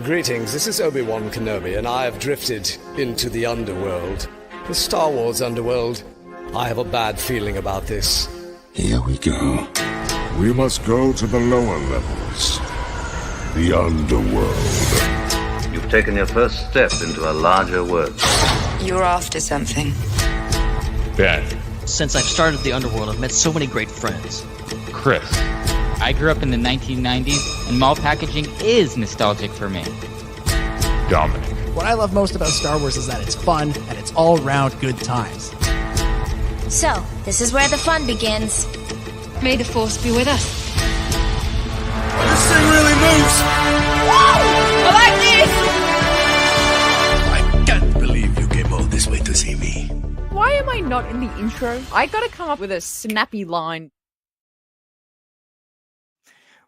Greetings, this is Obi-Wan Kenobi, and I have drifted into the Underworld. The Star Wars Underworld. I have a bad feeling about this. Here we go. We must go to the lower levels. The Underworld. You've taken your first step into a larger world. You're after something. Ben. Since I've started the Underworld, I've met so many great friends. Chris. I grew up in the 1990s, and mall packaging is nostalgic for me. Dominic. What I love most about Star Wars is that it's fun, and it's all-round good times. So, this is where the fun begins. May the Force be with us. This thing really moves! Whoa! I like this! I can't believe you came all this way to see me. Why am I not in the intro? I gotta come up with a snappy line.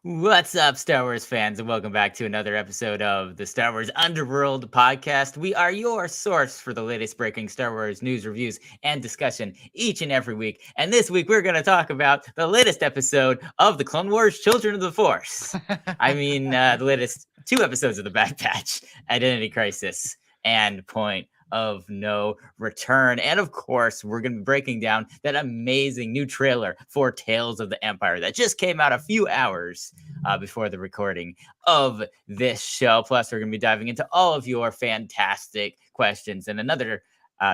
What's up, Star Wars fans, and welcome back to another episode of the Star Wars Underworld Podcast. We are your source for the latest breaking Star Wars news, reviews, and discussion each and every week. And this week, we're going to talk about the latest episode of the Clone Wars Children of the Force. I mean, the latest 2 episodes of the Bad Batch, Identity Crisis, and Point of No Return. And of course, we're going to be breaking down that amazing new trailer for Tales of the Empire that just came out a few hours before the recording of this show. Plus, we're going to be diving into all of your fantastic questions and another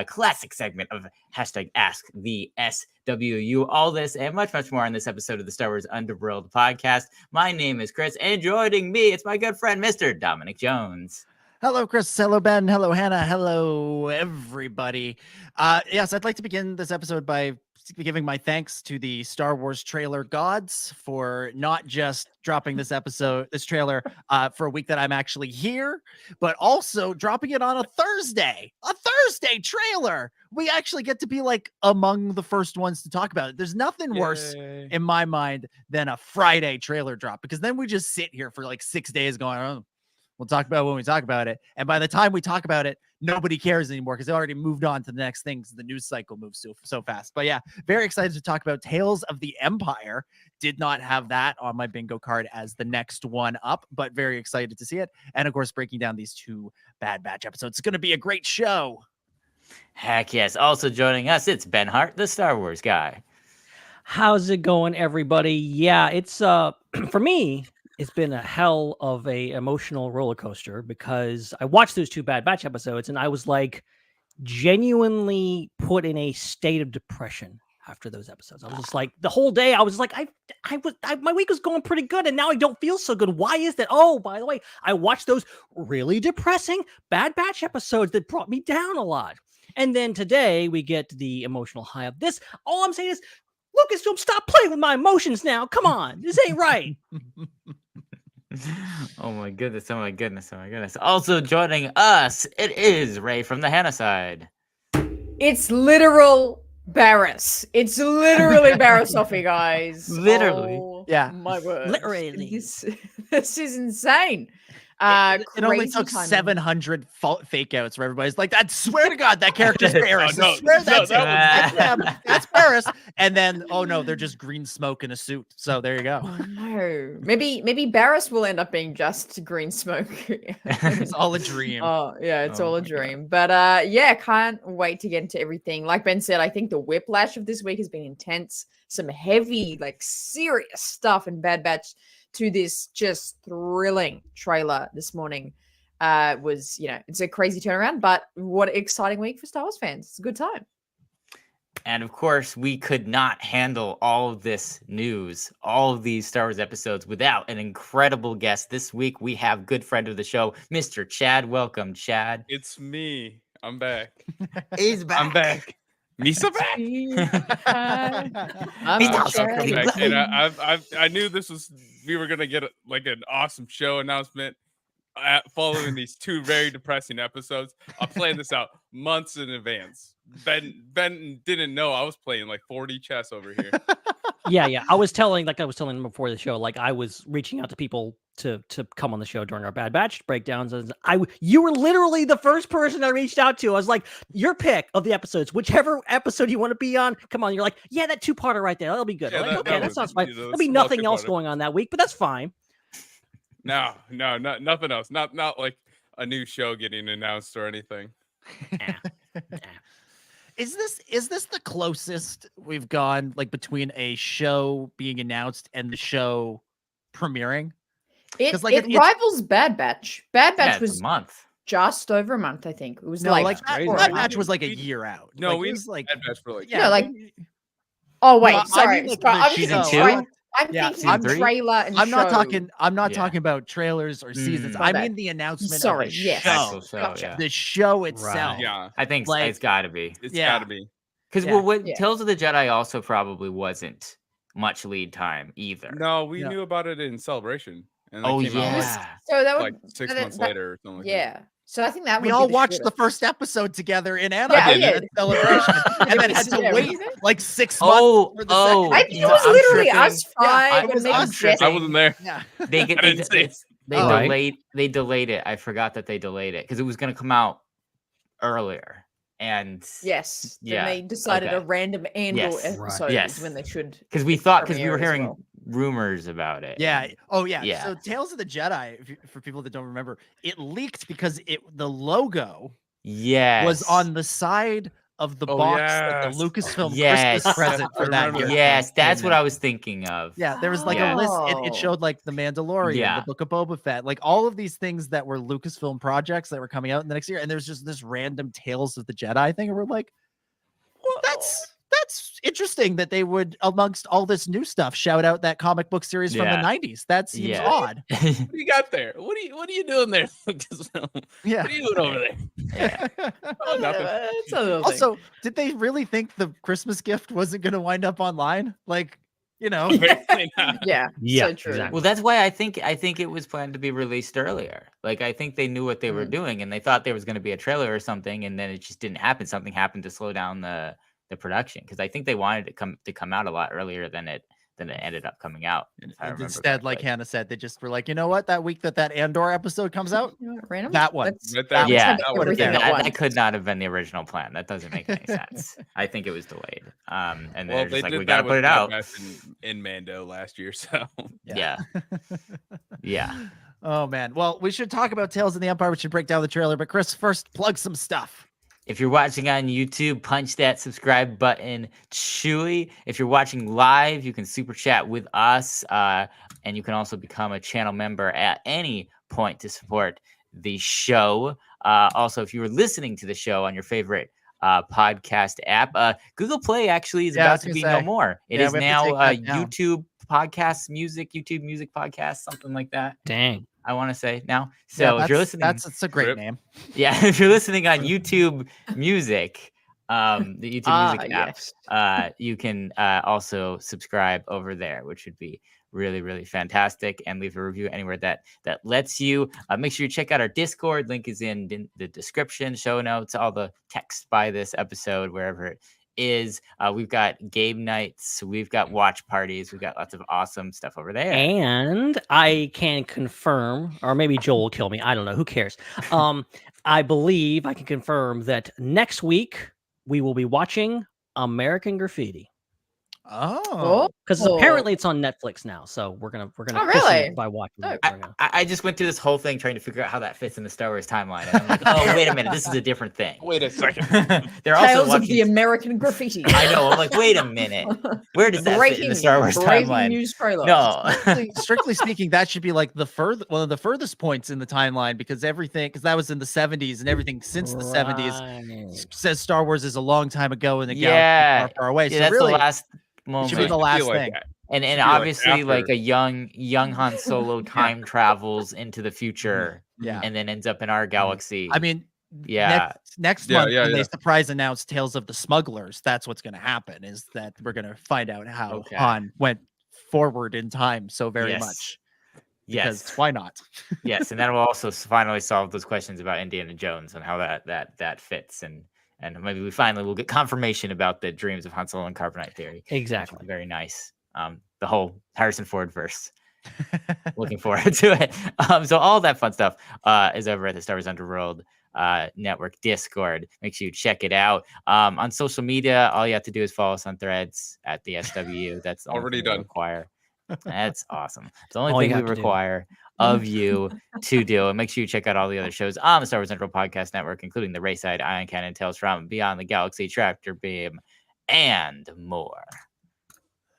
classic segment of hashtag Ask the SWU. All this and much, much more on this episode of the Star Wars Underworld Podcast. My name is Chris, and joining me, it's my good friend, Mr. Dominic Jones. Hello, Chris. Hello, Ben. Hello, Hannah. Hello, everybody. Yes, I'd like to begin this episode by giving my thanks to the Star Wars trailer gods for not just dropping this trailer for a week that I'm actually here, but also dropping it on a Thursday trailer. We actually get to be like among the first ones to talk about it. There's nothing worse in my mind than a Friday trailer drop, because then we just sit here for like 6 days going, oh, we'll talk about it when we talk about it. And by the time we talk about it, nobody cares anymore because they already moved on to the next things. The news cycle moves so fast. But yeah, very excited to talk about Tales of the Empire. Did not have that on my bingo card as the next one up, but very excited to see it. And of course, breaking down these 2 Bad Batch episodes. It's going to be a great show. Heck yes. Also joining us, it's Ben Hart, the Star Wars guy. How's it going, everybody? Yeah, it's for me, it's been a hell of a emotional roller coaster because I watched those 2 Bad Batch episodes and I was like genuinely put in a state of depression after those episodes. I was just like, the whole day I was like, my week was going pretty good and now I don't feel so good. Why is that? Oh, by the way, I watched those really depressing Bad Batch episodes that brought me down a lot. And then today we get the emotional high of this. All I'm saying is, Lucasfilm, stop playing with my emotions now. Come on, this ain't right. Oh my goodness, oh my goodness, oh my goodness. Also joining us, it is Ray from the Hannah side. It's literal Barris. It's literally Barrisoffy, guys. Literally. Oh, yeah. My word. Literally. This is insane. It only took 700 fake outs for everybody's like, I swear to God, that character's Barris. I swear that's Barris. And then, oh no, they're just green smoke in a suit. So there you go. Oh, no. Maybe Barris will end up being just green smoke. It's all a dream. Oh yeah, it's all a dream. God. But yeah, can't wait to get into everything. Like Ben said, I think the whiplash of this week has been intense. Some heavy, like serious stuff in Bad Batch to this just thrilling trailer this morning. Was, it's a crazy turnaround, but what an exciting week for Star Wars fans. It's a good time. And of course, we could not handle all of this news, all of these Star Wars episodes without an incredible guest. This week, we have good friend of the show, Mr. Chad. Welcome, Chad. It's me. I'm back. He's back. I'm back. Misa back. And I knew we were gonna get an awesome show announcement following these 2 very depressing episodes. I planned this out months in advance. Ben didn't know I was playing like 40 chess over here. Yeah. I was telling him before the show, like I was reaching out to people to come on the show during our Bad Batch breakdowns. And you were literally the first person I reached out to. I was like, your pick of the episodes, whichever episode you want to be on, come on. You're like, yeah, that 2-parter right there, that'll be good. Yeah, like, okay, that sounds fine. There'll be nothing else going on that week, but that's fine. nothing else. Not like a new show getting announced or anything. Is this the closest we've gone, like, between a show being announced and the show premiering? It like, it rivals Bad Batch. Bad Batch was a month. Just over a month, I think. It was No, like like that match was like a year out. No, like, we it was like Bad Batch for like yeah, like oh wait, No, I sorry. mean, like, Sorry, the I'm season thinking, two? I'm Yeah, thinking season three? trailer and I'm not show. talking. I'm not talking about trailers or seasons. My I bad. mean the announcement Sorry, of the yes. show. Actual show, Gotcha. yeah. The show itself. yeah, I think Like- it's got to be. it's Yeah. gotta be. Because Yeah. what Yeah. Tales of the Jedi also probably wasn't much lead time either. No, we No. knew about it in Celebration, and it Oh came out yeah. So that would like 6 that- months that- later or something. Like Yeah. So I think that We would all be the watched the shortest. first episode together in Yeah, Anaheim I at did. Celebration, and then had to Yeah, wait we did. like 6 months for the second. I think you it know was what, I'm literally tripping. us five. it and was maybe us Jesse. tripping. I wasn't there. Yeah. They I didn't see it. Right. delayed it. I forgot that they delayed it because it was going to come out earlier. And Yes. Then Yeah, they decided okay. a random Andor Yes. episode Yes. when they should. because we were premiere as hearing well. rumors about it. Yeah. Oh, yeah. Yeah. So Tales of the Jedi, for people that don't remember, it leaked because the logo Yes. was on the side of the Oh, box yes. that the Lucasfilm Yes. Christmas present I for that remember. year. Yes, that's what And, I was thinking of. Yeah, there was like Yeah. a list. It Oh. showed like the Mandalorian, Yeah. the Book of Boba Fett, like all of these things that were Lucasfilm projects that were coming out in the next year. And there's just this random Tales of the Jedi thing. And we're like, well, that's interesting that they would, amongst all this new stuff, shout out that comic book series from the Yeah. 90s. That seems Yeah. odd. What do you got there? What are you doing there? Yeah. What are you doing over there? Oh, nothing. It's a little thing. Also, did they really think the Christmas gift wasn't going to wind up online? Like, you know, Apparently not. Yeah. Yeah, So true. exactly. Well, that's why I think it was planned to be released earlier. Like I think they knew what they were doing, and they thought there was going to be a trailer or something, and then it just didn't happen. Something happened to slow down the production because I think they wanted it to come out a lot earlier than it ended up coming out. If I and remember instead, like correctly. Hannah said, they just were like, you know what? That week that Andor episode comes out, You know what, random? that one. Let's- But that- Yeah, have that would've everything been- at that once. could not have been the original plan. That doesn't make any sense. I think it was delayed. And Well, they're they just like, did we that gotta with put it Bad out. Batch in Mando last year, so Yeah. Yeah. Oh man. Well, we should talk about Tales of the Empire. We should break down the trailer. But Chris, first plug some stuff. If you're watching on YouTube, punch that subscribe button, Chewy. If you're watching live, you can super chat with us, and you can also become a channel member at any point to support the show. Also, if you were listening to the show on your favorite podcast app, Google Play actually is Yeah, I about was to gonna be say. no more. It Yeah, is we have to now take that down. YouTube podcast music, YouTube music podcast, something like that. Dang. I want to say now. Yeah, So if you're that's- listening, that's a great Rip. name. yeah, if you're listening on YouTube Music, the YouTube Music app, yes. you can also subscribe over there, which would be really, really fantastic, and leave a review anywhere that lets you. Make sure you check out our Discord. Link is in the description, show notes, all the text by this episode, wherever it is. We've got game nights, we've got watch parties, we've got lots of awesome stuff over there. And I can confirm, or maybe Joel will kill me. I don't know. Who cares? I believe I can confirm that next week we will be watching American Graffiti Oh. because apparently it's on Netflix now. So we're gonna Oh, christen really? it by watching it. Oh. We're gonna- I just went through this whole thing trying to figure out how that fits in the Star Wars timeline. And I'm like, oh, wait a minute, this is a different thing. wait a second. They're also Tales of watching. the American Graffiti. I know. I'm like, wait a minute. Where does that fit in the Star Wars breaking timeline? news trailer. No. Strictly speaking, that should be like one of the furthest points in the timeline because that was in the 70s and everything since the 70s Right. says Star Wars is a long time ago in the Yeah. galaxy far, far away. Yeah, So that's really, the last it moment. should be the I last feel like thing. that. And Should be, obviously like after. a young Han Solo time travels into the future Yeah. and then ends up in our galaxy. I mean, Yeah. next Yeah, month yeah, when yeah. they surprise announce Tales of the Smugglers, that's what's going to happen. Is that we're going to find out how Okay. Han went forward in time so very Yes. much. Because Yes. why not? Yes, and that will also finally solve those questions about Indiana Jones and how that fits, and maybe we finally will get confirmation about the dreams of Han Solo and Carbonite theory. Which Exactly. will be very nice. The whole Harrison Ford verse. Looking forward to it. So all that fun stuff is over at the Star Wars Underworld Network Discord. Make sure you check it out. On social media, all you have to do is follow us on Threads at the SWU. That's the only Already thing we done. require. That's awesome. It's the only All you thing we have to do. require of you to do. And make sure you check out all the other shows on the Star Wars Underworld Podcast Network, including the Raeside, Ion Cannon, Tales from Beyond the Galaxy, Tractor Beam, and more.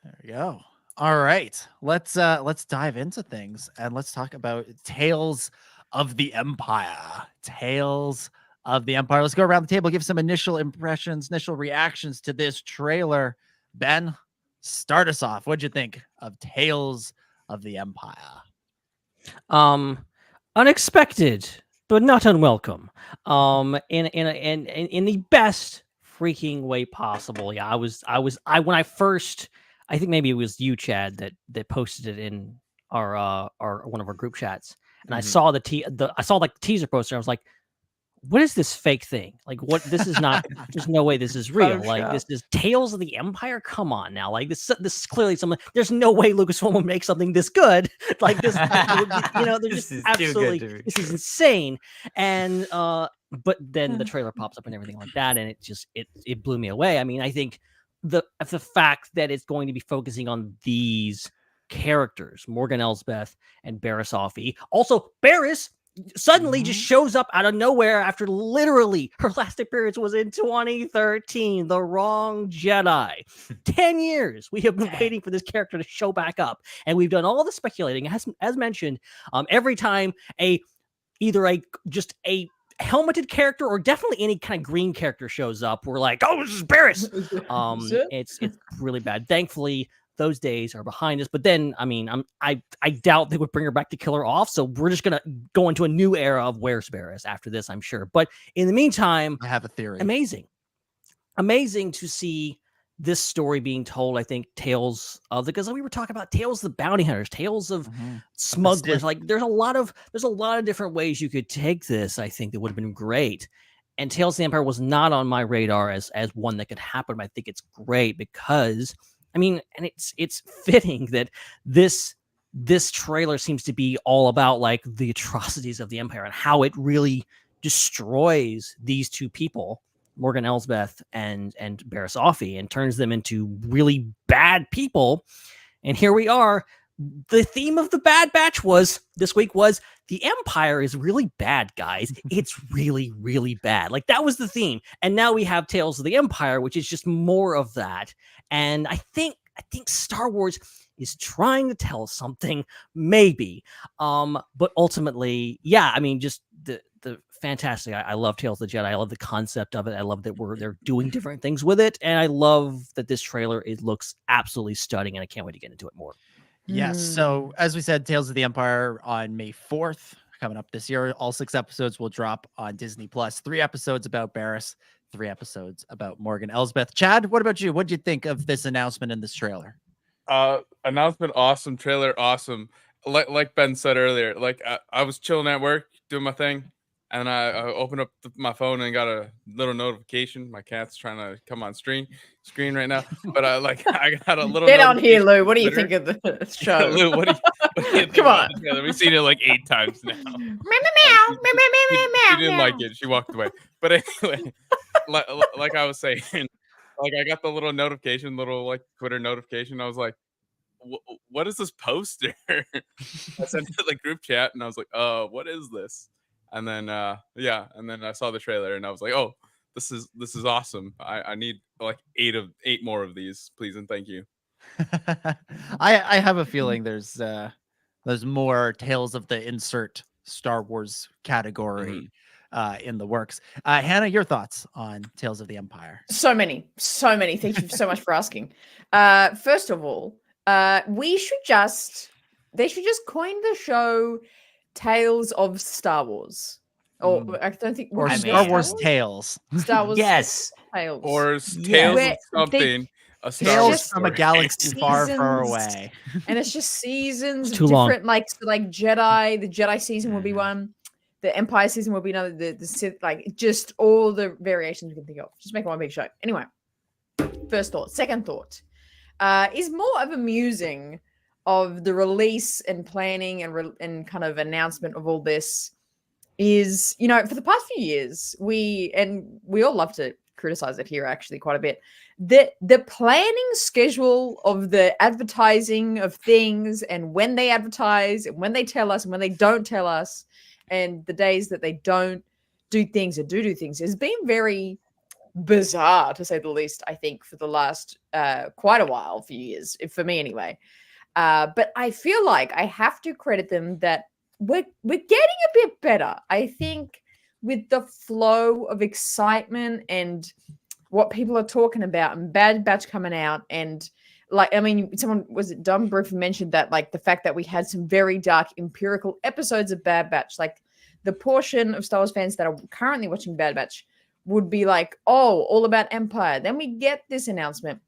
There we go. All right, let's dive into things and let's talk about Tales of the Empire. Tales of the Empire. Let's go around the table, give some initial impressions, initial reactions to this trailer. Ben, start us off. What'd you think of Tales of the Empire? Unexpected, but not unwelcome. In the best freaking way possible. Yeah, when I first, I think maybe it was you, Chad, that posted it in our one of our group chats, and I saw I saw like the teaser poster. I was like, what is this fake thing? Like, what? This is not. There's no way this is real. Like, this is Tales of the Empire. Come on now. Like, this is clearly something. There's no way Lucasfilm will make something this good. Like this, they're just absolutely. This is insane. And but then the trailer pops up and everything like that, and it blew me away. I mean, I think the fact that it's going to be focusing on these characters, Morgan Elsbeth and Barriss Offee. Also, Barriss suddenly just shows up out of nowhere after literally her last appearance was in 2013, The Wrong Jedi. 10 years we have been waiting for this character to show back up, and we've done all the speculating as mentioned. Every time either a helmeted character or definitely any kind of green character shows up, we're like, oh, this is Barriss. It's really bad. Thankfully those days are behind us, but then I mean, I doubt they would bring her back to kill her off. So we're just gonna go into a new era of where's Barriss after this, I'm sure. But in the meantime, I have a theory. Amazing to see this story being told. I think Tales of because we were talking about Tales of the Bounty Hunters, Tales of smugglers. Like there's a lot of different ways you could take this. I think that would have been great. And Tales of the Empire was not on my radar as one that could happen. But I think it's great because. I mean, and it's fitting that this trailer seems to be all about like the atrocities of the Empire and how it really destroys these two people, Morgan Elsbeth and Barriss Offee, and turns them into really bad people. And here we are. The theme of the Bad Batch this week was the Empire is really bad, guys. It's really, really bad. Like that was the theme. And now we have Tales of the Empire, which is just more of that. And I think Star Wars is trying to tell something, maybe. But ultimately, yeah, I mean, just the fantastic. I love Tales of the Jedi. I love the concept of it. I love that they're doing different things with it. And I love that this trailer, it looks absolutely stunning, and I can't wait to get into it more. Yes. So as we said, Tales of the Empire on May 4th, coming up this year. All 6 episodes will drop on Disney Plus. 3 episodes about Barriss, 3 episodes about Morgan Elsbeth. Chad, what about you? What did you think of this announcement in this trailer? Announcement awesome, trailer awesome. Like Ben said earlier, like I was chilling at work doing my thing, and I opened up my phone and got a little notification. My cat's trying to come on screen right now, but I got a little. Get on here, Lou. What do you think of the show? Lou, what do you think? Come on. We've seen it like 8 times now. She didn't like it. She walked away. But anyway, like I was saying, like I got the little notification, like Twitter notification. I was like, what is this poster? I sent it to the group chat and I was like, what is this? And then and then I saw the trailer and I was like, oh, this is awesome. I need like 8 more of these, please and thank you. I have a feeling there's more Tales of the insert Star Wars category in the works. Hannah, your thoughts on Tales of the Empire? So many. Thank you so much for asking. First of all, they should just coin the show Tales of Star Wars. Or I don't think or Star Wars Tales. Star Wars yes. Tales. Or Tales of something. A Star Tales Wars from a galaxy far, far away. And it's just seasons Too different, long. like Jedi. The Jedi season will be one. The Empire season will be another. The Sith, like just all the variations we can think of. Just make one big show. Anyway, first thought. Second thought is more of a musing of the release and planning and kind of announcement of all this is, for the past few years, we all loved it. criticize it here actually quite a bit. The planning schedule of the advertising of things, and when they advertise and when they tell us and when they don't tell us, and the days that they don't do things or do things, has been very bizarre, to say the least, I think, for the last quite a while, few years, for me anyway. But I feel like I have to credit them that we're getting a bit better. I think with the flow of excitement and what people are talking about, and Bad Batch coming out, and like, I mean, someone, was it Dumb briefly mentioned that, like, the fact that we had some very dark empirical episodes of Bad Batch, like the portion of Star Wars fans that are currently watching Bad Batch would be like, oh, all about Empire. Then we get this announcement.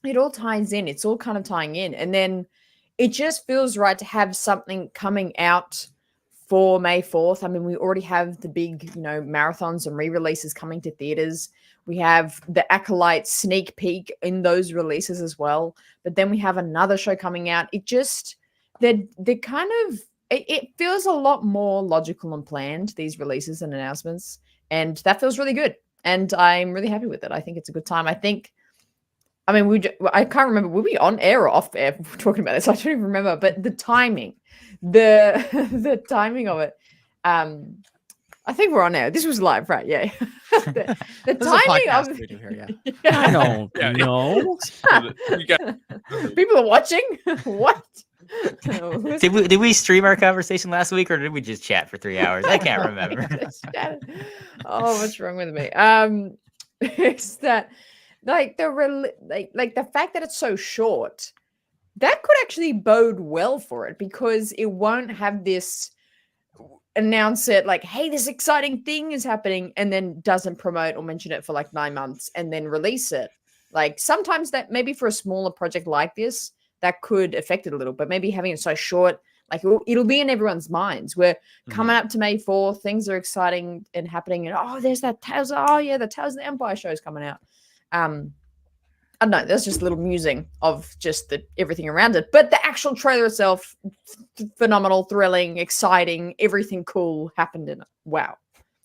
It all ties in. It's all kind of tying in. And then it just feels right to have something coming out for May 4th. I mean, we already have the big, marathons and re-releases coming to theaters. We have the Acolyte sneak peek in those releases as well. But then we have another show coming out. It just, they're kind of, it feels a lot more logical and planned, these releases and announcements. And that feels really good. And I'm really happy with it. I think it's a good time. I can't remember, were we on air or off air talking about this? I don't even remember. But the timing, the timing of it, I think we're on air. This was live, right? Yeah. the timing of we do here, yeah. I don't know. People are watching. What? Did we stream our conversation last week, or did we just chat for 3 hours? I can't remember. Oh, what's wrong with me? It's that, like, the fact that it's so short, that could actually bode well for it, because it won't have this announce it like, hey, this exciting thing is happening, and then doesn't promote or mention it for like 9 months and then release it. Like, sometimes that, maybe for a smaller project like this, that could affect it a little, but maybe having it so short, like, it'll be in everyone's minds. We're coming up to May 4th, things are exciting and happening, and there's that Tales of the Empire show is coming out. I don't know, that's just a little musing of just everything around it. But the actual trailer itself, phenomenal, thrilling, exciting, everything cool happened in it. Wow.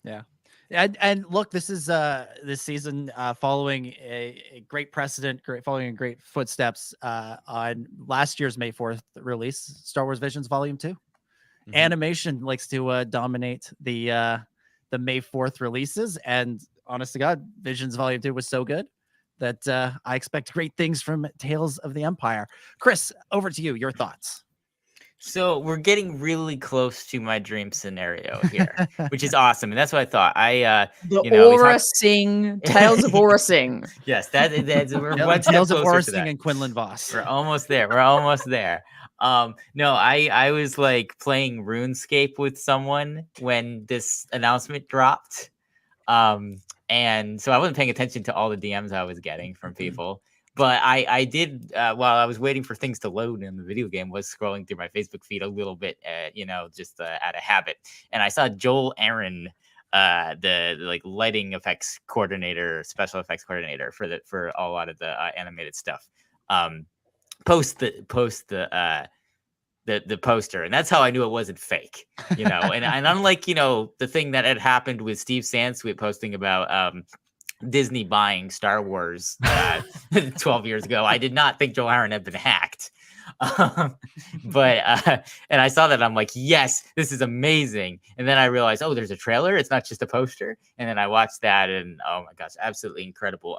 Yeah. And look, this is this season following a great precedent, following great footsteps on last year's May 4th release, Star Wars Visions Volume 2. Mm-hmm. Animation likes to dominate the May 4th releases, and honest to God, Visions Volume 2 was so good that I expect great things from Tales of the Empire. Chris, over to you. Your thoughts. So we're getting really close to my dream scenario here, which is awesome, and that's what I thought. Aura Singh, Tales of Aura Singh. Yes, that's we're one step Tales of closer Aura to Singh that. and Quinlan Voss. We're almost there. No, I was like playing RuneScape with someone when this announcement dropped, and so I wasn't paying attention to all the DMs I was getting from people. But I did, while I was waiting for things to load in the video game, was scrolling through my Facebook feed a little bit, just out of habit. And I saw Joel Aaron, the lighting effects coordinator, special effects coordinator for a lot of the animated stuff, post the poster, and that's how I knew it wasn't fake, and unlike the thing that had happened with Steve Sansweet posting about Disney buying Star Wars 12 years ago, I did not think Joel Aaron had been hacked. But and I saw that, I'm like, yes, this is amazing. And then I realized, oh, there's a trailer, it's not just a poster. And then I watched that, and oh my gosh, absolutely incredible.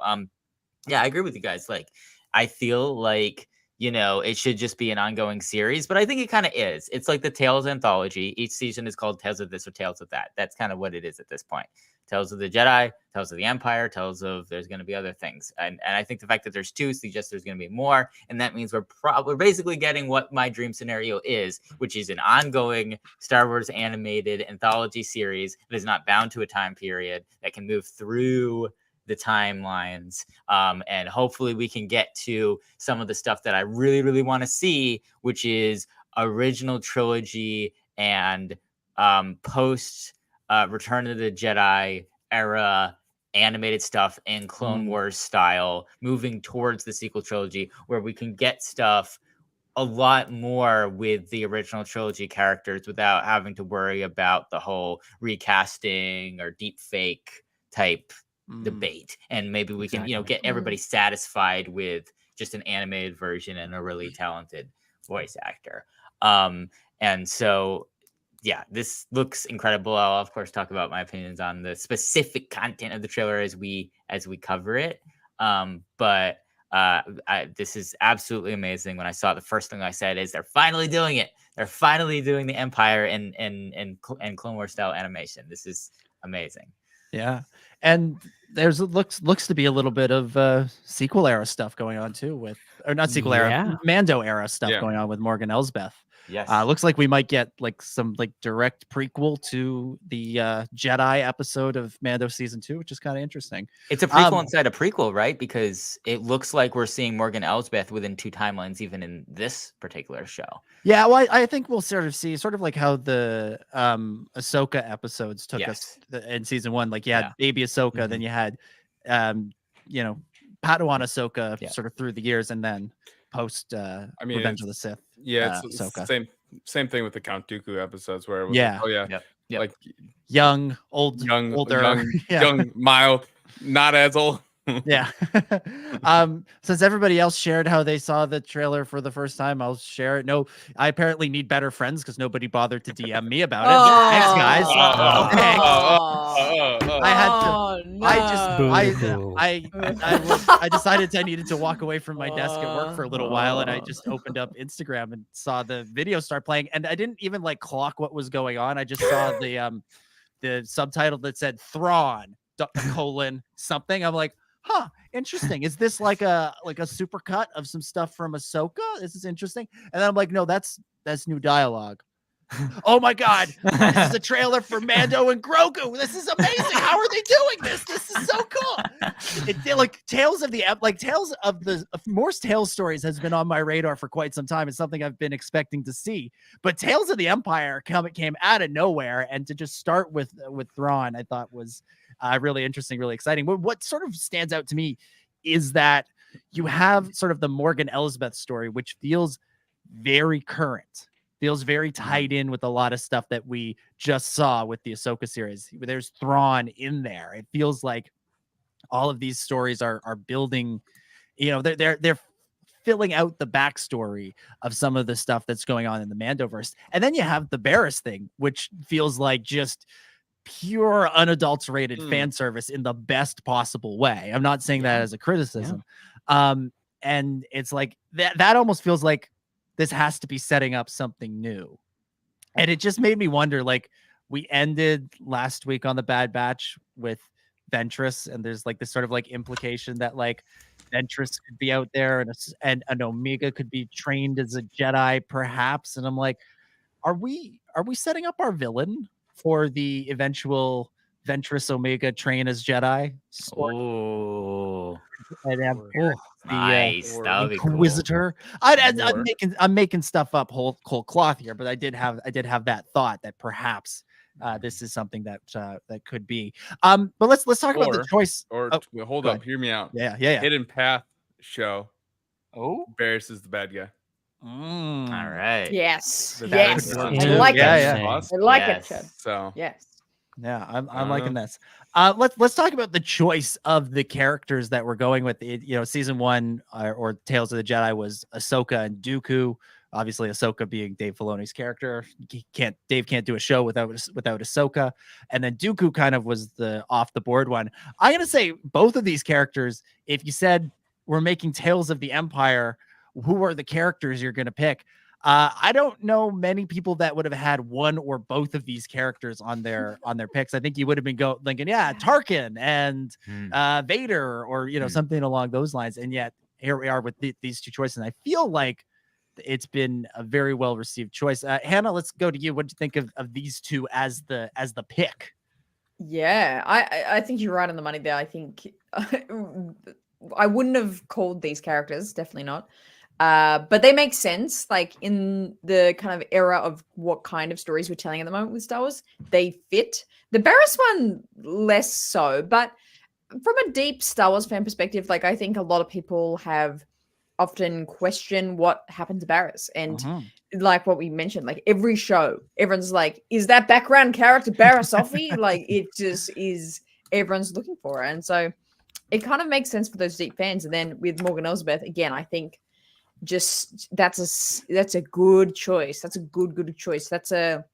Yeah, I agree with you guys. Like, I feel like it should just be an ongoing series, but I think it kind of is. It's like the Tales anthology. Each season is called Tales of this or Tales of that. That's kind of what it is at this point. Tales of the Jedi, Tales of the Empire, Tales of there's going to be other things. And I think the fact that there's 2 suggests there's going to be more. And that means we're basically getting what my dream scenario is, which is an ongoing Star Wars animated anthology series that is not bound to a time period, that can move through the timelines. And hopefully we can get to some of the stuff that I really, really want to see, which is original trilogy and post Return of the Jedi era animated stuff in Clone Wars style, moving towards the sequel trilogy, where we can get stuff a lot more with the original trilogy characters without having to worry about the whole recasting or deep fake type debate, and maybe we can, get everybody satisfied with just an animated version and a really talented voice actor. And so, yeah, this looks incredible. I'll of course talk about my opinions on the specific content of the trailer as we cover it. But this is absolutely amazing. When I saw it, the first thing I said is they're finally doing it. They're finally doing the Empire in Clone Wars style animation. This is amazing. Yeah, and there's looks to be a little bit of sequel era stuff going on too, or not sequel era, Mando era stuff going on with Morgan Elsbeth. Yes. Looks like we might get some direct prequel to the Jedi episode of Mando season 2, which is kind of interesting. It's a prequel inside a prequel, right? Because it looks like we're seeing Morgan Elsbeth within 2 timelines, even in this particular show. Yeah, well, I think we'll sort of see like how the Ahsoka episodes took us in season 1. Like you had baby Ahsoka, then you had Padawan Ahsoka sort of through the years, and then post Revenge of the Sith. Yeah, it's the same thing with the Count Dooku episodes where it was like young, older, young, mild, not as old. Yeah. Since everybody else shared how they saw the trailer for the first time, I'll share it. No, I apparently need better friends because nobody bothered to DM me about it. Thanks, guys. I decided I needed to walk away from my desk at work for a little while, and I just opened up Instagram and saw the video start playing, and I didn't even clock what was going on. I just saw the subtitle that said Thrawn : something. I'm like, huh, interesting. Is this like a supercut of some stuff from Ahsoka? This is interesting. And then I'm like, no, that's new dialogue. Oh my god, this is a trailer for Mando and Grogu. This is amazing. How are they doing this? This is so cool. Tales of the Morse Tales stories has been on my radar for quite some time. It's something I've been expecting to see. But Tales of the Empire came out of nowhere, and to just start with Thrawn, I thought was really interesting, really exciting. But what sort of stands out to me is that you have sort of the Morgan Elsbeth story, which feels very current. Feels very tied in with a lot of stuff that we just saw with the Ahsoka series. There's Thrawn in there. It feels like all of these stories are building, they're filling out the backstory of some of the stuff that's going on in the Mandoverse. And then you have the Barriss thing, which feels like just pure unadulterated fan service in the best possible way. I'm not saying that as a criticism. And it's like that almost feels like this has to be setting up something new. And it just made me wonder, we ended last week on the Bad Batch with Ventress, and there's this sort of implication that Ventress could be out there and an Omega could be trained as a Jedi perhaps. And I'm like, are we setting up our villain for the eventual Ventress Omega train as Jedi? Oh, and have nice. The Inquisitor. Cool. I'm making stuff up whole cloth here, but I did have that thought that perhaps this is something that could be. But let's talk about the choice. Hold up, hear me out. Yeah. Hidden Path show. Oh, Barriss is the bad guy. All right. Yes. I like it. Yeah. I like it, Chad. So yes. Yeah, I'm liking this. Let's talk about the choice of the characters that we're going with. Season 1 or Tales of the Jedi was Ahsoka and Dooku. Obviously, Ahsoka being Dave Filoni's character. Dave can't do a show without Ahsoka. And then Dooku kind of was the off the board one. I'm gonna say both of these characters. If you said we're making Tales of the Empire, who are the characters you're gonna pick? I don't know many people that would have had one or both of these characters on their picks. I think you would have been thinking, Tarkin and Vader, or something along those lines. And yet here we are with these two choices. And I feel like it's been a very well received choice. Hannah, let's go to you. What do you think of these two as the pick? Yeah, I think you're right on the money there. I think I wouldn't have called these characters, definitely not. But they make sense, in the kind of era of what kind of stories we're telling at the moment with Star Wars. They fit. The Barriss one, less so. But from a deep Star Wars fan perspective, I think a lot of people have often questioned what happened to Barriss. And like what we mentioned, every show, everyone's like, is that background character Barriss Offee? It just is everyone's looking for. And so it kind of makes sense for those deep fans. And then with Morgan Elsbeth, again, I think just that's a good choice. That's a good choice. That's a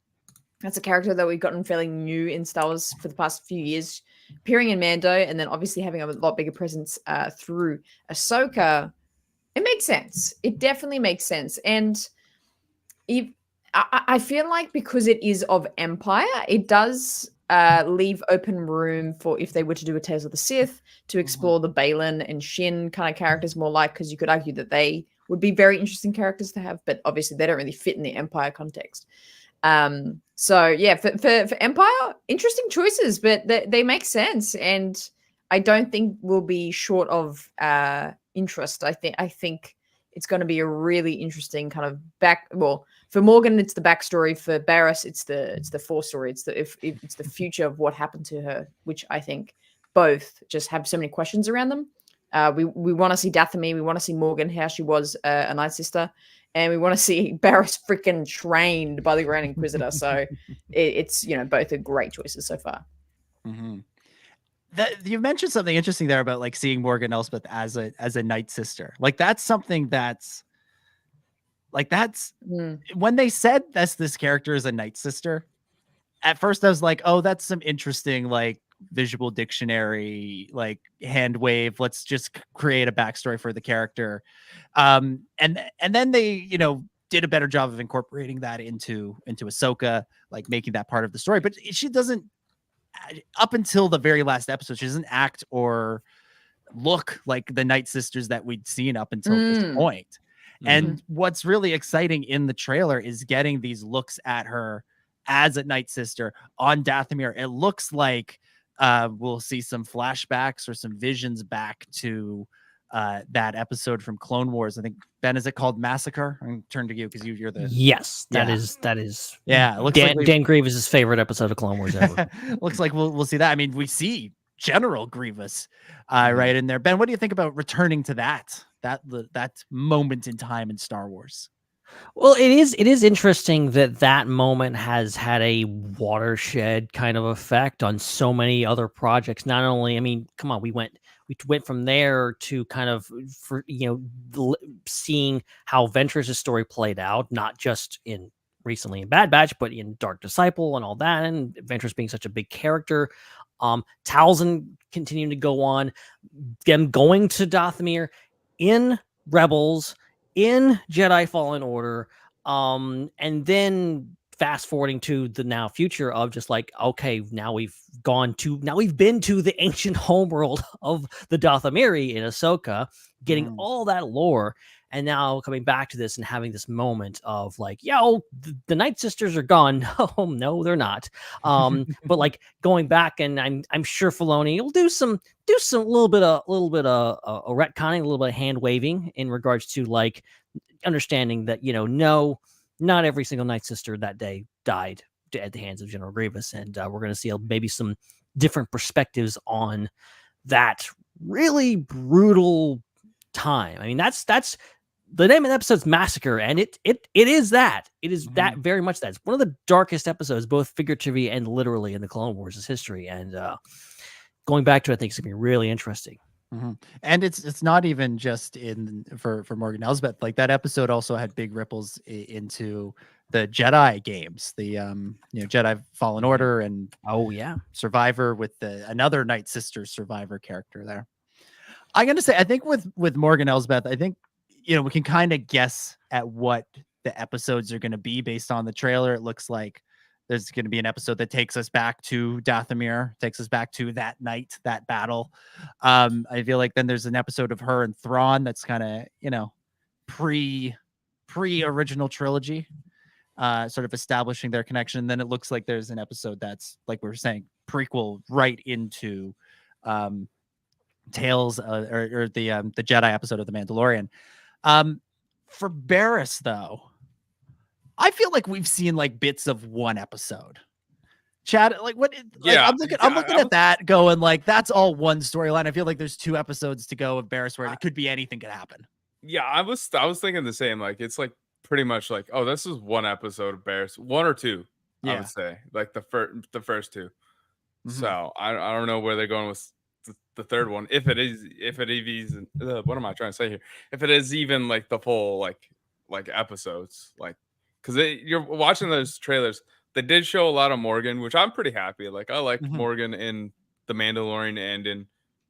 character that we've gotten fairly new in Star Wars for the past few years, appearing in Mando, and then obviously having a lot bigger presence through Ahsoka. It makes sense. It definitely makes sense. And if I feel like because it is of Empire, it does leave open room for if they were to do a Tales of the Sith to explore the Balin and Shin kind of characters more, like, because you could argue that they would be very interesting characters to have, but obviously they don't really fit in the Empire context. So yeah, for Empire, interesting choices, but they make sense, and I don't think we'll be short of interest. I think it's going to be a really interesting kind of for Morgan, it's the backstory. For Barriss, it's the forestory. It's the future of what happened to her, which I think both just have so many questions around them. We want to see Dathomir, we want to see Morgan, how she was a Night Sister, and we want to see Barriss freaking trained by the Grand Inquisitor. So it's both are great choices so far. Mm-hmm. You mentioned something interesting there about like seeing Morgan Elsbeth as a Night Sister. Like that's something that's when they said this character is a Night Sister. At first, I was like, oh, that's some interesting like visual dictionary, like hand wave. Let's just create a backstory for the character. And then they, did a better job of incorporating that into Ahsoka, like making that part of the story. But she doesn't, up until the very last episode, she doesn't act or look like the Night Sisters that we'd seen up until this point. And what's really exciting in the trailer is getting these looks at her as a Night Sister on Dathomir. It looks like we'll see some flashbacks or some visions back to that episode from Clone Wars. I think, Ben, is it called Massacre? I'm turning to you because you're the... Yes, that is. Yeah, it looks Dan Grievous' favorite episode of Clone Wars ever. Looks like we'll see that. I mean, we see General Grievous right in there. Ben, what do you think about returning to that moment in time in Star Wars? Well, it is interesting that moment has had a watershed kind of effect on so many other projects. Not only, I mean, come on, we went from there to kind of seeing how Ventress' story played out, not just recently in Bad Batch, but in Dark Disciple and all that, and Ventress being such a big character. Talzin continuing to go on, them going to Dathomir in Rebels, in Jedi Fallen Order, and then fast forwarding to the now future of just like, okay, now we've been to the ancient homeworld of the Dathomiri in Ahsoka, getting all that lore, and now coming back to this and having this moment of like, the Night Sisters are gone. Oh no, they're not. But like going back, and I'm sure Filoni will do some little bit of retconning, a little bit of hand waving in regards to like understanding that no, not every single Night Sister that day died at the hands of General Grievous, and we're going to see maybe some different perspectives on that really brutal time. I mean, that's the name of the episode's Massacre, and it is that. It is that very much that. It's one of the darkest episodes, both figuratively and literally, in the Clone Wars' history. And going back to it, I think it's going to be really interesting. And it's not even just for Morgan Elsbeth. Like that episode also had big ripples into the Jedi games, the Jedi Fallen Order, and Survivor with another Night Sister Survivor character there. I'm gonna say, I think with Morgan Elsbeth, I think we can kind of guess at what the episodes are going to be based on the trailer. It looks like there's going to be an episode that takes us back to Dathomir, takes us back to that night, that battle. I feel like then there's an episode of her and Thrawn that's kind of, pre-original trilogy, sort of establishing their connection. And then it looks like there's an episode that's, like we were saying, prequel right into Tales or the Jedi episode of The Mandalorian. For Barriss, though, I feel like we've seen like bits of one episode. Chad, like what? I'm looking at that, going like that's all one storyline. I feel like there's 2 episodes to go of Barriss where it could be anything could happen. Yeah, I was thinking the same. Like it's like pretty much like, oh, this is one episode of Barriss, 1 or 2. I would say like the first 2. So I don't know where they're going with the third one. If it is what am I trying to say here? If it is even like the full like episodes, like because you're watching those trailers, they did show a lot of Morgan, which I'm pretty happy. Like I like Morgan in The Mandalorian and in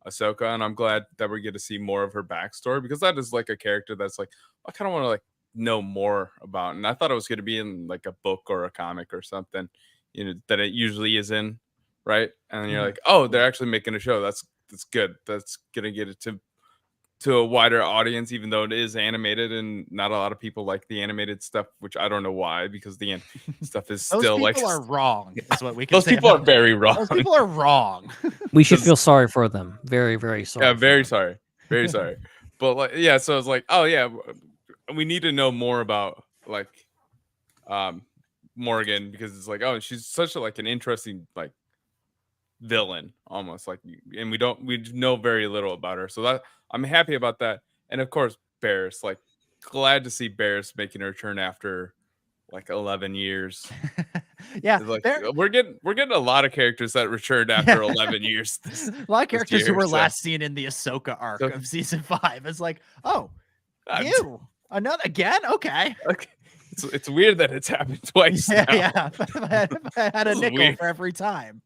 Ahsoka, and I'm glad that we get to see more of her backstory because that is like a character that's like I kind of want to like know more about, and I thought it was going to be in like a book or a comic or something, that it usually is in, right? And then you're like, oh, they're actually making a show. That's good. That's gonna get it to a wider audience, even though it is animated and not a lot of people like the animated stuff, which I don't know why, because the stuff is still like people are wrong. Is what we can those say people are about very wrong. Those people are wrong. We should feel sorry for them. Very, very sorry. Yeah, very sorry. Very sorry. But like, yeah, so it's like, oh yeah, we need to know more about like Morgan, because it's like, oh, she's such an interesting like villain almost, like, and we know very little about her, so that I'm happy about that. And of course Barriss, like glad to see Barriss making her return after like 11 years. Yeah, like we're getting a lot of characters that returned after 11 years. A lot of characters who were last seen in the Ahsoka arc of season 5. It's like, oh, you another again? Okay. It's weird that it's happened twice. Yeah, now. yeah. If I had a nickel for every time.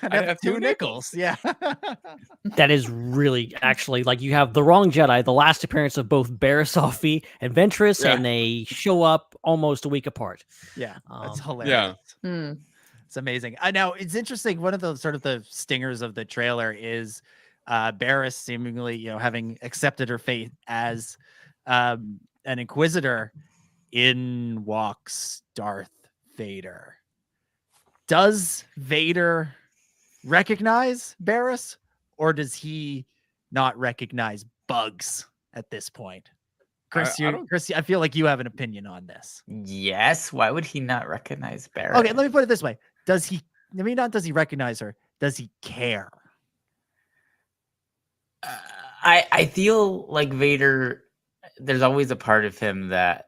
I'd have 2 nickels. Yeah. That is really actually like you have the wrong Jedi, the last appearance of both Barriss Offee and Ventress, and they show up almost a week apart. Yeah, that's hilarious. Yeah. It's amazing. Now it's interesting. One of the sort of the stingers of the trailer is Barriss seemingly, having accepted her fate as an Inquisitor. In walks Darth Vader. Does Vader recognize Barriss, or does he not recognize bugs at this point? Chris, I feel like you have an opinion on this. Yes. Why would he not recognize Barriss? Okay, let me put it this way. Does he recognize her? Does he care? I feel like Vader, there's always a part of him that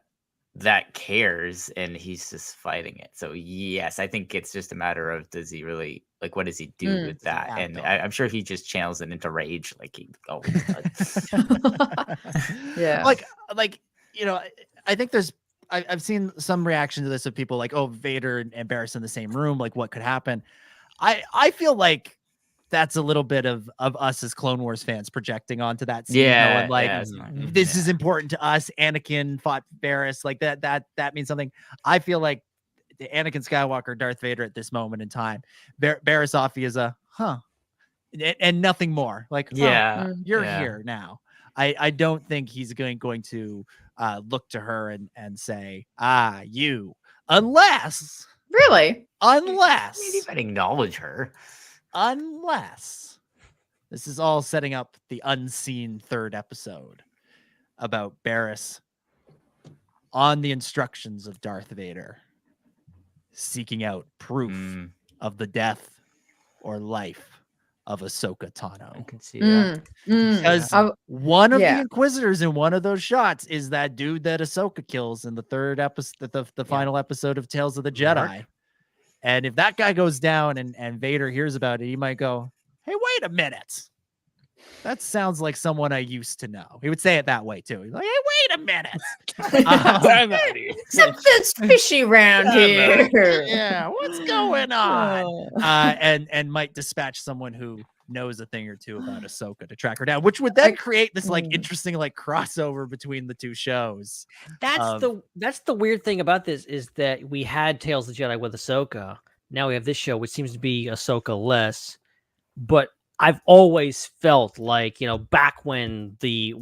cares, and he's just fighting it. So yes, I think it's just a matter of, does he really, like, what does he do with that? Yeah, and I'm sure he just channels it into rage, like he always does. Yeah, like I think I've seen some reaction to this of people like, oh, Vader and Barriss in the same room, like what could happen? I feel like that's a little bit of us as Clone Wars fans projecting onto that scene. Yeah, this is important to us. Anakin fought Barriss, like that means something. I feel like the Anakin Skywalker, Darth Vader at this moment in time, Barriss Offee is and nothing more. Like, you're here now. I don't think he's going to look to her and say, you, unless really, Maybe even acknowledge her. Unless this is all setting up the unseen third episode about Barriss on the instructions of Darth Vader seeking out proof of the death or life of Ahsoka Tano. I can see that. Because one of the Inquisitors in one of those shots is that dude that Ahsoka kills in the third episode, the final episode of Tales of the Jedi. And if that guy goes down and Vader hears about it, he might go, hey, wait a minute. That sounds like someone I used to know. He would say it that way, too. He's like, hey, wait a minute. Something's fishy around here. Yeah, what's going on? And might dispatch someone who knows a thing or two about Ahsoka to track her down, which would then create this interesting crossover between the two shows. That's the weird thing about this, is that we had Tales of the Jedi with Ahsoka. Now we have this show, which seems to be Ahsoka less. But I've always felt like, back when the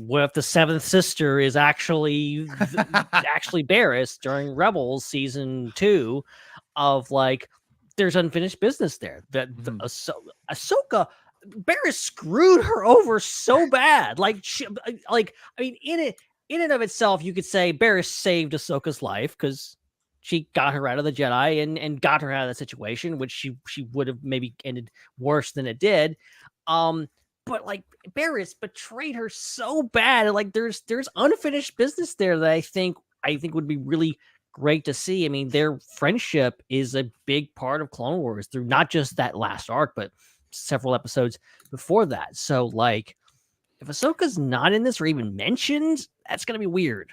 seventh sister is actually Barriss during Rebels season 2, of like there's unfinished business there. That Ahsoka. Barriss screwed her over so bad. In and of itself, you could say Barriss saved Ahsoka's life because she got her out of the Jedi and got her out of the situation, which she would have maybe ended worse than it did. But like Barriss betrayed her so bad, and like there's unfinished business there that I think would be really great to see. I mean, their friendship is a big part of Clone Wars through not just that last arc, but several episodes before that. So, like, if Ahsoka's not in this or even mentioned, that's gonna be weird.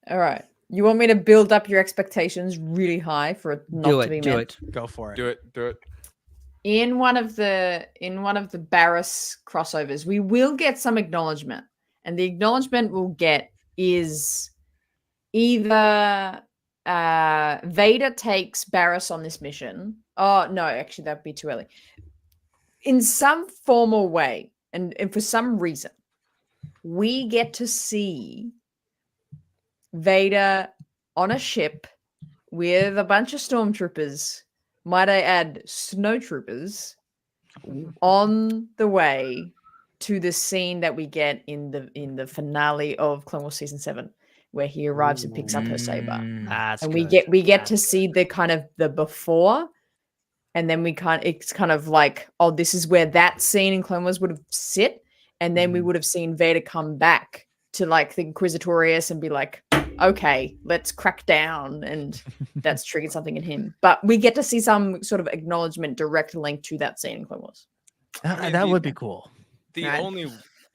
All right. You want me to build up your expectations really high for it not to be Do meant? it. Go for it. Do it. In one of the Barriss crossovers, we will get some acknowledgement, and the acknowledgement we'll get is either Vader takes Barriss on this mission. Oh no, actually that'd be too early. In some formal way, and for some reason, we get to see Vader on a ship with a bunch of stormtroopers, might I add snowtroopers, on the way to the scene that we get in the finale of Clone Wars season 7, where he arrives and picks up her saber. That's And good. we get to see the kind of the before, and then it's kind of like, oh, this is where that scene in Clone Wars would have sit, and then we would have seen Vader come back to like the Inquisitorius and be like, okay, let's crack down, and that's triggered something in him. But we get to see some sort of acknowledgement, direct link to that scene in Clone Wars. That would be cool. The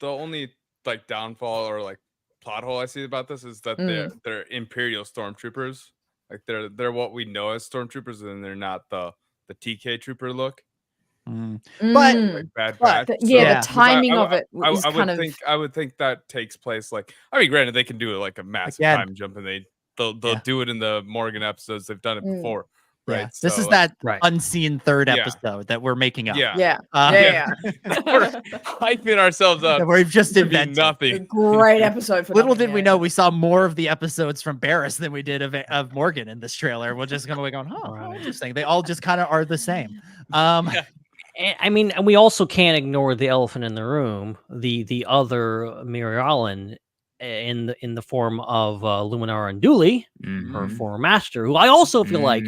only like downfall or like plot hole I see about this is that they're Imperial stormtroopers. Like they're what we know as stormtroopers, and they're not the TK trooper look. But Like Bad But Batch. the timing of it is I would think that takes place like, I mean, granted they can do it like a massive time jump, and they'll do it in the Morgan episodes. They've done it before. Right. Yeah. This So, is like, that unseen third episode that we're making up. Yeah. We're hyping ourselves up. That we've just to be invented. nothing. Great episode for Little nothing, did we know we saw more of the episodes from Barriss than we did of Morgan in this trailer. We're just gonna be going, how interesting. They all just kind of are the same. I mean, and we also can't ignore the elephant in the room, the other Mirialan in the form of Luminara Unduli, her former master, who I also feel like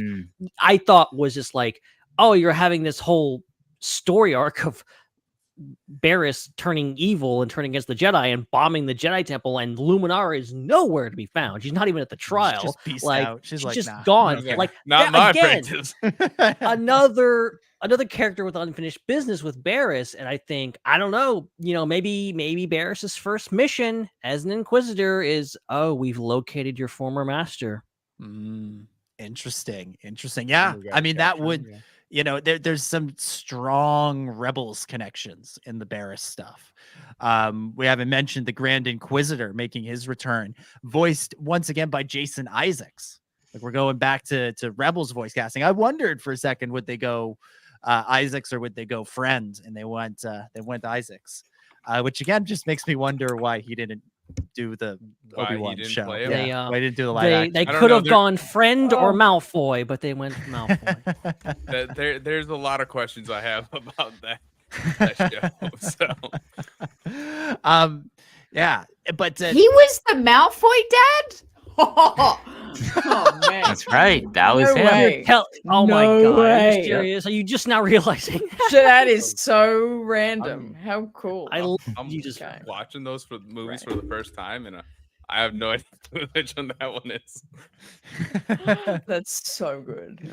I thought was just like, oh, you're having this whole story arc of Barriss turning evil and turning against the Jedi and bombing the Jedi Temple, and Luminara is nowhere to be found. She's not even at the trial. She's just peaced like, out. She's just nah. gone. Okay. Like Not my practice. another character with unfinished business with Barriss, and I think, I don't know, maybe Barriss's first mission as an Inquisitor is, oh, we've located your former master. Interesting. Yeah, I mean that would, there's some strong Rebels connections in the Barriss stuff. We haven't mentioned the Grand Inquisitor making his return, voiced once again by Jason Isaacs. Like, we're going back to Rebels voice casting. I wondered for a second, would they go Isaacs or would they go Friend? And they went Isaacs, which again just makes me wonder why he didn't do the Obi-Wan show. Play him. Why didn't do the live action? They could have gone Friend or Malfoy, but they went Malfoy. There's a lot of questions I have about that show. So yeah, but he was the Malfoy dad. Oh man, That's right. That was him. way. Oh my No god! Are way. you serious? Are you just now realizing? That is so random. How cool. I'm you just watching those movies for the first time, and I have no idea which one that one is. That's so good.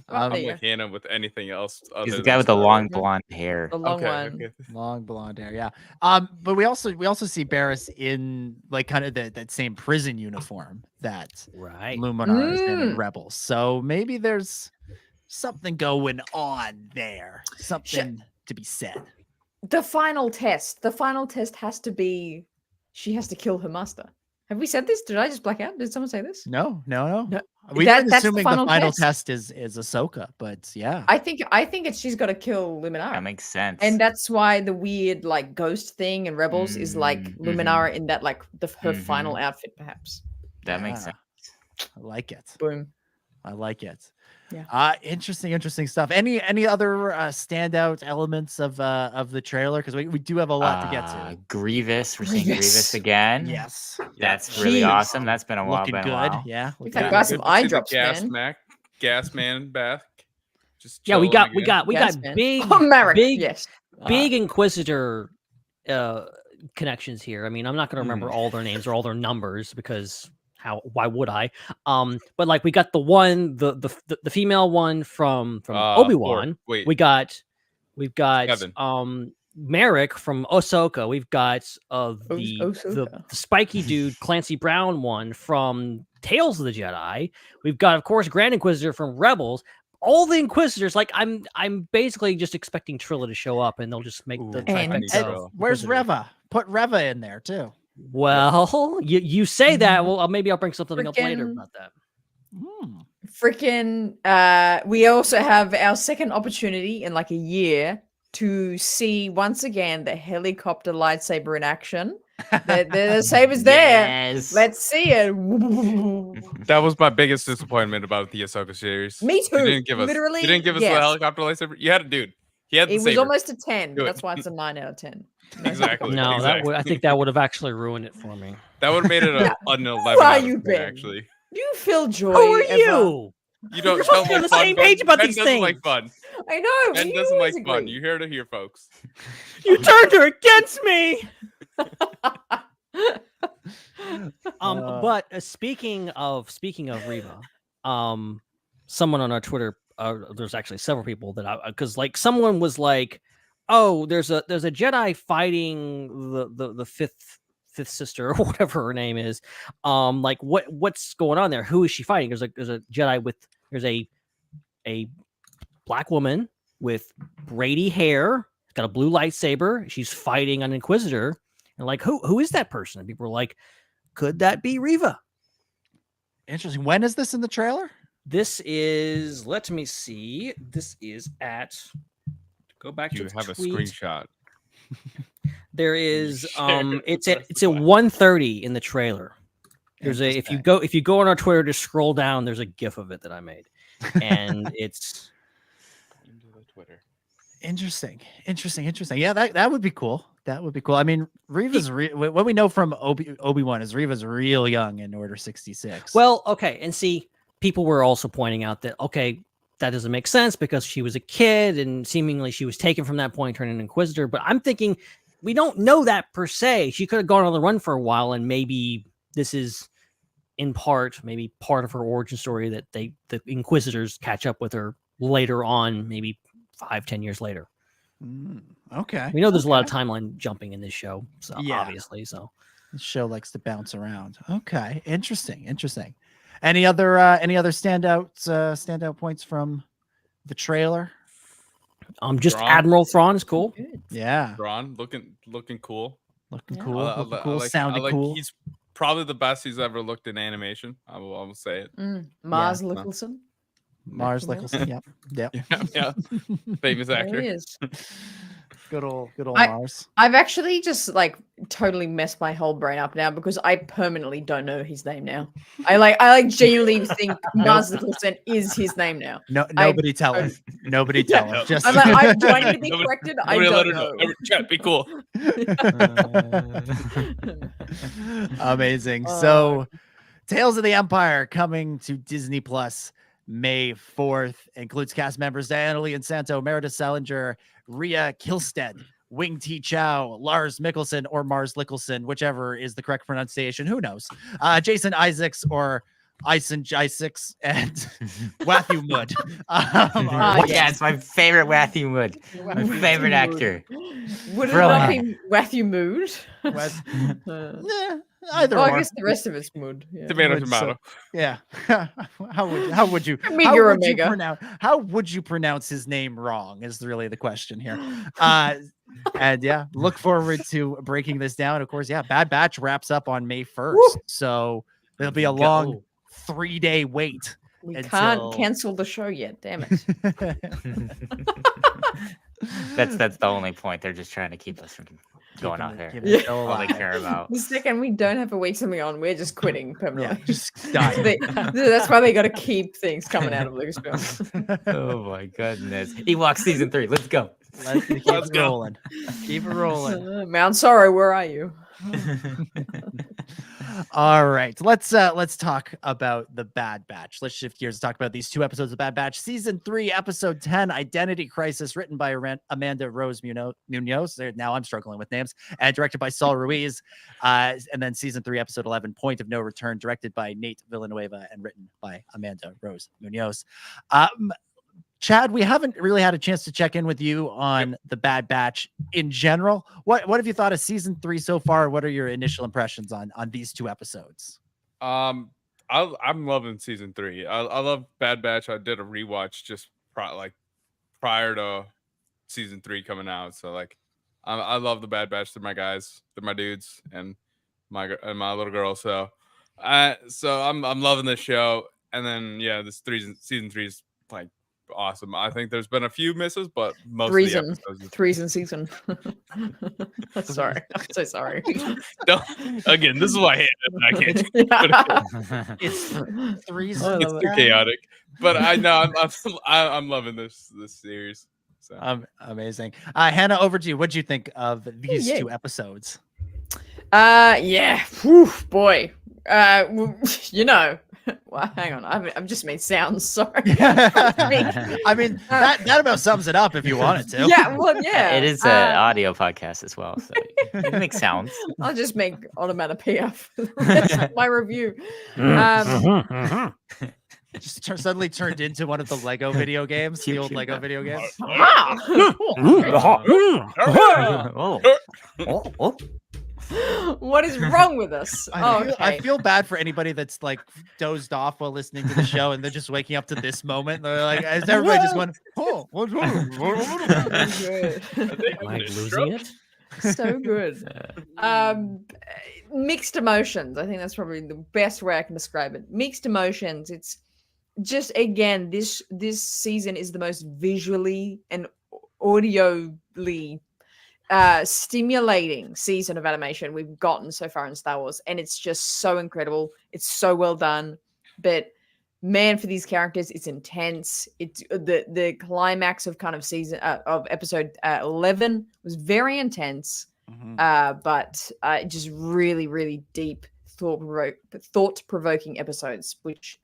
I'm like Hannah with anything else. He's the guy with the long blonde hair. The long one. Okay. Long blonde hair, yeah. But we also see Barriss in like kind of that same prison uniform that Luminara is in Rebels. So maybe there's something going on there. Something to be said. The final test has to be, she has to kill her master. Have we said this? Did I just black out? Did someone say this? No. We've been assuming the final test is Ahsoka, but yeah. I think she's got to kill Luminara. That makes sense. And that's why the weird like ghost thing in Rebels is like Luminara in that like her final outfit, perhaps. That makes sense. I like it. Boom. I like it. Yeah. Interesting stuff. Any other standout elements of the trailer? Because we do have a lot to get to. Grievous. We're seeing Grievous again. Yes. That's really awesome. That's been a while. Looking good. While. Yeah. We've got some eye drops, man. Gas man back. Just we got man. big big Inquisitor connections here. I mean, I'm not going to remember all their names or all their numbers because why would I? But like we got the one, the female one from Obi-Wan. Wait. We've got Seven. Merrick from Ahsoka. We've got the spiky dude Clancy Brown one from Tales of the Jedi. We've got, of course, Grand Inquisitor from Rebels. All the Inquisitors, like I'm basically just expecting Trilla to show up, and they'll just make the trifecta. Where's Reva? Put Reva in there too. Well, you say that. Well, maybe I'll bring something up later about that. Freaking! We also have our second opportunity in like a year to see once again the helicopter lightsaber in action. The saber's there. Yes. Let's see it. That was my biggest disappointment about the Ahsoka series. Me too. You didn't give us the helicopter lightsaber. You had a dude. He had the It was saber. almost a 10. That's why it's a 9 out of 10. Exactly. No, exactly. I think that would have actually ruined it for me. That would have made it an 11 Who are out of you, 10, Ben? actually. Do you feel joy? Who are ever? you? You don't We're tell supposed to be on me the fun, same Ben. page about Ben these doesn't things. like fun. I know. Ben you doesn't like always fun. agree. You heard it here, folks. You turned her against me. But speaking of Reva, someone on our Twitter, there's actually several people that because like someone was like, oh, there's a Jedi fighting the fifth sister or whatever her name is. Like what's going on there? Who is she fighting? There's a Jedi there's a black woman with braidy hair, got a blue lightsaber. She's fighting an Inquisitor. And like, who is that person? And people were like, could that be Reva? Interesting. When is this in the trailer? This is, let me see. This is go back to You have tweet. a screenshot. There is it's at 1:30 1:30 in the trailer. There's if you go on our Twitter to scroll down, there's a GIF of it that I made. And it's into the Twitter. Interesting. Yeah, that would be cool. That would be cool. I mean, Reva's what we know from Obi-Wan is Reva's real young in Order 66. Well, okay, and see, people were also pointing out that that doesn't make sense because she was a kid and seemingly she was taken from that point, turned an Inquisitor. But I'm thinking we don't know that per se. She could have gone on the run for a while, and maybe this is in part, maybe part of her origin story that the Inquisitors catch up with her later on, maybe 5-10 years later. Okay. We know there's a lot of timeline jumping in this show, so Yeah. obviously. So the show likes to bounce around. Okay, interesting. Any other standout points from the trailer? Just Thrawn. Admiral Thrawn is cool. Yeah, Thrawn looking cool. looking cool, I cool, like- sounding I like- cool. He's probably the best he's ever looked in animation. I will say it. Mars Yeah. Nicholson. Mars Nicholson. Yep. Yeah. Famous There actor. he is. Good old Mars. I've actually just like totally messed my whole brain up now because I permanently don't know his name now. I genuinely think Mars Nicholson is his name now. No, nobody tell him. Nobody tell him. Just I'm like, do I need to be corrected? I Nobody let don't her know. Chat, be cool. amazing. So, Tales of the Empire coming to Disney Plus May 4th includes cast members Diana Lee and Santo, Meredith Salinger, Rhea Kilstead, Wing Ti Chow, Lars Mikkelsen, or Mars Nicholson, whichever is the correct pronunciation. Who knows? Jason Isaacs or Ison Isaacs and Wathu Mudd. Yes, my favorite Wathu Mudd. My favorite actor. Would it Brilliant. not be Matthew Mood? Either I or. guess the rest of it's Mood. Yeah. Tomato. Yeah. How would you Meager Omega. how would you pronounce his name wrong is really the question here. And yeah, look forward to breaking this down. Of course, yeah, Bad Batch wraps up on May 1st. So there'll be a long 3-day wait. We until- can't cancel the show yet. Damn it. That's the only point. They're just trying to keep us from going out there. keeping it That's all they care about. The second we don't have a week something on, we're just quitting permanently. Just die. That's why they got to keep things coming out of Lucasfilm. Oh my goodness. Ewoks season 3. Let's go. Let's keep it rolling. Keep it rolling. Mount Sorrow, where are you? All right, let's talk about the Bad Batch. Let's shift gears to talk about these 2 episodes of Bad Batch. Season 3, episode 10, Identity Crisis, written by Amanda Rose Munoz. Now I'm struggling with names. And directed by Saul Ruiz. And then season 3, episode 11, Point of No Return, directed by Nate Villanueva and written by Amanda Rose Munoz. Chad, we haven't really had a chance to check in with you on the Bad Batch in general. What have you thought of season 3 so far? What are your initial impressions on these 2 episodes? I'm loving season 3. I love Bad Batch. I did a rewatch just prior to season 3 coming out. So like, I love the Bad Batch. They're my guys. They're my dudes and my little girl. So I'm loving this show. And then season 3 is like awesome. I think there's been a few misses, but most of the episodes. Threes in season. Sorry, I'm so sorry. Again, this is why I can't. It's threes. It's too chaotic, but I know I'm loving this series. So. Amazing. Hannah, over to you. What'd you think of these 2 episodes? Yeah. Whew, boy. You know. Well, hang on. I've just made sounds. Sorry. I mean, that about sums it up if you wanted to. Yeah. Well, yeah. It is an audio podcast as well, so you can make sounds. I'll just make onomatopoeia for my review. Just suddenly turned into one of the Lego video games, the old Lego video games. What is wrong with us? I feel bad for anybody that's like dozed off while listening to the show and they're just waking up to this moment. They're like, as everybody just went, oh, what's wrong? Am I losing it? So good. Mixed emotions. I think that's probably the best way I can describe it. Mixed emotions. It's just, again, this season is the most visually and audioly stimulating season of animation we've gotten so far in Star Wars, and it's just so incredible. It's so well done. But man, for these characters, it's intense. It's the climax of kind of season of episode 11 was very intense, but just really, really deep, thought-provoking episodes, which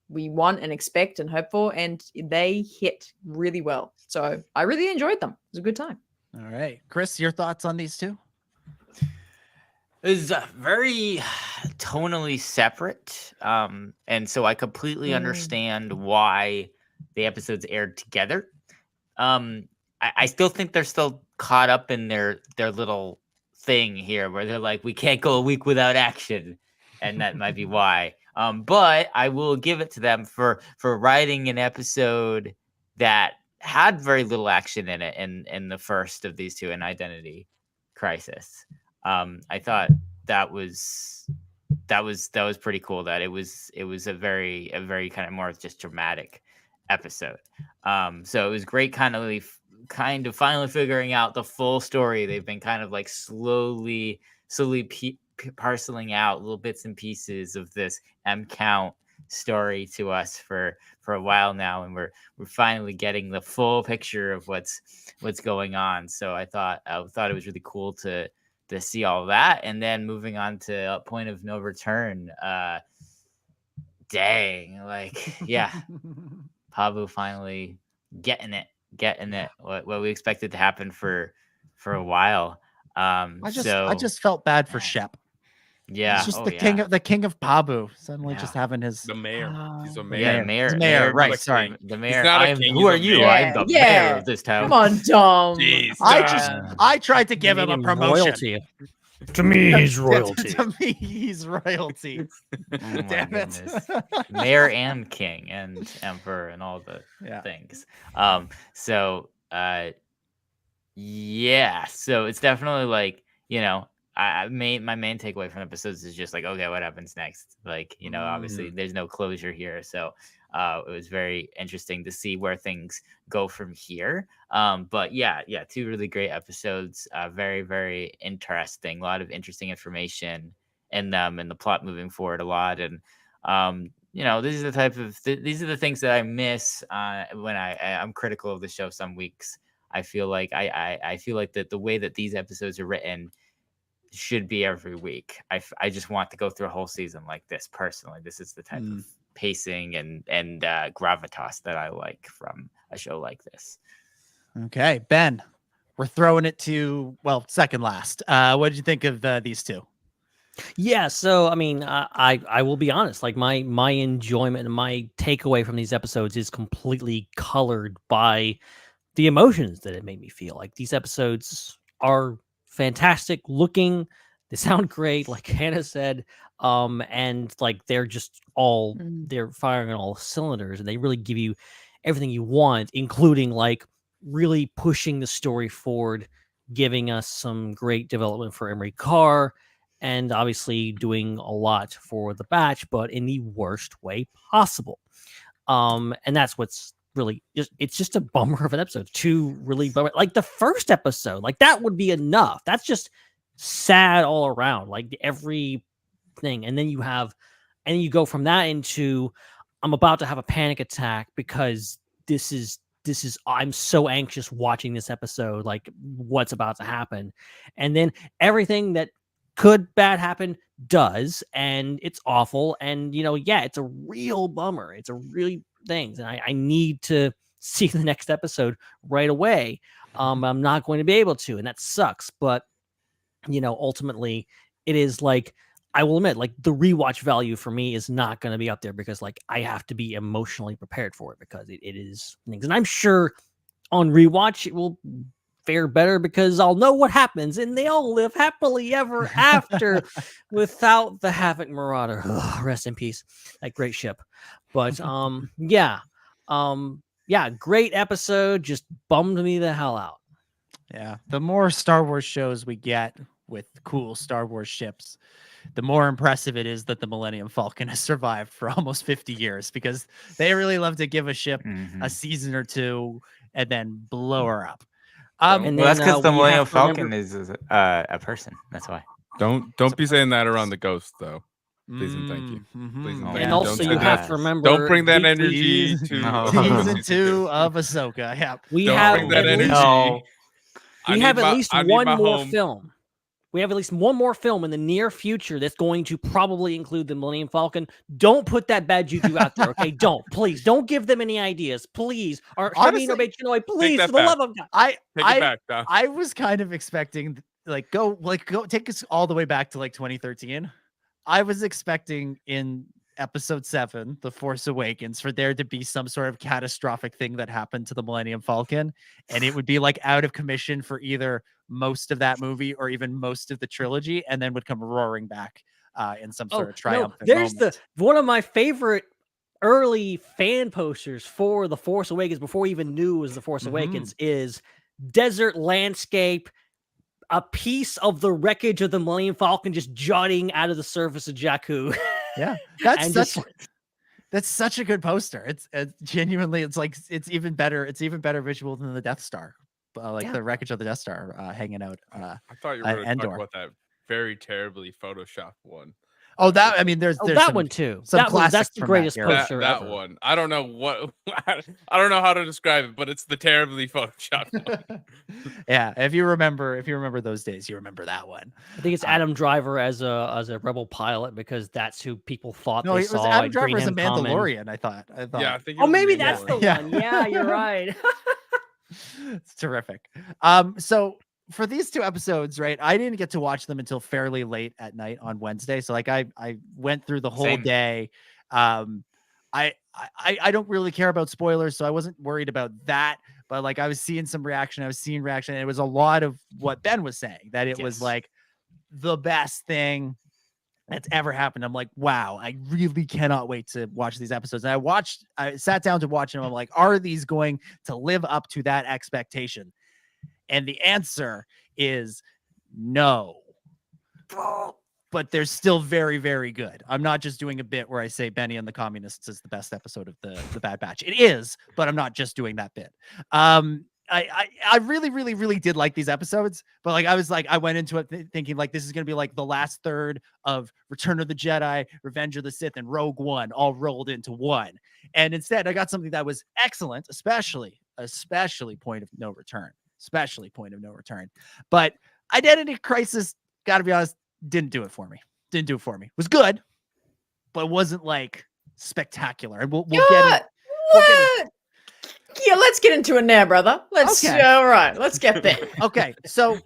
we want and expect and hope for, and they hit really well. So I really enjoyed them. It was a good time. All right, Chris, your thoughts on these 2? Is very tonally separate, and so I completely understand why the episodes aired together. I still think they're still caught up in their little thing here, where they're like, we can't go a week without action, and that might be why. But I will give it to them for writing an episode that had very little action in it in the first of these 2, in Identity Crisis. I thought that was pretty cool. That it was a very kind of more just dramatic episode. So it was great, kind of finally figuring out the full story. They've been kind of like slowly parceling out little bits and pieces of this M count story to us for a while now, and we're finally getting the full picture of what's going on. So I thought it was really cool to see all that. And then moving on to a Point of No Return, dang, like, yeah, Pabu finally getting it what we expected to happen for a while. I just felt bad for Shep. Yeah, it's just the king of Pabu suddenly just having the mayor. He's a mayor. Yeah, He's mayor, right? Sorry, the mayor. He's not a king, who are you? I'm the mayor of this town. Come on, Dom. Jeez, I tried to give him a promotion. Royalty. To me, he's royalty. To me, he's royalty. Oh Damn it. Mayor and king and emperor and all the things. So it's definitely like, my main takeaway from episodes is just like, okay, what happens next? Like, obviously there's no closure here. So it was very interesting to see where things go from here. But yeah, 2 really great episodes. Very, very interesting. A lot of interesting information in them, and the plot moving forward a lot. And these are the things that I miss when I'm critical of the show some weeks. I feel like I feel like that the way that these episodes are written, should be every week. I just want to go through a whole season like this personally. This is the type of pacing and gravitas that I like from a show like this. Okay, Ben, we're throwing it to, well, second last. What did you think of these two? Yeah, so I mean, I will be honest. Like my enjoyment and my takeaway from these episodes is completely colored by the emotions that it made me feel. Like these episodes are fantastic looking. They sound great, like Hannah said, and like they're just all they're firing on all cylinders, and they really give you everything you want, including like really pushing the story forward, giving us some great development for Emery Carr. And obviously doing a lot for the batch, but in the worst way possible. And that's what's really it's just a bummer of an episode. Two really bummer. Like the first episode, like that would be enough. That's just sad all around, like everything. And then you go from that into I'm about to have a panic attack because this is I'm so anxious watching this episode, like what's about to happen. And then everything that could bad happen does, and it's awful. And it's a real bummer. It's a really things, and I need to see the next episode right away. I'm not going to be able to, and that sucks. But ultimately, it is like I will admit, like the rewatch value for me is not going to be up there because like I have to be emotionally prepared for it because it is things, and I'm sure on rewatch it will fare better because I'll know what happens and they all live happily ever after without the Havoc Marauder. Ugh, rest in peace. That great ship. But great episode. Just bummed me the hell out. Yeah. The more Star Wars shows we get with cool Star Wars ships, the more impressive it is that the Millennium Falcon has survived for almost 50 years because they really love to give a ship a season or two and then blow her up. And that's because the Millennium Falcon is a person. That's why. Don't be saying that around the Ghost, though. Please and thank you. Please and thank and you. also, you have to remember. Don't bring that energy to season 2 of Ahsoka. Yeah, we have that energy. We have at least one more film. We have at least one more film in the near future that's going to probably include the Millennium Falcon. Don't put that bad juju out there, okay? Please don't give them any ideas, please. Or please, for the love of God. I was kind of expecting go take us all the way back to like 2013. I was expecting in episode 7, The Force Awakens, for there to be some sort of catastrophic thing that happened to the Millennium Falcon, and it would be like out of commission for either most of that movie or even most of the trilogy, and then would come roaring back in some sort of triumphant moment. One of my favorite early fan posters for The Force Awakens before we even knew it was The Force Awakens is desert landscape, a piece of the wreckage of the Millennium Falcon just jutting out of the surface of Jakku. Yeah, that's such a good poster. It's genuinely, it's even better. It's even better visual than the Death Star, the wreckage of the Death Star hanging out. I thought you were going to talk about that very terribly photoshopped one. Oh, that, I mean, there's that one too. That's the greatest poster that ever. One. I don't know I don't know how to describe it, but it's the terribly photoshopped one. Yeah, if you remember those days, you remember that one. I think it's Adam Driver as a rebel pilot because that's who people thought no, they it saw. was Adam Driver as a Mandalorian. I thought. Yeah, I think. Maybe that's the one. Yeah, you're right. It's terrific. So for these two episodes, right, I didn't get to watch them until fairly late at night on Wednesday. So like I went through the whole day. I don't really care about spoilers, so I wasn't worried about that. But like I was seeing some reaction. I was seeing reaction. And it was a lot of what Ben was saying, that it was like the best thing that's ever happened. I'm like, wow, I really cannot wait to watch these episodes. And I sat down to watch them. I'm like, are these going to live up to that expectation? And the answer is no. But they're still very, very good. I'm not just doing a bit where I say Benny and the Communists is the best episode of the Bad Batch. It is, but I'm not just doing that bit. I really, really, really did like these episodes, but like I went into it thinking like this is gonna be like the last third of Return of the Jedi, Revenge of the Sith, and Rogue One all rolled into one. And instead, I got something that was excellent, especially Point of No Return. But Identity Crisis gotta be honest, didn't do it for me. It was good, but it wasn't like spectacular. And we'll get it. What? Yeah, let's get into it now, brother. All right, let's get there. Okay, so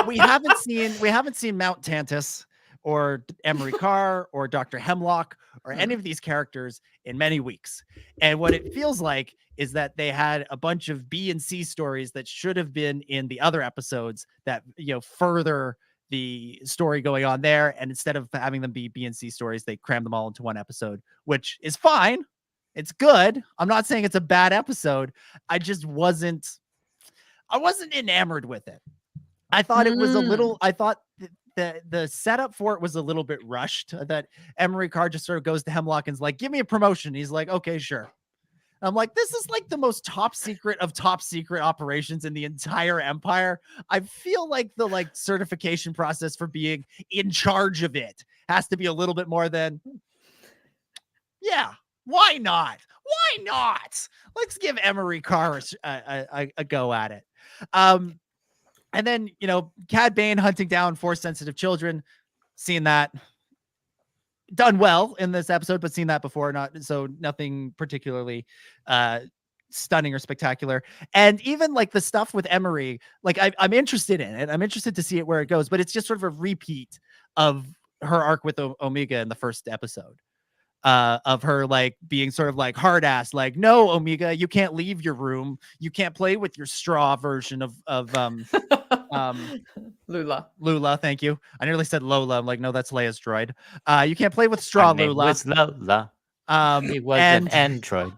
we haven't seen Mount Tantus or Emery Carr or Dr. Hemlock or any of these characters in many weeks. And what it feels like is that they had a bunch of B and C stories that should have been in the other episodes that, further the story going on there. And instead of having them be B and C stories, they crammed them all into one episode, which is fine. It's good. I'm not saying it's a bad episode. I wasn't enamored with it. I thought it was the setup for it was a little bit rushed, that Emery Carr just sort of goes to Hemlock and is like, give me a promotion. He's like, okay, sure. I'm like, this is like the most top secret of top secret operations in the entire empire. I feel like the certification process for being in charge of it has to be a little bit more than, yeah. Why not? Let's give Emery Carr a go at it. And then, Cad Bane hunting down 4 sensitive children, seeing that done well in this episode, but seen that before, nothing particularly stunning or spectacular. And even like the stuff with Emery, like I'm interested in it. I'm interested to see it where it goes, but it's just sort of a repeat of her arc with Omega in the first episode. Of her like being sort of like hard ass, like, no, Omega, you can't leave your room. You can't play with your straw version of Lula. Thank you. I nearly said Lola. I'm like, no, that's Leia's droid. You can't play with straw Lula. It's Lola. It was an android.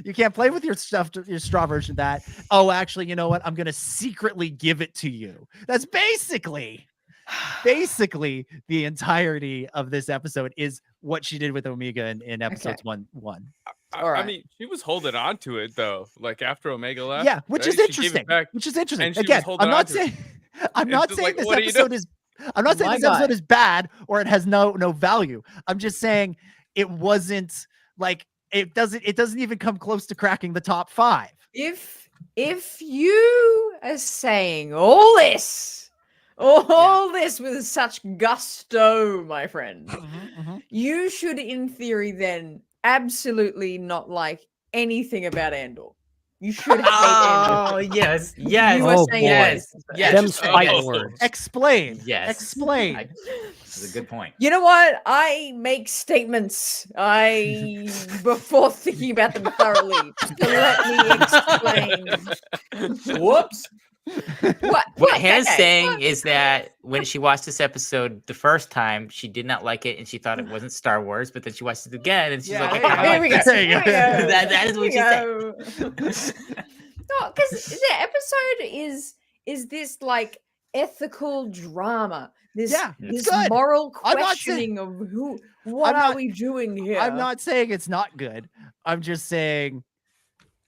You can't play with your straw version of that. Oh, actually, you know what? I'm gonna secretly give it to you. That's basically the entirety of this episode is what she did with Omega in episodes 1. I mean, she was holding on to it though, like after Omega left. Yeah, which is interesting. Again, I'm not saying this episode is bad or it has no value. I'm just saying it wasn't like it doesn't even come close to cracking the top 5. If you are saying all this with such gusto, my friend, you should, in theory, then absolutely not like anything about Andor. You should hate Andor. Oh, yes. You were saying yes. Them fight words. Explain. Yes. Explain. This is a good point. You know what? I make statements before thinking about them thoroughly. So let me explain. Whoops. What Hannah's saying is that when she watched this episode the first time, she did not like it and she thought it wasn't Star Wars, but then she watched it again and she's like, there we go. That is what she's saying. No, because the episode is this like ethical drama. This moral questioning of what are we doing here? I'm not saying it's not good. I'm just saying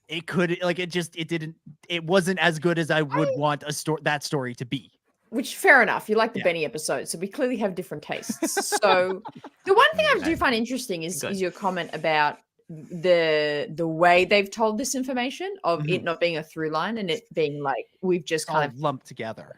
it could, like, it wasn't as good as I would want that story to be. Which, fair enough. You like the Benny episode, so we clearly have different tastes. So the one thing I do find interesting is your comment about the way they've told this information of it not being a through line and it being like we've just kind of lumped together.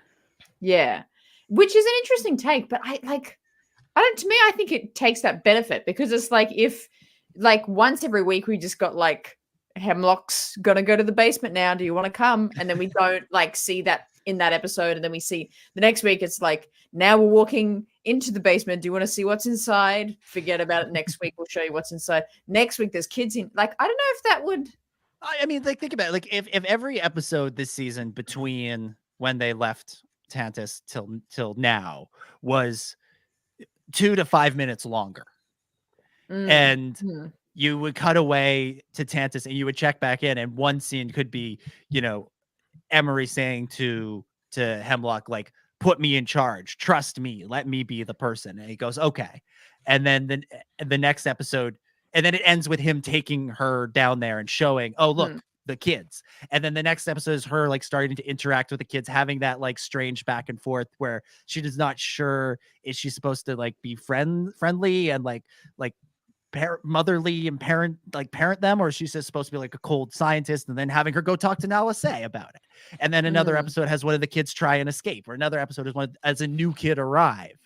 Yeah, which is an interesting take, but to me, I think it takes that benefit because it's like if like once every week we just got like Hemlock's gonna go to the basement now. Do you want to come? And then we don't like see that in that episode, and then we see the next week it's like now we're walking into the basement. Do you want to see what's inside? Forget about it. Next week we'll show you what's inside. Next week there's kids in. Like I don't know if that would. I mean, like think about it. Like if every episode this season between when they left Tantus till now was 2 to 5 minutes longer, and you would cut away to Tantus and you would check back in, and one scene could be, Emery saying to Hemlock, like, put me in charge, trust me, let me be the person. And he goes, okay. And then the next episode, and then it ends with him taking her down there and showing, oh, look, the kids. And then the next episode is her like starting to interact with the kids, having that like strange back and forth where she is not sure, is she supposed to like be friendly and like motherly and parent them, or she's just supposed to be like a cold scientist, and then having her go talk to Nala Se about it. And then another episode has one of the kids try and escape, or another episode is as a new kid arrive.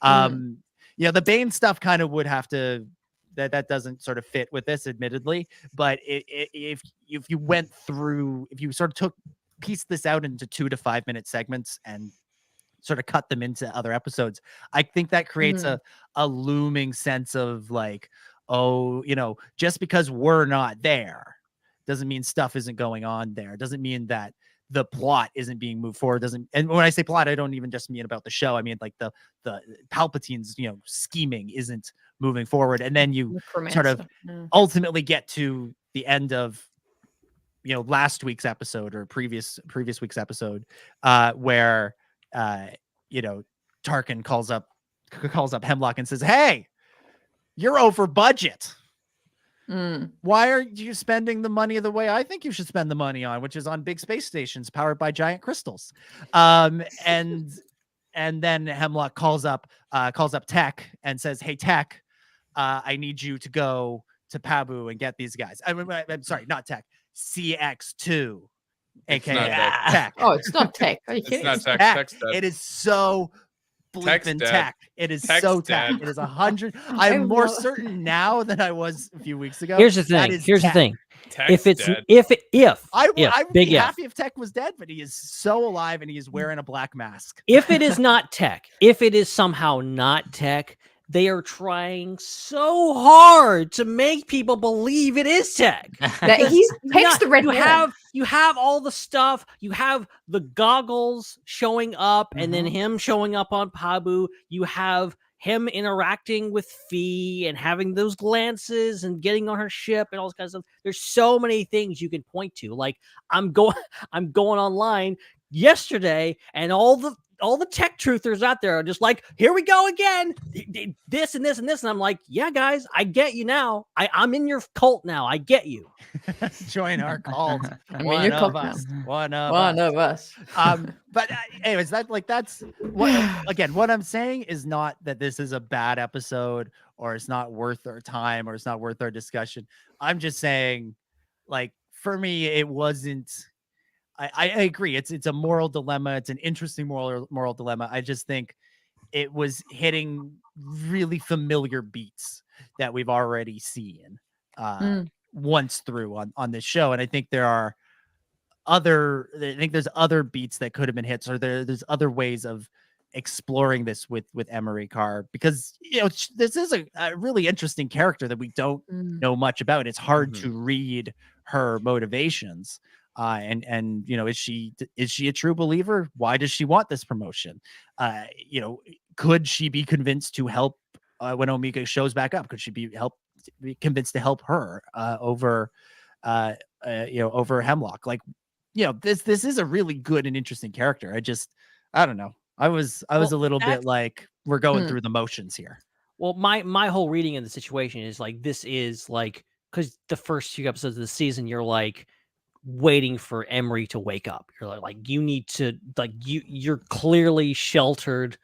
The Bane stuff kind of would have to, that doesn't sort of fit with this, admittedly, but if you went through, if you sort of pieced this out into 2 to 5 minute segments and sort of cut them into other episodes, I think that creates a looming sense of like, oh, just because we're not there doesn't mean stuff isn't going on there. Doesn't mean that the plot isn't being moved forward. And when I say plot, I don't even just mean about the show. I mean like the Palpatine's, scheming isn't moving forward. And then you sort of ultimately get to the end of, last week's episode or previous week's episode, where Tarkin calls up Hemlock and says, "Hey, you're over budget. Why are you spending the money the way I think you should spend the money on, which is on big space stations powered by giant crystals?" And then Hemlock calls up Tech and says, "Hey, Tech, I need you to go to Pabu and get these guys." I'm sorry, not Tech. CX2, aka Tech. Oh, it's not Tech. Are you kidding? It's not Tech. It is so bleeping Tech. It is Tech's so dead. Tech. It is 100. I'm more certain now than I was a few weeks ago. Here's the thing. Tech's dead. I would big be if. happy if Tech was dead, but he is so alive and he is wearing a black mask. If it is not Tech, if it is somehow not Tech, they are trying so hard to make people believe it is Tech. Tech's the red one. You have all the stuff. You have the goggles showing up, and then him showing up on Pabu. You have him interacting with Fee and having those glances and getting on her ship and all this kind of stuff. There's so many things you can point to. Like I'm going online yesterday, and all the tech truthers out there are just like, here we go again, this and this and this. And I'm like, yeah, guys, I get you now. I'm in your cult now. I get you. Join our cult. I'm in your cult now. One of us. But anyways, that's what I'm saying is not that this is a bad episode or it's not worth our time or it's not worth our discussion. I'm just saying, like, for me, it wasn't. I agree. It's a moral dilemma. It's an interesting moral dilemma. I just think it was hitting really familiar beats that we've already seen once through on this show. And I think there's other beats that could have been hits, or there's other ways of exploring this with Emery Carr, because this is a really interesting character that we don't know much about. It's hard to read her motivations. And is she a true believer? Why does she want this promotion? Could she be convinced to help when Omega shows back up? Could she be convinced to help her over Hemlock? Like, this is a really good and interesting character. I don't know. I was a little bit like, we're going through the motions here. Well, my whole reading of the situation is like, this is like, because the first few episodes of the season, you're like waiting for Emery to wake up. You're like, you need to, like, you're clearly sheltered.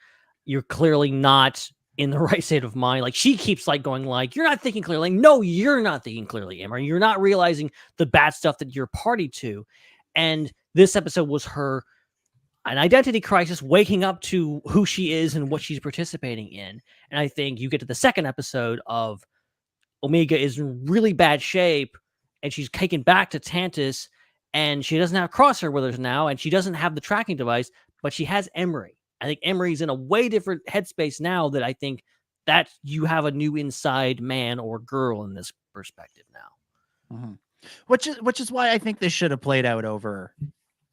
You're clearly not in the right state of mind. Like, she keeps like going like, you're not thinking clearly. Like, no, you're not thinking clearly, Emery. You're not realizing the bad stuff that you're party to. And this episode was her an identity crisis, waking up to who she is and what she's participating in. And I think you get to the second episode of Omega is in really bad shape, and she's taken back to Tantus, and she doesn't have crosshair with her now, and she doesn't have the tracking device, but she has Emery. I think Emery's in a way different headspace now, that I think that you have a new inside man or girl in this perspective now. Mm-hmm. Which is why I think this should have played out over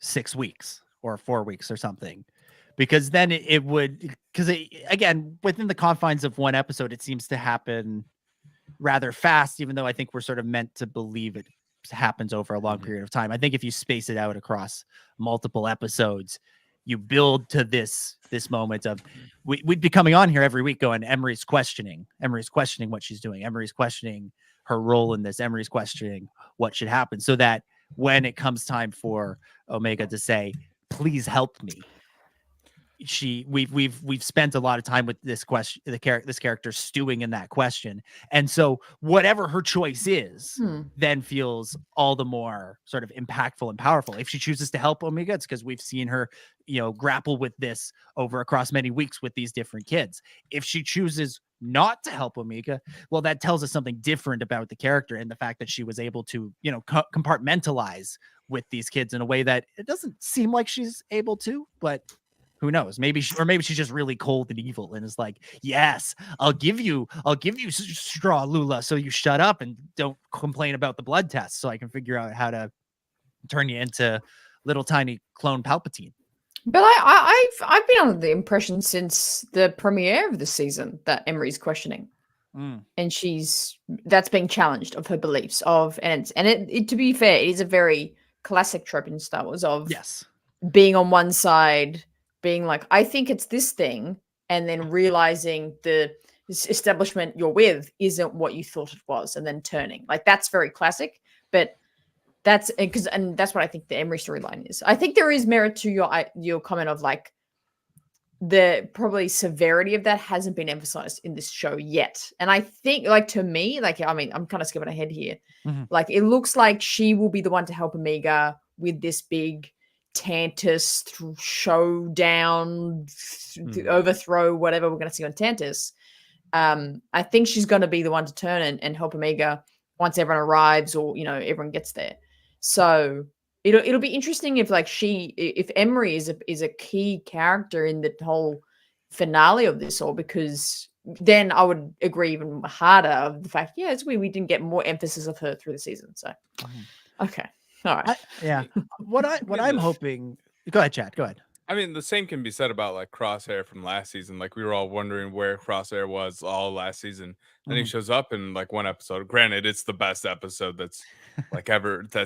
6 weeks or 4 weeks or something, because then it would, because again, within the confines of one episode, it seems to happen rather fast, even though I think we're sort of meant to believe it happens over a long period of time. I think if you space it out across multiple episodes, you build to this moment of we'd be coming on here every week going, Emery's questioning what she's doing. Emery's questioning her role in this. Emery's questioning what should happen, so that when it comes time for Omega to say, please help me, we've spent a lot of time with this question, this character stewing in that question, and so whatever her choice is then feels all the more sort of impactful and powerful. If she chooses to help Omega, it's because we've seen her grapple with this across many weeks with these different kids. If she chooses not to help Omega, well, that tells us something different about the character, and the fact that she was able to compartmentalize with these kids in a way that it doesn't seem like she's able to, but who knows? Maybe she's just really cold and evil and is like, yes, I'll give you straw, Lula, so you shut up and don't complain about the blood test, so I can figure out how to turn you into little tiny clone Palpatine. But I've been under the impression since the premiere of the season that Emery's questioning, and that's being challenged of her beliefs and to be fair, it is a very classic trope in Star Wars of being on one side, being like, I think it's this thing, and then realizing the establishment you're with isn't what you thought it was, and then turning. Like, that's very classic, but that's what I think the Emery storyline is. I think there is merit to your comment of like the probably severity of that hasn't been emphasized in this show yet. And I think, like, to me, like, I mean, I'm kind of skipping ahead here. Like, it looks like she will be the one to help Omega with this big Tantus showdown, overthrow, whatever we're going to see on Tantus. I think she's going to be the one to turn and help Omega once everyone arrives, or everyone gets there. So it'll be interesting if if Emery is a key character in the whole finale of this all, because then I would agree even harder of the fact, it's weird we didn't get more emphasis of her through the season. So okay. All right. What I'm hoping. Go ahead, Chad. Go ahead. I mean, the same can be said about like Crosshair from last season. Like, we were all wondering where Crosshair was all last season. Then he shows up in like one episode. Granted, it's the best episode that's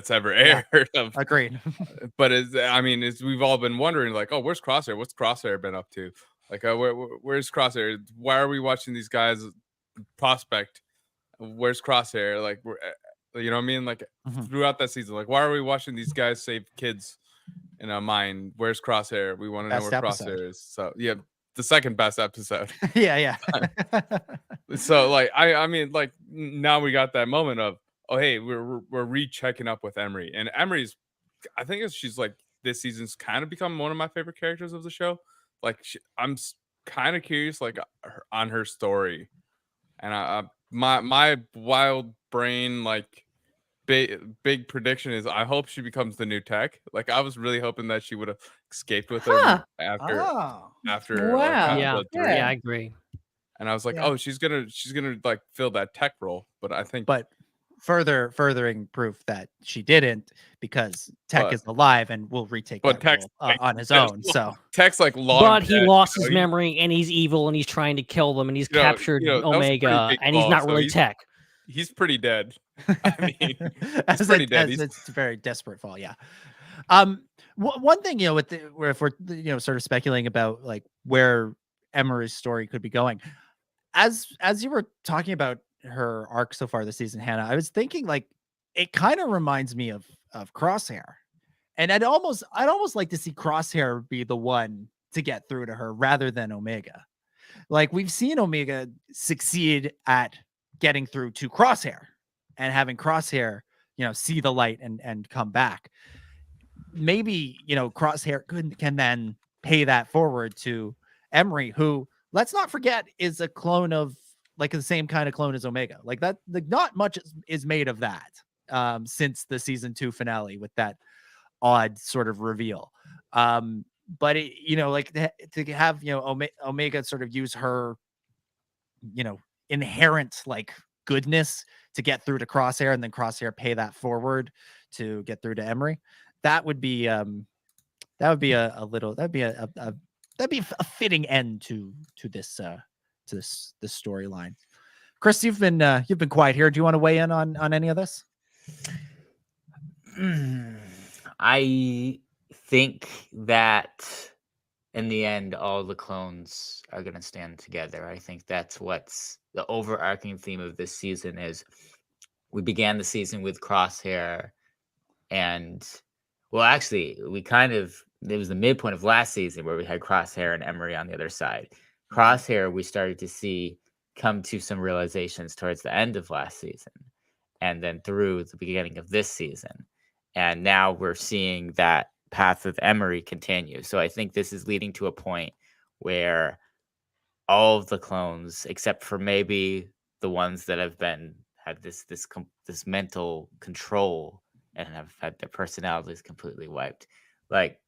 ever aired. Agreed. But we've all been wondering, like, oh, where's Crosshair? What's Crosshair been up to? Like, where's Crosshair? Why are we watching these guys prospect? Where's Crosshair? Like, you know what I mean? Like, throughout that season, like, why are we watching these guys save kids in our mind? Where's Crosshair? We want to know where Crosshair is. So yeah, the second best episode. yeah. So like, I mean, like, now we got that moment of, oh, hey, we're rechecking up with Emery, and Emery's, I think she's like, this season's kind of become one of my favorite characters of the show. Like, I'm kind of curious, like, on her story, and my wild brain, like, big prediction is I hope she becomes the new Tech. Like, I was really hoping that she would have escaped with her after wow. Yeah, I agree. And I was like, oh, she's gonna like fill that Tech role, but I think furthering proof that she didn't, because Tech is alive and will retake that role on his own. So Tech's like long, but he lost his memory, and he's evil, and he's trying to kill them, and he's captured Omega, and he's not really Tech. He's pretty dead. I mean, he's pretty dead. It's a very desperate fall. Yeah. One thing, if we're sort of speculating about like where Emery's story could be going, as you were talking about her arc so far this season, Hannah, I was thinking, like, it kind of reminds me of Crosshair, and I'd almost like to see Crosshair be the one to get through to her rather than Omega. Like, we've seen Omega succeed at getting through to Crosshair and having Crosshair, see the light and come back. Maybe, Crosshair can then pay that forward to Emery, who, let's not forget, is a clone of, like, the same kind of clone as Omega. Like, that, like, not much is made of that since the season 2 finale with that odd sort of reveal. But it, like, to have, Omega sort of use her, inherent, like, goodness to get through to Crosshair, and then Crosshair pay that forward to get through to Emery. That'd be a fitting end to this storyline. Chris, you've been quiet here. Do you want to weigh in on any of this? I think that in the end, all the clones are going to stand together. I think that's what's the overarching theme of this season is. We began the season with Crosshair, and, well, actually, we kind of it was the midpoint of last season where we had Crosshair and Emery on the other side. Crosshair, we started to see come to some realizations towards the end of last season, and then through the beginning of this season. And now we're seeing that path with Emery continue. So I think this is leading to a point where all of the clones, except for maybe the ones that have had this mental control and have had their personalities completely wiped, like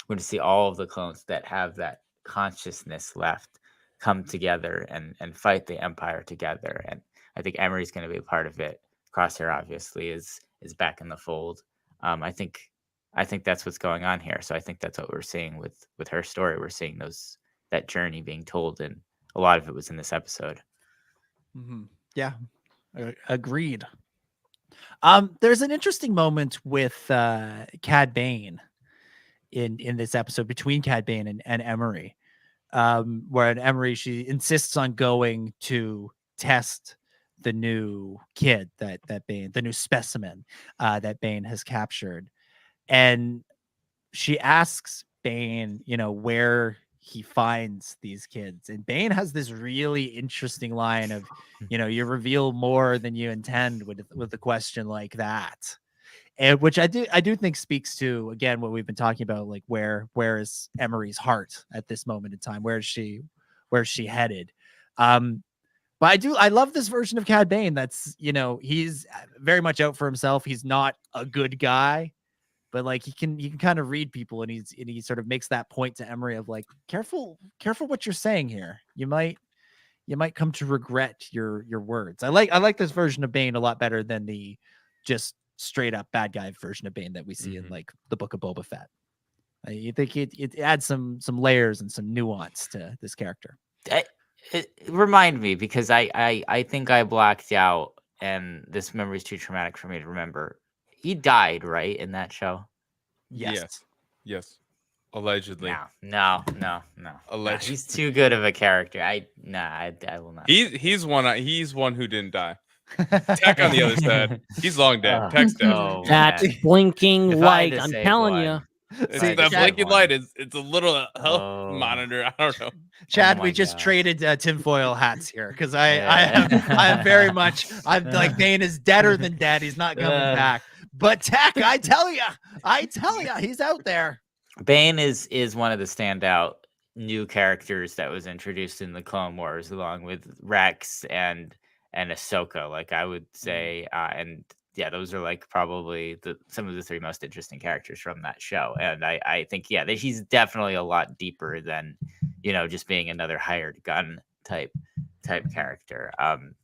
we're going to see all of the clones that have that consciousness left come together and fight the Empire together. And I think Emery's going to be a part of it. Crosshair obviously is back in the fold. I think that's what's going on here. So I think that's what we're seeing with her story. We're seeing that journey being told, and a lot of it was in this episode. Mm-hmm. Yeah, agreed. There's an interesting moment with Cad Bane in this episode, between Cad Bane and Emery, where Emery, she insists on going to test the new kid that Bane, the new specimen that Bane has captured. And she asks Bane, where he finds these kids. And Bane has this really interesting line of, you reveal more than you intend with a question like that. And which I do think speaks to, again, what we've been talking about, like where is Emery's heart at this moment in time? Where's she headed? But I love this version of Cad Bane. That's, he's very much out for himself. He's not a good guy, but like he can kind of read people, and he sort of makes that point to Emery of like, careful what you're saying here. You might come to regret your words. I like this version of Bane a lot better than the just straight up bad guy version of Bane that we see in like the Book of Boba Fett. You think it adds some layers and some nuance to this character. Remind me, because I think I blacked out and this memory is too traumatic for me to remember. He died, right, in that show? Yes. Allegedly. No. Allegedly. He's too good of a character. I will not. He's one who didn't die. Tech on the other side. He's long dead. Tech's dead. That's blinking light. I'm telling you. It's the blinking light. It's a little health monitor. I don't know. Chad, we just traded tinfoil hats here because I am very much. I'm like, Bane is deader than dead. He's not coming back. But Tech, I tell you, he's out there. Bane is one of the standout new characters that was introduced in the Clone Wars, along with Rex and Ahsoka. Like I would say, and yeah, those are like probably some of the three most interesting characters from that show. And I think, that he's definitely a lot deeper than, just being another hired gun type character. And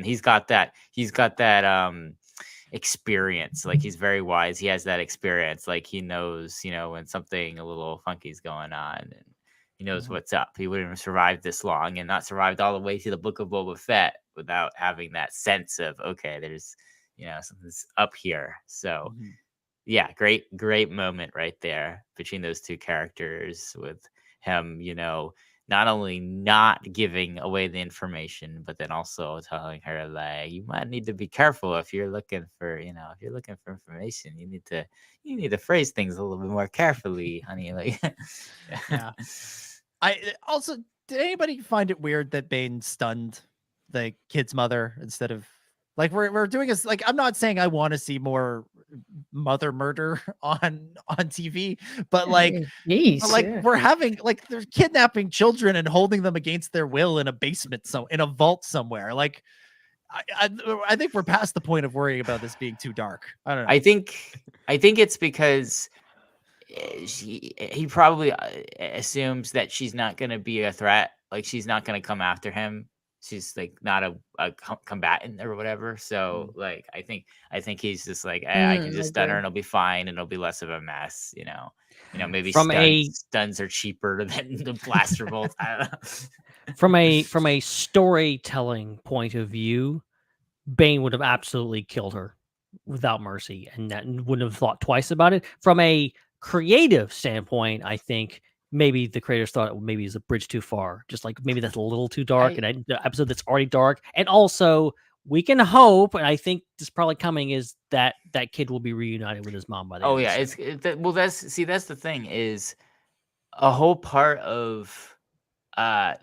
he's got that experience. Like he's very wise. He has that experience. Like he knows, when something a little funky is going on, and he knows what's up. He wouldn't have survived this long and not survived all the way to the Book of Boba Fett without having that sense of, okay, there's, something's up here. So great moment right there between those two characters, with him, not only not giving away the information, but then also telling her, like, you might need to be careful if you're looking for, information. You need to phrase things a little bit more carefully, honey. Like, yeah. I also, did anybody find it weird that Bane stunned the kid's mother instead of, like, we're doing this, like, I'm not saying I want to see more mother murder on TV, but like, we're having, like, they're kidnapping children and holding them against their will in a basement, in a vault somewhere. Like, I think we're past the point of worrying about this being too dark. I don't know. I think it's because he probably assumes that she's not going to be a threat. Like, she's not going to come after him. She's like not a combatant or whatever. So like, I think he's just like, I can just stun her and it'll be fine and it'll be less of a mess. Maybe stuns are cheaper than the blaster bolts. I don't know. From a storytelling point of view, Bane would have absolutely killed her without mercy, and that wouldn't have thought twice about it. From a creative standpoint, I think maybe the creators thought maybe it's a bridge too far. Just like maybe that's a little too dark, and the episode that's already dark. And also, we can hope, and I think this probably coming is that that kid will be reunited with his mom by the Oh end. yeah, that's the thing is a whole part of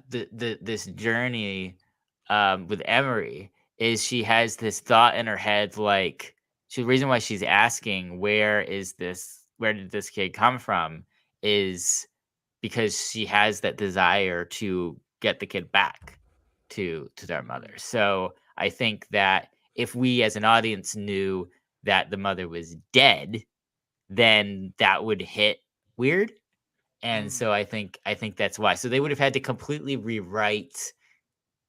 this journey with Emery is she has this thought in her head, like the reason why she's asking where did this kid come from is because she has that desire to get the kid back to their mother. So I think that if we as an audience knew that the mother was dead, then that would hit weird. And so I think that's why. So they would have had to completely rewrite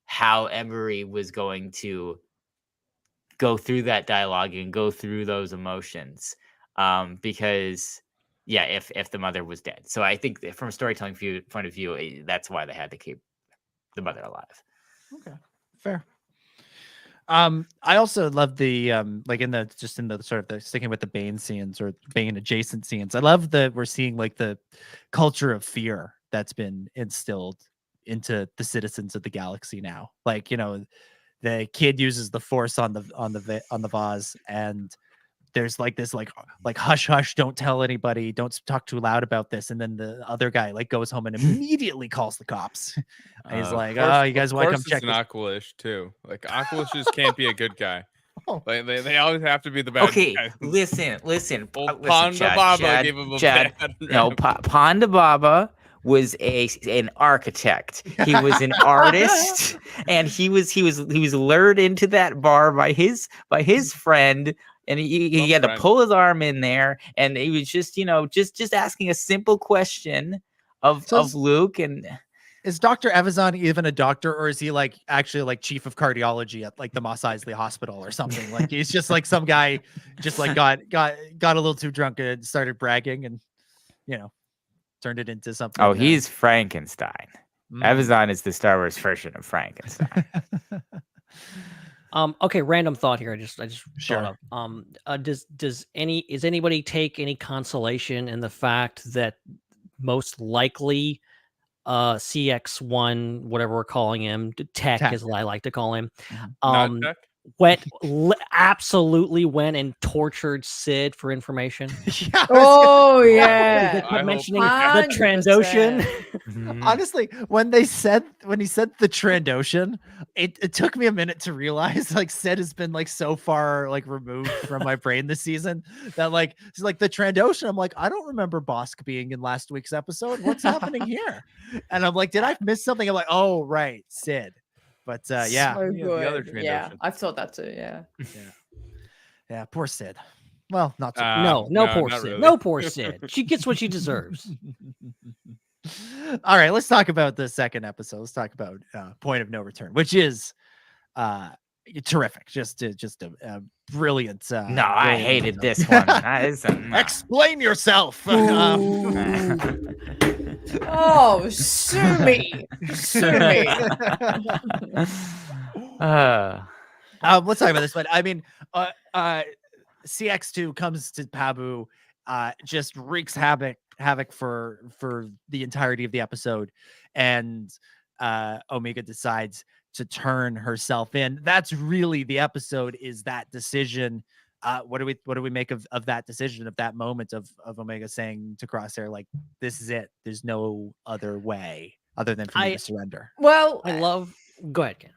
how Emery was going to go through that dialogue and go through those emotions. Because if the mother was dead. So I think that from a storytelling point of view, that's why they had to keep the mother alive. Okay, fair. I also love the like in the sort of the sticking with the Bane scenes or Bane adjacent scenes. I love that we're seeing like the culture of fear that's been instilled into the citizens of the galaxy now. Like, you know, the kid uses the Force on the vase, and there's like this like hush hush, don't tell anybody, don't talk too loud about this. And then the other guy like goes home and immediately calls the cops. And he's like, "Oh, you guys want to come check?" It's an Aqualish too. Like Aqualishes can't be a good guy. Oh. Like they always have to be the bad Okay, guy. listen. Ponda Baba gave him a bad No, rep. Ponda Baba was an architect. He was an artist, and he was lured into that bar by his friend. And he had to pull his arm in there, and he was just asking a simple question of Luke. And is Dr. Evazan even a doctor, or is he like actually like chief of cardiology at like the Mos Eisley Hospital or something? Like he's just like some guy just like got a little too drunk and started bragging, and turned it into something. Oh, he's Frankenstein. Evazan is the Star Wars version of Frankenstein. Okay, random thought here. I just Sure. thought of. Does anybody take any consolation in the fact that most likely CX1, whatever we're calling him, Tech as I like to call him, absolutely went and tortured Sid for information. Oh yeah, They kept mentioning 100%. the Trandoshan. Honestly, when he said the Trandoshan, it took me a minute to realize like Sid has been like so far like removed from my brain this season that like it's like the Trandoshan. I'm like, I don't remember Bosk being in last week's episode. What's happening here? And I'm like, did I miss something? I'm like, oh right, Sid. But yeah, So the other good. Yeah, Trandoshan. I thought that too. Yeah. yeah, poor Sid. Well, not so. No, poor not Sid. really. No, poor Sid. She gets what she deserves. All right, let's talk about the second episode. Let's talk about Point of No Return, which is terrific. Just a brilliant. No, I hated this one. Explain yourself. Oh, sue me. Sue me. Let's talk about this one. I mean, CX2 comes to Pabu, just wreaks havoc for the entirety of the episode, and Omega decides to turn herself in. That's really the episode, is that decision. What do we make of that decision, of that moment of Omega saying to Crosshair, like, this is it, there's no other way other than for me to surrender? Well, Go ahead, Ken.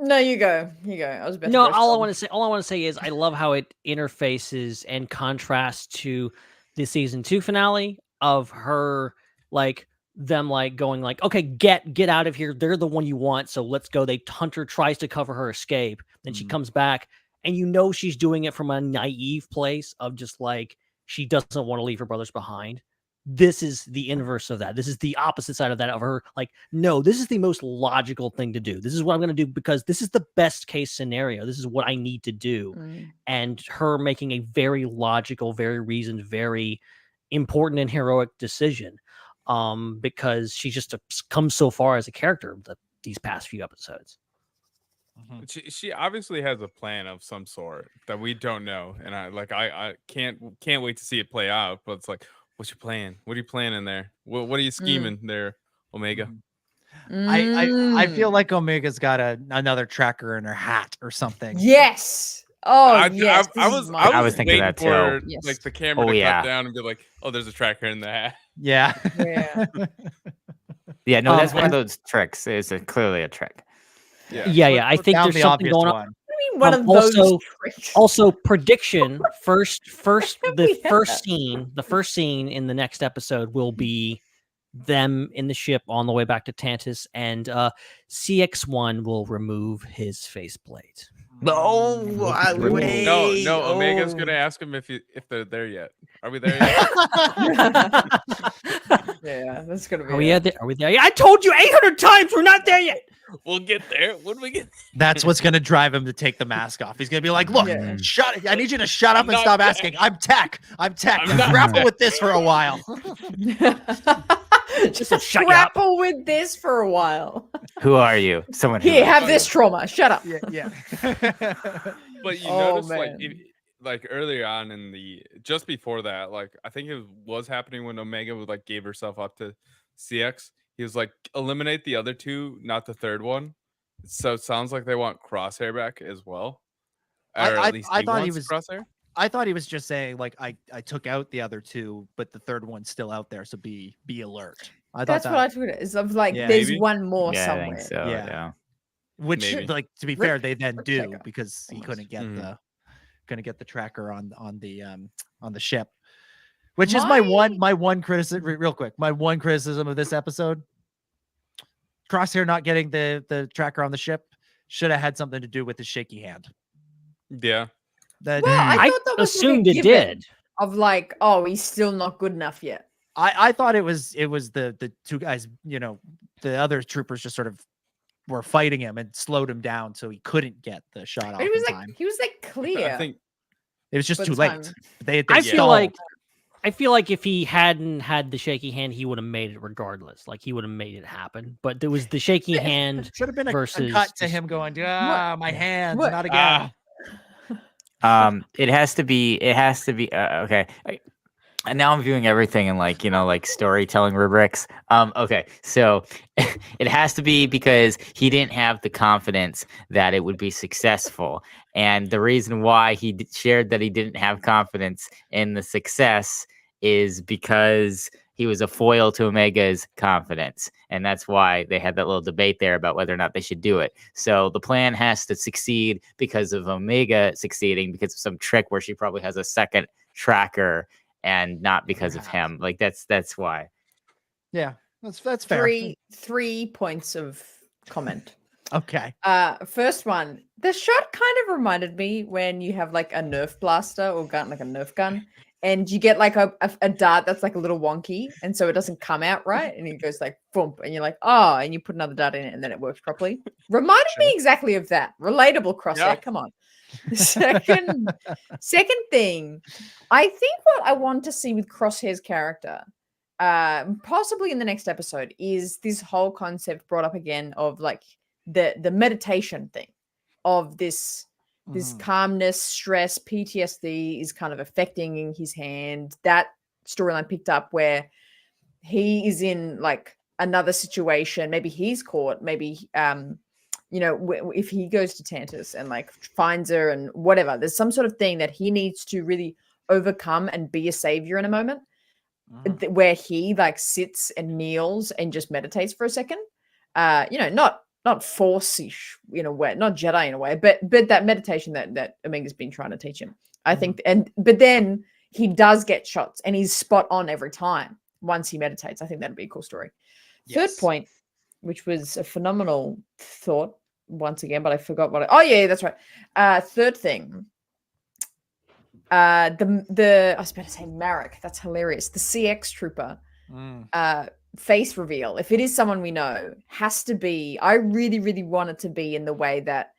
No, you go. I was about No, to all I want to say is I love how it interfaces and contrasts to the season 2 finale of her, like them like going like, okay, get out of here. They're the one you want, so let's go. Hunter tries to cover her escape, then she comes back, and she's doing it from a naive place of just like she doesn't want to leave her brothers behind. This is the inverse of that. This is the opposite side of that, of her like, no, this is the most logical thing to do. This is what I'm going to do because this is the best case scenario. This is what I need to do. And her making a very logical, very reasoned, very important and heroic decision, because she just comes so far as a character these past few episodes. She obviously has a plan of some sort that we don't know, and I can't wait to see it play out. But it's like, what's your plan? What are you planning there? What are you scheming there, Omega? I feel like Omega's got another tracker in her hat or something. Yes. Oh, I yes. I was thinking waiting that too. for Yes. like the camera Oh, to yeah. cut down and be like, "Oh, there's a tracker in the hat." Yeah. Yeah. Yeah, no, that's one of and- those tricks. It's clearly a trick. Yeah. I think Down there's the something obvious going on. one. I mean, one of those tricks. Also, prediction first. We had The first scene in the next episode will be them in the ship on the way back to Tantus, and CX1 will remove his faceplate. No, No, Omega's gonna ask him if they're there yet. Are we there yet? Yeah, that's gonna be. Are we there? I told you 800 times we're not there yet. We'll get there. When we get That's what's gonna drive him to take the mask off. He's gonna be like, "Look, shut! I need you to shut up and not stop tech. asking. I'm tech. I'm Just grapple with this for a while." Just shut you up. grapple with this for a while. Who are you? Someone who Here, have this trauma. Shut up. Yeah. But you Oh, notice man. like earlier on in just before that, like I think it was happening when Omega was like gave herself up to CX. He was like, eliminate the other two, not the third one. So it sounds like they want Crosshair back as well. Or at least I thought he was Crosshair. I thought he was just saying like I took out the other two, but the third one's still out there, so be alert. That's what I took it as of like Yeah. there's Maybe. one more Yeah, I somewhere. think so. Yeah. Which, Maybe. like, to be fair, they then do checker. because he Almost. couldn't get the tracker on the ship. Which is my one criticism. Real quick, my one criticism of this episode: Crosshair not getting the tracker on the ship should have had something to do with his shaky hand. Yeah. That Well, I I thought that was assumed like a it given did. Of like, oh, he's still not good enough yet. I thought it was the two guys, the other troopers just sort of were fighting him and slowed him down so he couldn't get the shot off But he was in like, time. he was like clear. I think It was just but too time- late. They I feel stalled. like if he hadn't had the shaky hand, he would have made it regardless. Like he would have made it happen. But there was the shaky hand should have been a versus cut to him going, my hands, What? not again. It has to be okay. And now I'm viewing everything in like storytelling rubrics. Okay, so it has to be because he didn't have the confidence that it would be successful, and the reason why he shared that he didn't have confidence in the success is because he was a foil to Omega's confidence, and that's why they had that little debate there about whether or not they should do it. So the plan has to succeed because of Omega succeeding, because of some trick where she probably has a second tracker, and not because of him. Like that's why. Yeah, that's fair. Three points of comment. Okay. First one, the shot kind of reminded me when you have like a Nerf blaster or gun, like a Nerf gun, and you get like a dart that's like a little wonky, and so it doesn't come out right, and it goes like thump, and you're like, oh, and you put another dart in it, and then it works properly. Reminded me exactly of that. Relatable Crosshair. Yeah. Come on. Second thing, I think what I want to see with Crosshair's character, possibly in the next episode, is this whole concept brought up again of like the meditation thing, of this calmness, stress, PTSD is kind of affecting his hand. That storyline picked up where he is in like another situation. Maybe he's caught. Maybe if he goes to Tantus and like finds her and whatever, there's some sort of thing that he needs to really overcome and be a savior in a moment where he like sits and kneels and just meditates for a second. Not Force-ish in a way, not Jedi in a way, but that meditation that Omega's been trying to teach him. I think, but then he does get shots and he's spot on every time once he meditates. I think that'd be a cool story. Yes. Third point, which was a phenomenal thought once again, but I forgot what oh yeah, that's right. Third thing, I was about to say Marek. That's hilarious. The CX trooper face reveal, if it is someone we know, has to be. I really, really want it to be in the way that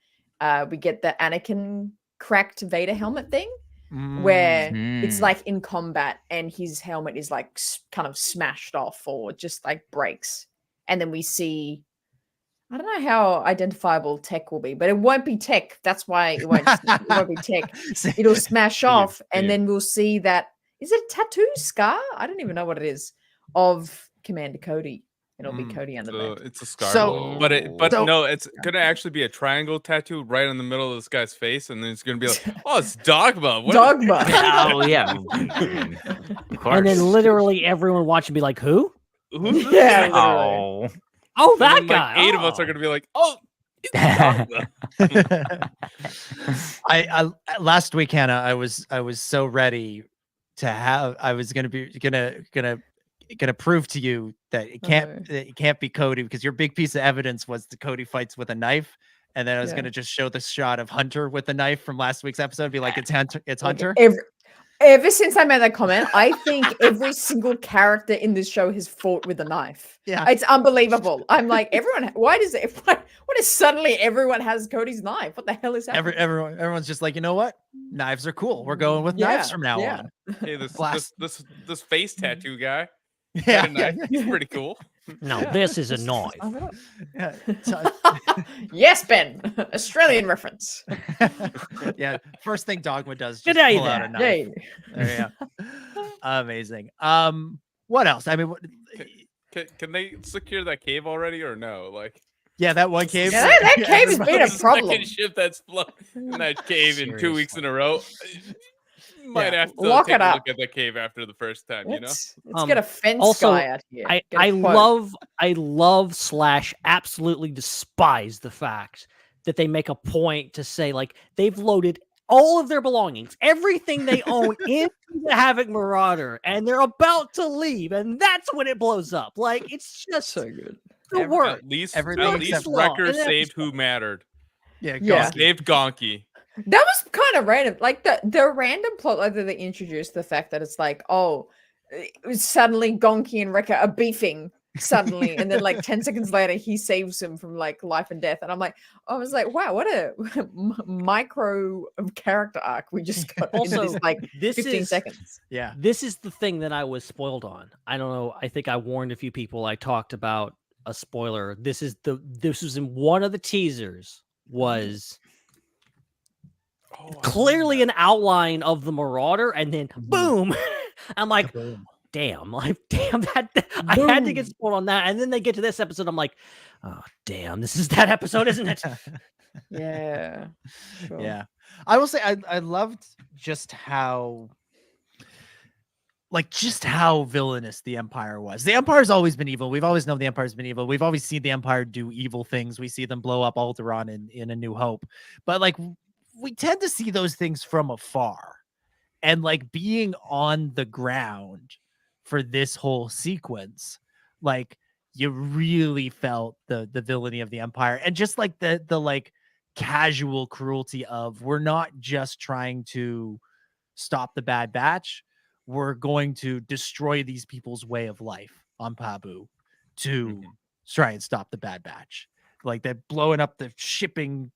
we get the Anakin cracked Vader helmet thing, where it's like in combat and his helmet is like kind of smashed off or just like breaks, and then we see. I don't know how identifiable tech will be, but it won't be tech. That's why it won't be tech. It'll smash off, and then we'll see that. Is it a tattoo scar? I don't even know what it is of Commander Cody, It'll be Cody on the bed. It's a scar. So- but so- no, it's gonna actually be a triangle tattoo right in the middle of this guy's face, and then it's gonna be like, oh, it's Dogma. What? Dogma. Oh yeah, of course. And then literally everyone watching be like, who? Who's this Yeah, guy? literally. Oh. Oh, And that then, guy. Like 8 of us Oh. are gonna be like, oh, it's Dogma. I last week, Hannah, I was so ready to have. I was gonna prove to you that it can't be Cody, because your big piece of evidence was the Cody fights with a knife, and then I was Yeah. gonna just show the shot of Hunter with the knife from last week's episode, be like, it's Hunter, it's Hunter. Ever since I made that comment, I think every single character in this show has fought with a knife. Yeah. It's unbelievable. I'm like, everyone, what is suddenly everyone has Cody's knife? What the hell is happening? Everyone's just like, you know what? Knives are cool. We're going with Yeah, knives from now yeah. on. Hey, this Blast. this face tattoo guy. Yeah, got a knife. He's pretty cool. No, this is a knife. yeah. Yes, Ben. Australian reference. Yeah. First thing Dogma does, Good just day pull out a there. knife. Yay. There you go. Amazing. What else? I mean, Can they secure that cave already or no? Like, yeah, that one cave. Yeah, that cave has been a the problem. second ship that's flown in that cave in 2 weeks in a row. Might Yeah. have to Lock take it a up. look at the cave after the first time, you know? Let's get a fence also, guy out here. I Get a quote. love / absolutely despise the fact that they make a point to say, like, they've loaded all of their belongings, everything they own, into the Havoc Marauder, and they're about to leave, and that's when it blows up. Like, it's just so good. the worst. At least everything except Wrecker and then- saved who mattered. Yeah. Yeah. Gonski. Saved Gonky. That was kind of random. Like the random plot, like that they introduced the fact that it's like, oh, suddenly Gonky and Wrecker are beefing suddenly, and then like 10 seconds later he saves him from like life and death. And I was like, wow, what a micro character arc we just got. Also, Also, like this 15 is- seconds. Yeah. This is the thing that I was spoiled on. I don't know. I think I warned a few people. I talked about a spoiler. This was in one of the teasers, was clearly an outline of the Marauder, and then boom. I'm like, damn, I had to get spoiled on that. And then they get to this episode, I'm like, oh damn, this is that episode, isn't it? Yeah. Sure. Yeah. I will say I loved just how villainous the Empire was. The Empire's always been evil. We've always known the Empire's been evil. We've always seen the Empire do evil things. We see them blow up Alderaan in A New Hope. But like, we tend to see those things from afar. And like, being on the ground for this whole sequence, like, you really felt the villainy of the Empire, and just like the like casual cruelty of, we're not just trying to stop the Bad Batch, we're going to destroy these people's way of life on Pabu to try and stop the Bad Batch. Like, they're blowing up the shipping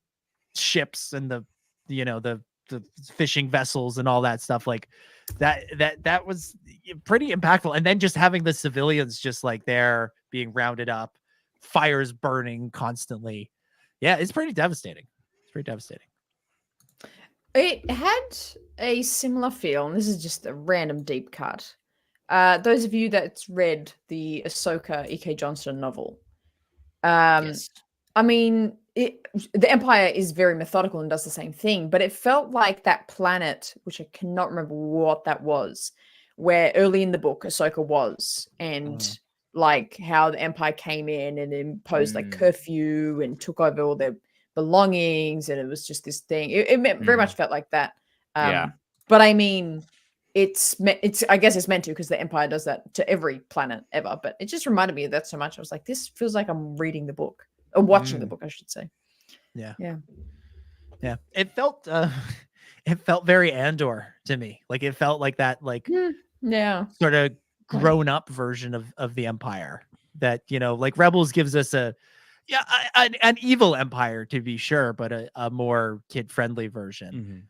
ships and the fishing vessels and all that stuff. Like, that was pretty impactful. And then just having the civilians just like there being rounded up, fires burning constantly. Yeah, it's pretty devastating. It's pretty devastating. It had a similar feel, and this is just a random deep cut. Those of you that's read the Ahsoka E.K. Johnston novel, Yes. I mean, the Empire is very methodical and does the same thing, but it felt like that planet, which I cannot remember what that was, where early in the book Ahsoka was, and like how the Empire came in and imposed like curfew and took over all their belongings, and it was just this thing. It very much felt like that. Yeah. But I mean, it's I guess it's meant to, because the Empire does that to every planet ever. But it just reminded me of that so much. I was like, this feels like I'm reading the book, or watching the book, I should say. Yeah. It felt very Andor to me. Like, it felt like that, like Yeah. sort of grown up version of the Empire that, like Rebels gives us an evil Empire, to be sure, but a more kid friendly version.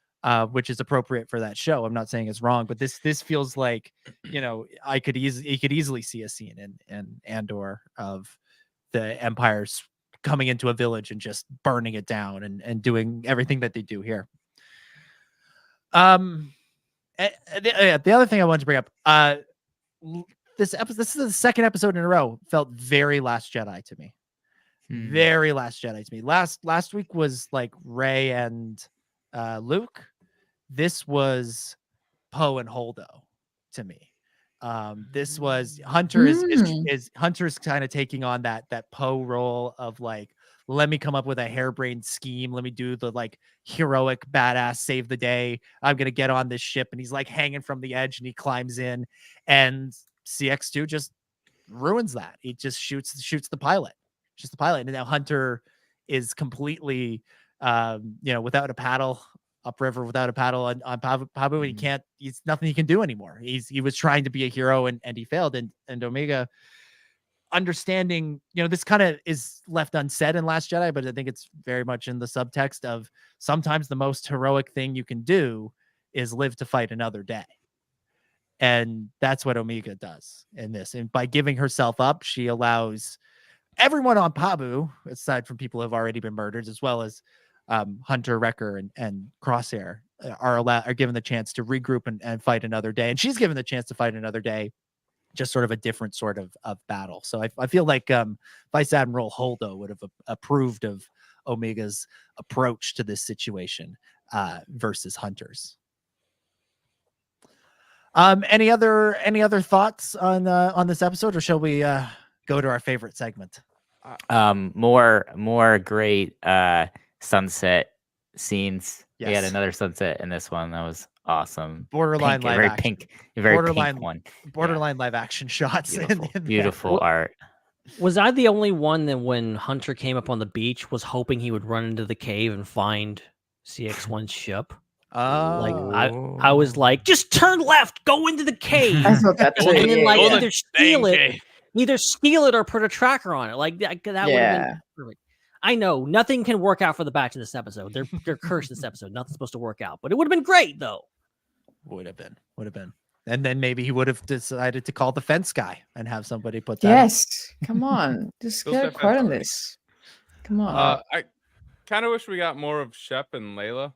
Which is appropriate for that show. I'm not saying it's wrong, but this feels like, you could easily see a scene in Andor of the Empire's coming into a village and just burning it down and doing everything that they do here. The other thing I wanted to bring up, this is the second episode in a row, felt very Last Jedi to me. Very Last Jedi to me. Last week was like Rey and Luke. This was Poe and Holdo to me. This was Hunter is Hunter's kind of taking on that Poe role of like, let me come up with a harebrained scheme. Let me do the like heroic badass save the day. I'm gonna get on this ship, and he's like hanging from the edge, and he climbs in, and CX2 just ruins that. He just shoots the pilot. Just the pilot. And now Hunter is completely, without a paddle upriver, without a paddle on Pabu. He's nothing he can do anymore. He was trying to be a hero and he failed. And Omega, understanding, this kind of is left unsaid in Last Jedi, but I think it's very much in the subtext of sometimes the most heroic thing you can do is live to fight another day. And that's what Omega does in this. And by giving herself up, she allows everyone on Pabu, aside from people who have already been murdered, as well as Hunter, Wrecker, and Crosshair, are given the chance to regroup and fight another day. And she's given the chance to fight another day, just sort of a different sort of battle. So I feel like Vice Admiral Holdo would have approved of Omega's approach to this situation versus Hunter's. Any other thoughts on this episode, or shall we go to our favorite segment? More great sunset scenes. Yes. We had another sunset in this one that was awesome. Borderline pink, live very action. pink, very pink one. Borderline live action shots. Beautiful art. Was I the only one that when Hunter came up on the beach was hoping he would run into the cave and find CX1's ship? I was like, just turn left, go into the cave. I thought that too. And then like Yeah. either steal it or put a tracker on it. Like that would have been perfect. I know nothing can work out for the Batch in this episode. They're cursed this episode. Nothing's supposed to work out, but it would have been great though. Would have been. And then maybe he would have decided to call the fence guy and have somebody put that. Yes, come on, just get a quote on this. Come on. I kind of wish we got more of Shep and Layla.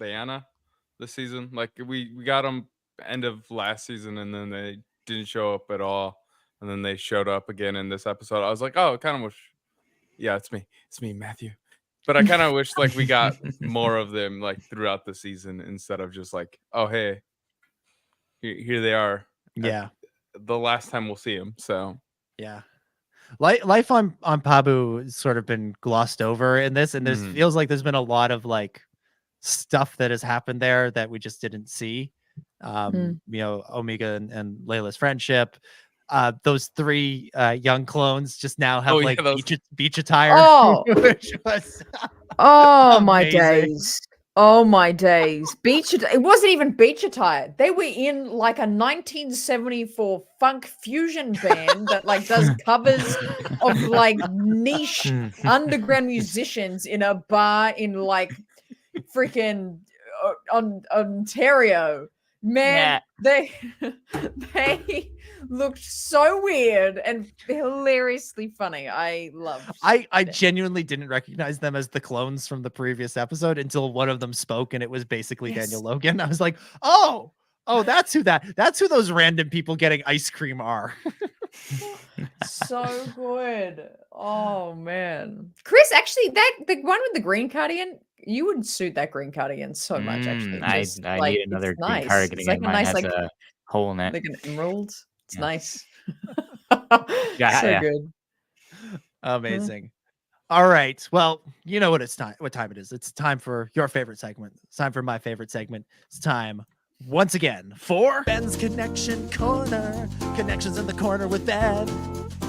Diana this season. Like we got them end of last season, and then they didn't show up at all, and then they showed up again in this episode. I was like, oh, I kind of wish. Yeah, it's me, Matthew. But I kind of wish like we got more of them like throughout the season instead of just like, oh hey, here they are. Yeah, the last time we'll see them. So yeah. Life on Pabu has sort of been glossed over in this, and there's feels like there's been a lot of like stuff that has happened there that we just didn't see. Omega and Layla's friendship. Those three young clones just now have beach attire. Oh, which was my days. Oh my days. It wasn't even beach attire. They were in like a 1974 funk fusion band that like does covers of like niche underground musicians in a bar in like freaking Ontario. Man, they looked so weird and hilariously funny. I genuinely didn't recognize them as the clones from the previous episode until one of them spoke, and it was basically Daniel Logan. I was like, oh, that's who those random people getting ice cream are. So good. Oh man, Chris, actually, the one with the green cardigan, you would suit that green cardigan so much. Actually, I need another green cardigan. It's like Mine has a hole in it, like an emerald. It's nice. Yeah, good. Amazing. All right. Well, you know what time it is. It's time for your favorite segment. It's time for my favorite segment. It's time once again for Ben's Connection Corner. Connections in the corner with Ben.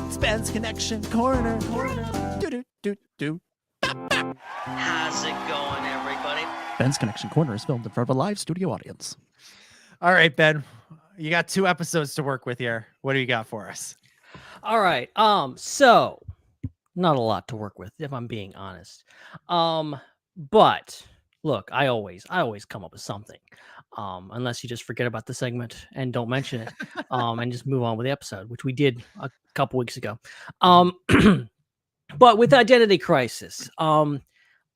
It's Ben's Connection Corner. Do. How's it going, everybody? Ben's Connection Corner is filmed in front of a live studio audience. All right, Ben. You got 2 episodes to work with here. What do you got for us? All right. So not a lot to work with, if I'm being honest. But look, I always come up with something. Unless you just forget about the segment and don't mention it, and just move on with the episode, which we did a couple weeks ago. But with Identity Crisis, I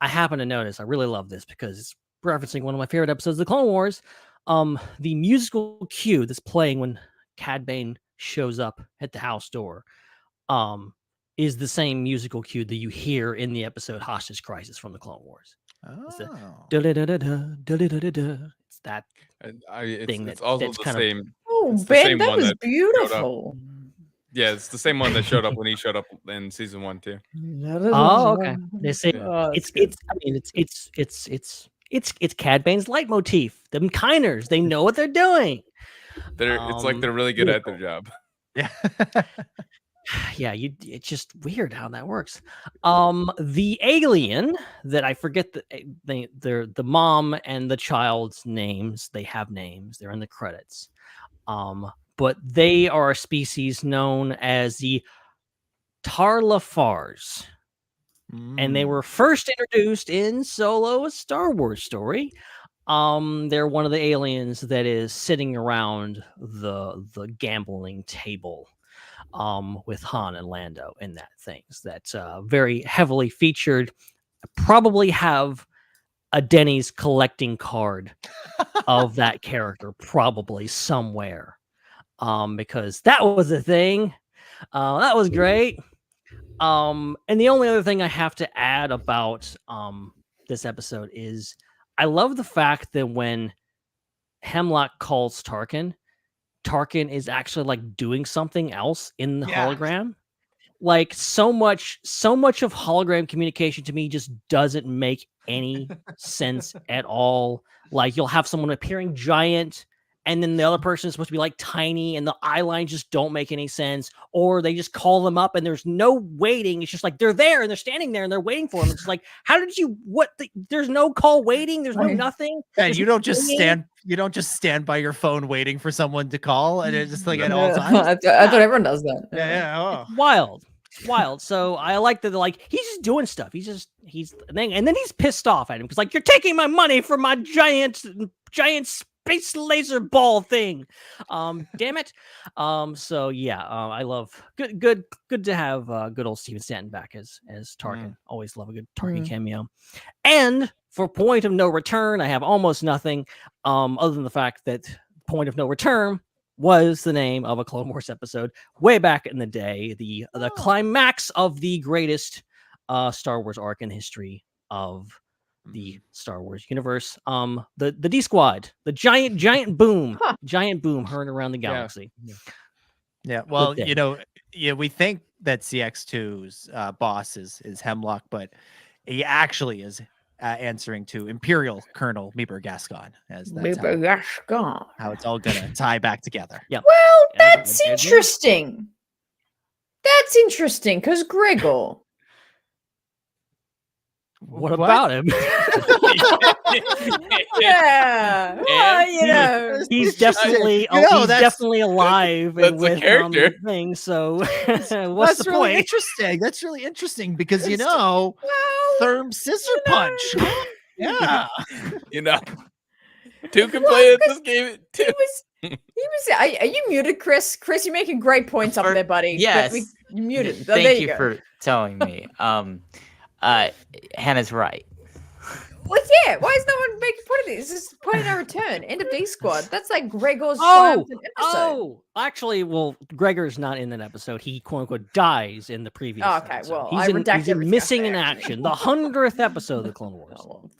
happen to notice, I really love this because it's referencing one of my favorite episodes of the Clone Wars. The musical cue that's playing when Cad Bane shows up at the house door is the same musical cue that you hear in the episode Hostage Crisis from the Clone Wars. It's the da-da-da-da-da, da-da-da-da-da. It's that thing it's also that's the kind same. of... Oh, it's the Ben, same that one was that showed up. beautiful. Yeah, it's the same one that showed up when he showed up in season 1 too. Oh, okay. They say Oh, it's good. I mean it's Cad Bane's leitmotif. Them Kiners, they know what they're doing. It's like they're really good at their job. Yeah. Yeah, it's just weird how that works. The alien that I forget the mom and the child's names. They have names. They're in the credits. But they are a species known as the Tarlafars. And they were first introduced in Solo: A Star Wars Story. They're one of the aliens that is sitting around the gambling table with Han and Lando in that things. That's very heavily featured. Probably have a Denny's collecting card of that character probably somewhere. Because that was a thing. That was great. And the only other thing I have to add about this episode is I love the fact that when Hemlock calls Tarkin is actually like doing something else in the hologram. Like so much of hologram communication to me just doesn't make any sense at all. Like you'll have someone appearing giant and then the other person is supposed to be like tiny and the eye lines just don't make any sense, or they just call them up and there's no waiting. It's just like they're there and they're standing there and they're waiting for them. It's like, how did you, there's no call waiting. There's no nothing. And you don't just stand by your phone waiting for someone to call and it's just like at all times. I thought everyone does that. Yeah. It's wild. So I like that. Like he's just doing stuff. He's and then he's pissed off at him because like you're taking my money for my giant space laser ball thing. Damn it. So yeah, I love good to have good old Steven Stanton back as Tarkin. Always love a good Tarkin cameo. And for Point of No Return, I have almost nothing other than the fact that Point of No Return was the name of a Clone Wars episode way back in the day, the climax of the greatest Star Wars arc in the history of the Star Wars universe. The D Squad, the giant boom, hurling around the galaxy. Yeah. Well, we think that CX2's boss is Hemlock, but he actually is answering to Imperial Colonel Meeper Gascon, as that's how it's all gonna tie back together. Yeah. Well, that's interesting. That's interesting because Gregor. What about him? Yeah. Well, he's definitely definitely alive and with character thing. So what's that's the really point? interesting. That's really interesting because Therm Scissor Punch. Yeah. Two can play at this game. Two. He was. Are you muted, Chris? Chris, you're making great points up there, buddy. Yes. You muted. Thank you for telling me. Hannah's right. Well, yeah. Why is no one making point of this? This is Point of No Return. End of D Squad. That's like Gregor's triumphant episode. Actually, well, Gregor's not in that episode. He quote unquote dies in the previous. Okay, episode. well, he's missing in action. The 100th episode of the Clone Wars. Well,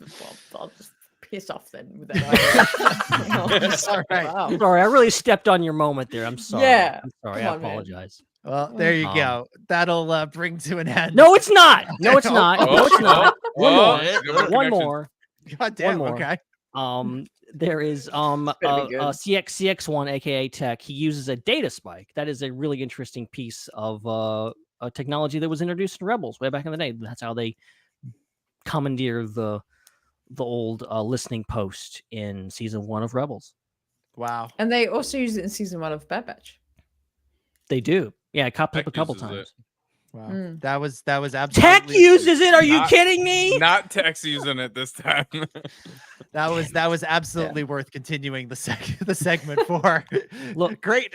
I'll just piss off then with that. All right. Wow. Sorry, I really stepped on your moment there. I'm sorry. Yeah. I'm sorry. Come I on, man. apologize. Well, there you go. That'll bring to an end. No, it's not. No, it's not. No, it's not. One more. God damn. One more. Okay. There is CX1, aka Tech. He uses a data spike. That is a really interesting piece of a technology that was introduced in Rebels way back in the day. That's how they commandeer the old listening post in season 1 of Rebels. Wow. And they also use it in season 1 of Bad Batch. They do. Yeah, it popped up a couple times. Wow. That was absolutely. Tech uses it. Are you kidding me? Not Tech's using it this time. That was absolutely worth continuing the segment for. Look, great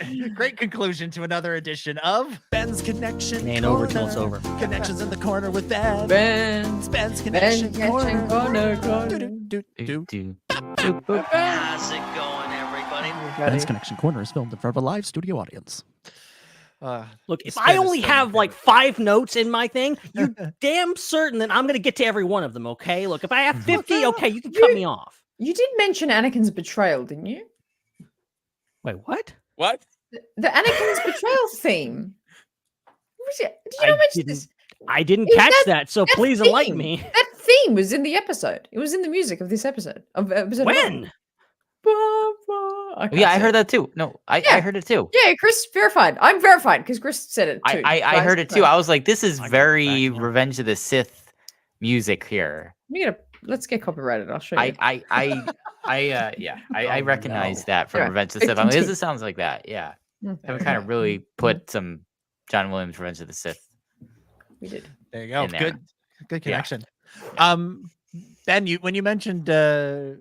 conclusion to another edition of Ben's Connection. Ain't over till it's over. Connections in the corner with Ben. Ben's Connection corner. corner. Do. How's it going, everybody? Ben's Connection Corner is filmed in front of a live studio audience. Look, if I only have like 5 notes in my thing, you're damn certain that I'm going to get to every one of them, okay? Look, if I have 50, okay, you can cut me off. You did mention Anakin's betrayal, didn't you? Wait, what? What? The Anakin's betrayal theme. Did you not mention this? I didn't catch that, so please enlighten me. That theme was in the episode. It was in the music of this episode. When? Yeah, I heard that too. No, I heard it too. Yeah, Chris verified. I'm verified because Chris said it too. I heard it too. I was like, this is very Revenge of the Sith music here. Let's get copyrighted. I'll show you. I recognize that from Revenge of the Sith. I mean, this sounds like that. Yeah, we kind of really put some John Williams Revenge of the Sith. We did. There you go. Good connection. Yeah. Ben, when you mentioned Tarkin,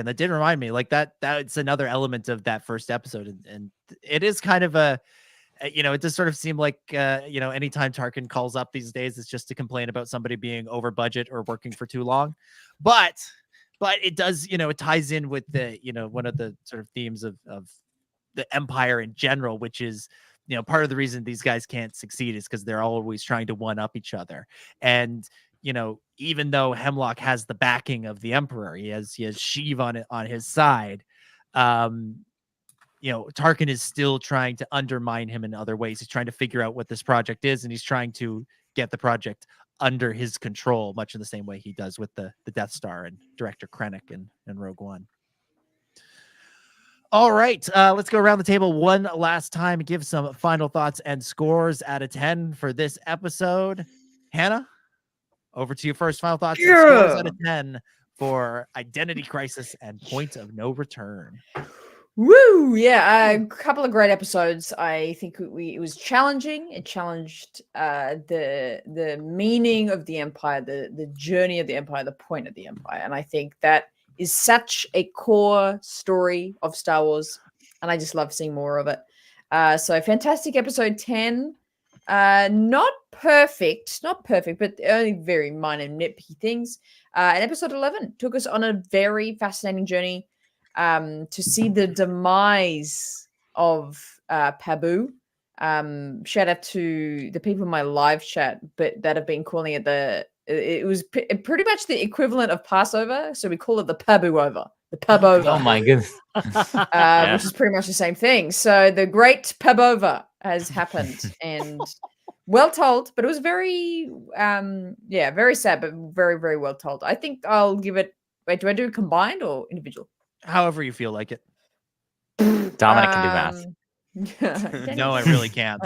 that did remind me, like that's another element of that first episode, and it is kind of a, it does sort of seem like anytime Tarkin calls up these days, it's just to complain about somebody being over budget or working for too long, but it does, it ties in with the, one of the sort of themes of the Empire in general, which is, part of the reason these guys can't succeed is because they're always trying to one up each other. And, even though Hemlock has the backing of the Emperor, he has Sheev on his side. Tarkin is still trying to undermine him in other ways. He's trying to figure out what this project is, and he's trying to get the project under his control, much in the same way he does with the Death Star and Director Krennic and Rogue One. All right, let's go around the table one last time and give some final thoughts and scores out of 10 for this episode. Hannah, over to you first. Final thoughts and scores out of 10 for Identity Crisis and Point of No Return. Woo! Yeah, a couple of great episodes. I think it was challenging. It challenged the meaning of the Empire, the journey of the Empire, the point of the Empire, and I think that is such a core story of Star Wars, and I just love seeing more of it. So fantastic episode 10. Not perfect, but only very minor nitpicky things. And episode 11 took us on a very fascinating journey to see the demise of Pabu. Shout out to the people in my live chat, but that have been calling it it was pretty much the equivalent of Passover, so we call it the Pabu over. The Pabova. Oh my goodness. Which is pretty much the same thing. So the great Pabova has happened, and well told, but it was very very sad, but very, very well told. I think I'll give it. Wait, do I do combined or individual? However you feel like it. Dominic can do math. No, I really can't.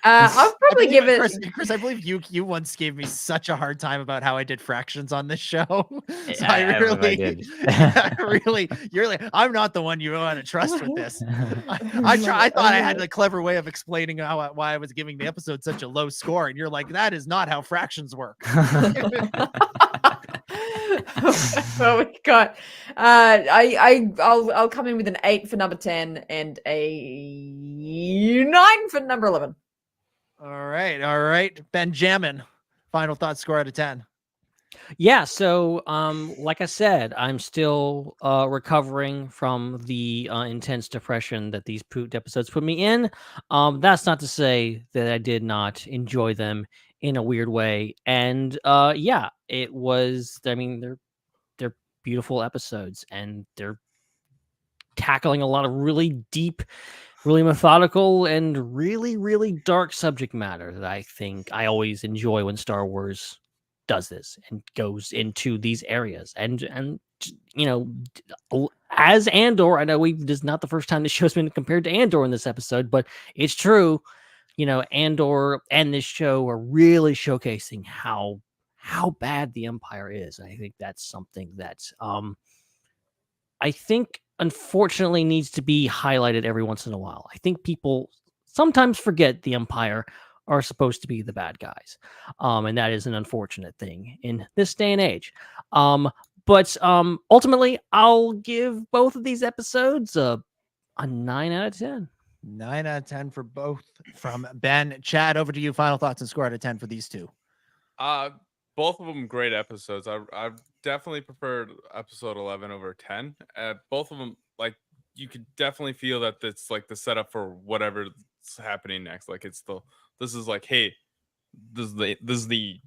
I'll probably give it. Chris, I believe you once gave me such a hard time about how I did fractions on this show. So I I'm not the one you want to trust with this. I thought I had a clever way of explaining why I was giving the episode such a low score, and you're like, that is not how fractions work. Oh my god! I'll come in with an 8 for number 10 and a 9 for number 11. All right, Benjamin. Final thoughts, score out of 10. Yeah, so like I said, I'm still recovering from the intense depression that these pooped episodes put me in. That's not to say that I did not enjoy them in a weird way. And yeah, it was, I mean, they're beautiful episodes, and they're tackling a lot of really deep, really methodical, and really, really dark subject matter that I think I always enjoy when Star Wars does this and goes into these areas. And as Andor, I know this is not the first time the show's been compared to Andor in this episode, but it's true. Andor and this show are really showcasing how bad the Empire is. I think that's something that I think unfortunately needs to be highlighted every once in a while. I think people sometimes forget the Empire are supposed to be the bad guys. And that is an unfortunate thing in this day and age. But ultimately, I'll give both of these episodes a 9 out of 10. 9 out of 10 for both from Ben. Chad, over to you. Final thoughts and score out of 10 for these two. both of them great episodes. I definitely preferred episode 11 over 10. Both of them, like, you could definitely feel that it's like the setup for whatever's happening next. Like this is like, hey, this is the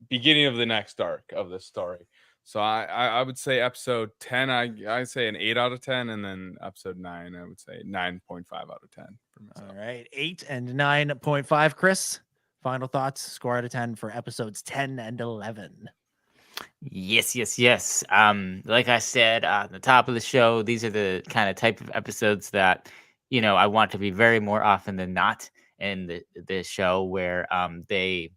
beginning of the next arc of this story. So I would say episode 10, I say an 8 out of 10, and then episode 9, I would say 9.5 out of 10 for myself. All right, 8 and 9.5. Chris, final thoughts, score out of 10 for episodes 10 and 11. Yes. Like I said at the top of the show, these are the kind of type of episodes that, I want to be very more often than not in the show, where they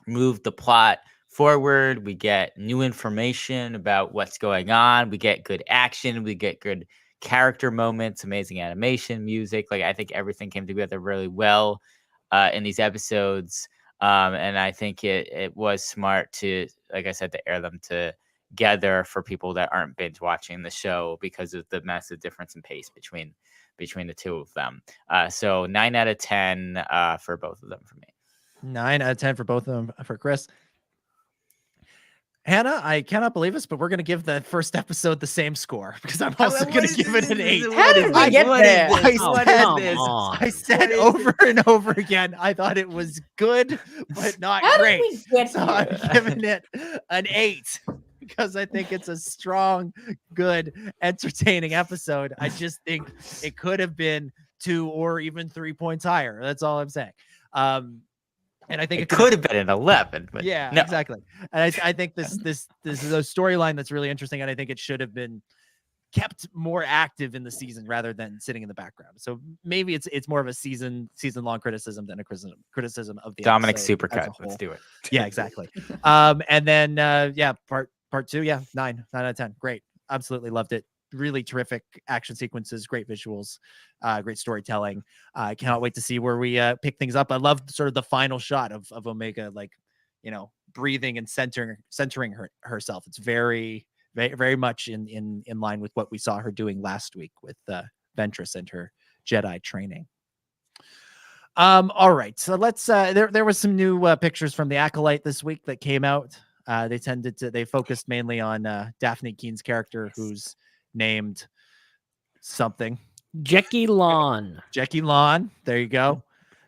move the plot forward. We get new information about what's going on. We get good action. We get good character moments, amazing animation, music. Like, I think everything came together really well in these episodes. And I think it was smart to, like I said, to air them together for people that aren't binge watching the show because of the massive difference in pace between the two of them. So 9 out of 10 for both of them for me. 9 out of 10 for both of them for Chris. Hannah, I cannot believe this, but we're going to give the first episode the same score because I'm also going to give it an 8. How did we get there? I said over and over again, I thought it was good, but not great. Did we get so here? I'm giving it an 8 because I think it's a strong, good, entertaining episode. I just think it could have been 2 or even 3 points higher. That's all I'm saying. And I think it could have been an 11, but yeah, no. Exactly. And I think this is a storyline that's really interesting, and I think it should have been kept more active in the season rather than sitting in the background. So maybe it's more of a season long criticism than a criticism of the Dominic episode Supercut. as a whole. Let's do it. Yeah, exactly. And then part 2, 9 out of 10. Great, absolutely loved it. Really terrific action sequences, great visuals, great storytelling. I cannot wait to see where we pick things up. I love sort of the final shot of Omega, like, breathing and centering herself. It's very, very, very much in line with what we saw her doing last week with Ventress and her Jedi training. All right, so let's. There was some new pictures from the Acolyte this week that came out. They focused mainly on Daphne Keen's character, who's named something. Jackie Lawn. There you go.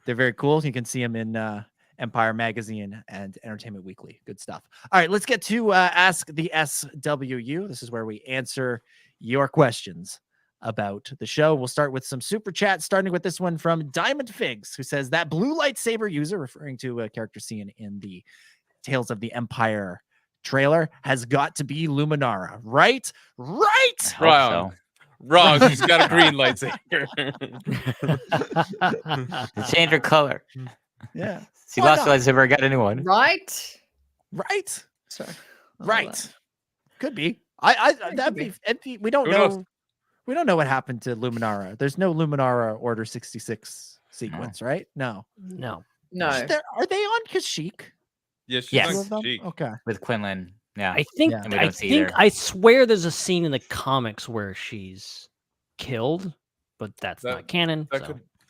They're very cool. You can see them in Empire Magazine and Entertainment Weekly. Good stuff. All right, let's get to Ask the SWU. This is where we answer your questions about the show. We'll start with some super chats, starting with this one from Diamond Figs, who says that blue lightsaber user, referring to a character seen in the Tales of the Empire trailer, has got to be Luminara, right? Wrong. She's got a green lightsaber. Change her color. Yeah, she lost her lightsaber. Got a new one. Right. Sorry. Right. Could be. That'd be. We don't know. We don't know what happened to Luminara. There's no Luminara Order 66 sequence, right? No. Are they on Kashyyyk? Yes. Okay. With Quinlan. Yeah. I swear there's a scene in the comics where she's killed, but that's not canon.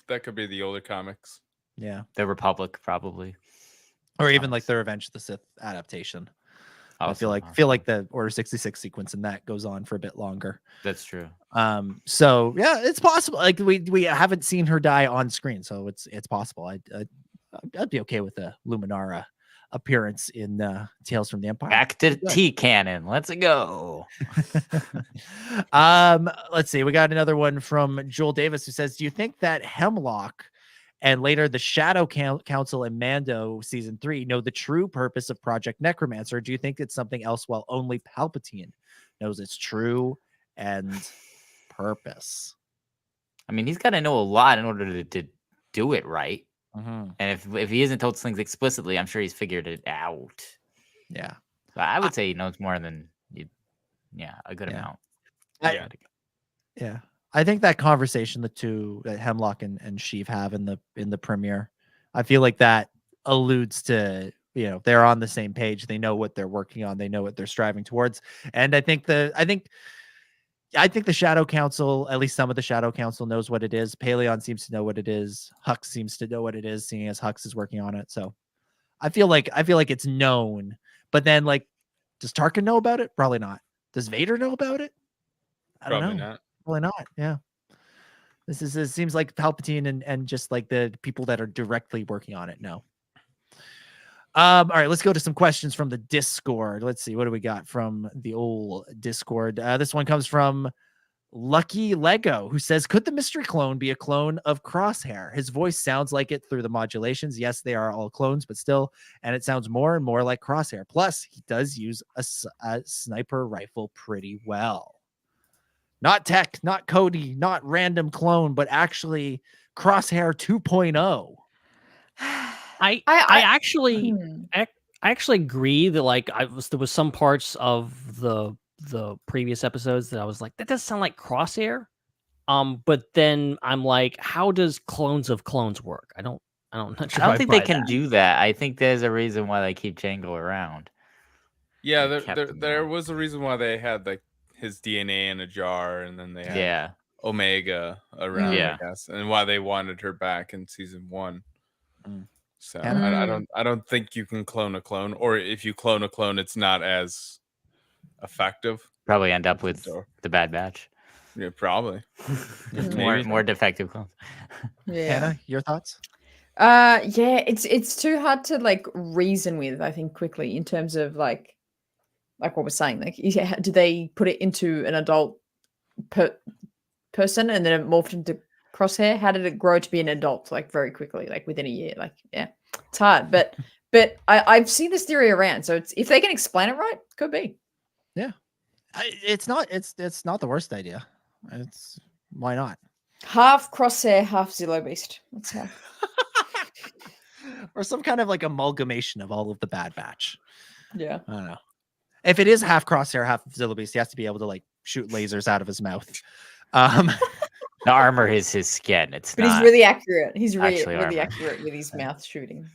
That could be the older comics. Yeah. The Republic, probably. Or even like the Revenge of the Sith adaptation. I feel like the Order 66 sequence in that goes on for a bit longer. That's true. So yeah, it's possible. Like we haven't seen her die on screen, so it's possible. I'd be okay with a Luminara appearance in Tales from the Empire. Back to T canon. Let's go. Let's see. We got another one from Joel Davis, who says, do you think that Hemlock and later the Shadow Council in Mando season 3 know the true purpose of Project Necromancer? Or do you think it's something else while only Palpatine knows its true and purpose? I mean, he's got to know a lot in order to do it right. Mm-hmm. And if he isn't told things explicitly, I'm sure he's figured it out. Yeah. So I would say he knows more than a good amount. Yeah. I think that conversation that Hemlock and Sheev have in the premiere, I feel like that alludes to, they're on the same page. They know what they're working on. They know what they're striving towards. And I think the Shadow Council, at least some of the Shadow Council, knows what it is. Paleon seems to know what it is. Hux seems to know what it is, seeing as Hux is working on it. So I feel like it's known, but then like, does Tarkin know about it? Probably not. Does Vader know about it? I don't know. Not. Probably not. Yeah. It seems like Palpatine and just like the people that are directly working on it. No. All right, let's go to some questions from the Discord. Let's see, what do we got from the old Discord? This one comes from Lucky Lego, who says, could the mystery clone be a clone of Crosshair? His voice sounds like it through the modulations. Yes, they are all clones, but still, and it sounds more and more like Crosshair. Plus, he does use a sniper rifle pretty well. Not Tech, not Cody, not random clone, but actually Crosshair 2.0. I actually agree that like there was some parts of the previous episodes that I was like, that does sound like Crosshair. But then I'm like, how does clones of clones work? I don't think they can do that. I think there's a reason why they keep Jango around. Yeah, there was a reason why they had like his DNA in a jar, and then they had Omega around, I guess, and why they wanted her back in season 1. So I don't think you can clone a clone, or if you clone a clone, it's not as effective. Probably end up with the Bad Batch. Yeah, probably. more defective clones. Yeah. Hannah, your thoughts? Yeah, it's too hard to like reason with, I think, quickly in terms of like what we're saying. Like, do they put it into an adult person and then it morphed into Crosshair? How did it grow to be an adult like very quickly, like within a year? Like, yeah, it's hard, but I've seen this theory around, so it's, if they can explain it right, could be. Yeah, it's not the worst idea. It's why not? Half Crosshair, half Zillo Beast. That's how. Or some kind of like amalgamation of all of the Bad Batch. Yeah, I don't know. If it is half Crosshair, half Zillo Beast, he has to be able to like shoot lasers out of his mouth. The armor is his skin. But he's really accurate. He's really armor. accurate with his mouth shooting.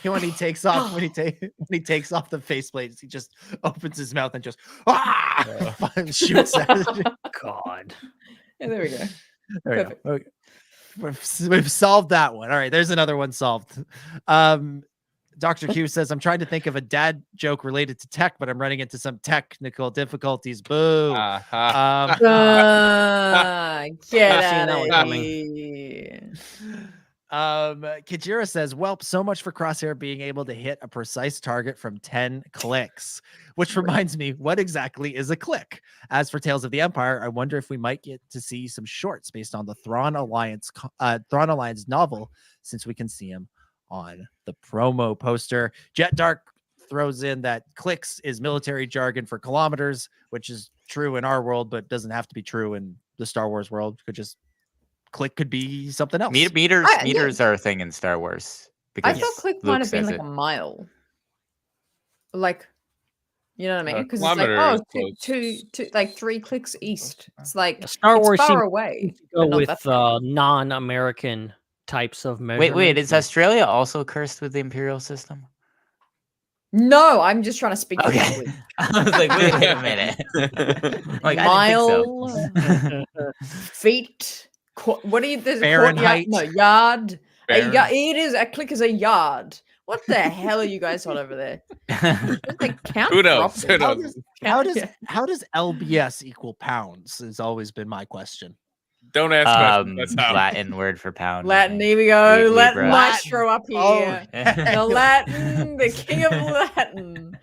when he takes off the faceplate, he just opens his mouth and just shoots at it. God. Yeah, there we go. Perfect. Okay. We've solved that one. All right, there's another one solved. Dr. Q says, I'm trying to think of a dad joke related to tech, but I'm running into some technical difficulties. Boo. Get out of here. Kajira says, well, so much for Crosshair being able to hit a precise target from 10 clicks, which reminds me, what exactly is a click? As for Tales of the Empire, I wonder if we might get to see some shorts based on the Thrawn Alliance novel, since we can see him on the promo poster. Jet Dark throws in that clicks is military jargon for kilometers, which is true in our world, but doesn't have to be true in the Star Wars world. Click could be something else. Meters are a thing in Star Wars. I thought click might have been like a mile. Like, you know what I mean? Because it's like, two, like 3 clicks east. It's like Star Wars far away. Go with non-American types of measurements. Wait, is Australia also cursed with the imperial system? No, I'm just trying to speak. Okay. I was like, wait a minute. Like, mile, feet. What are you? Fahrenheit? No, yard. It is a click is a yard. What the hell are you guys on over there? Who knows? How does LBS equal pounds? Has always been my question. Don't ask questions. Latin word for pound. Latin. Here we go. Latin maestro up here. The Latin, the king of Latin.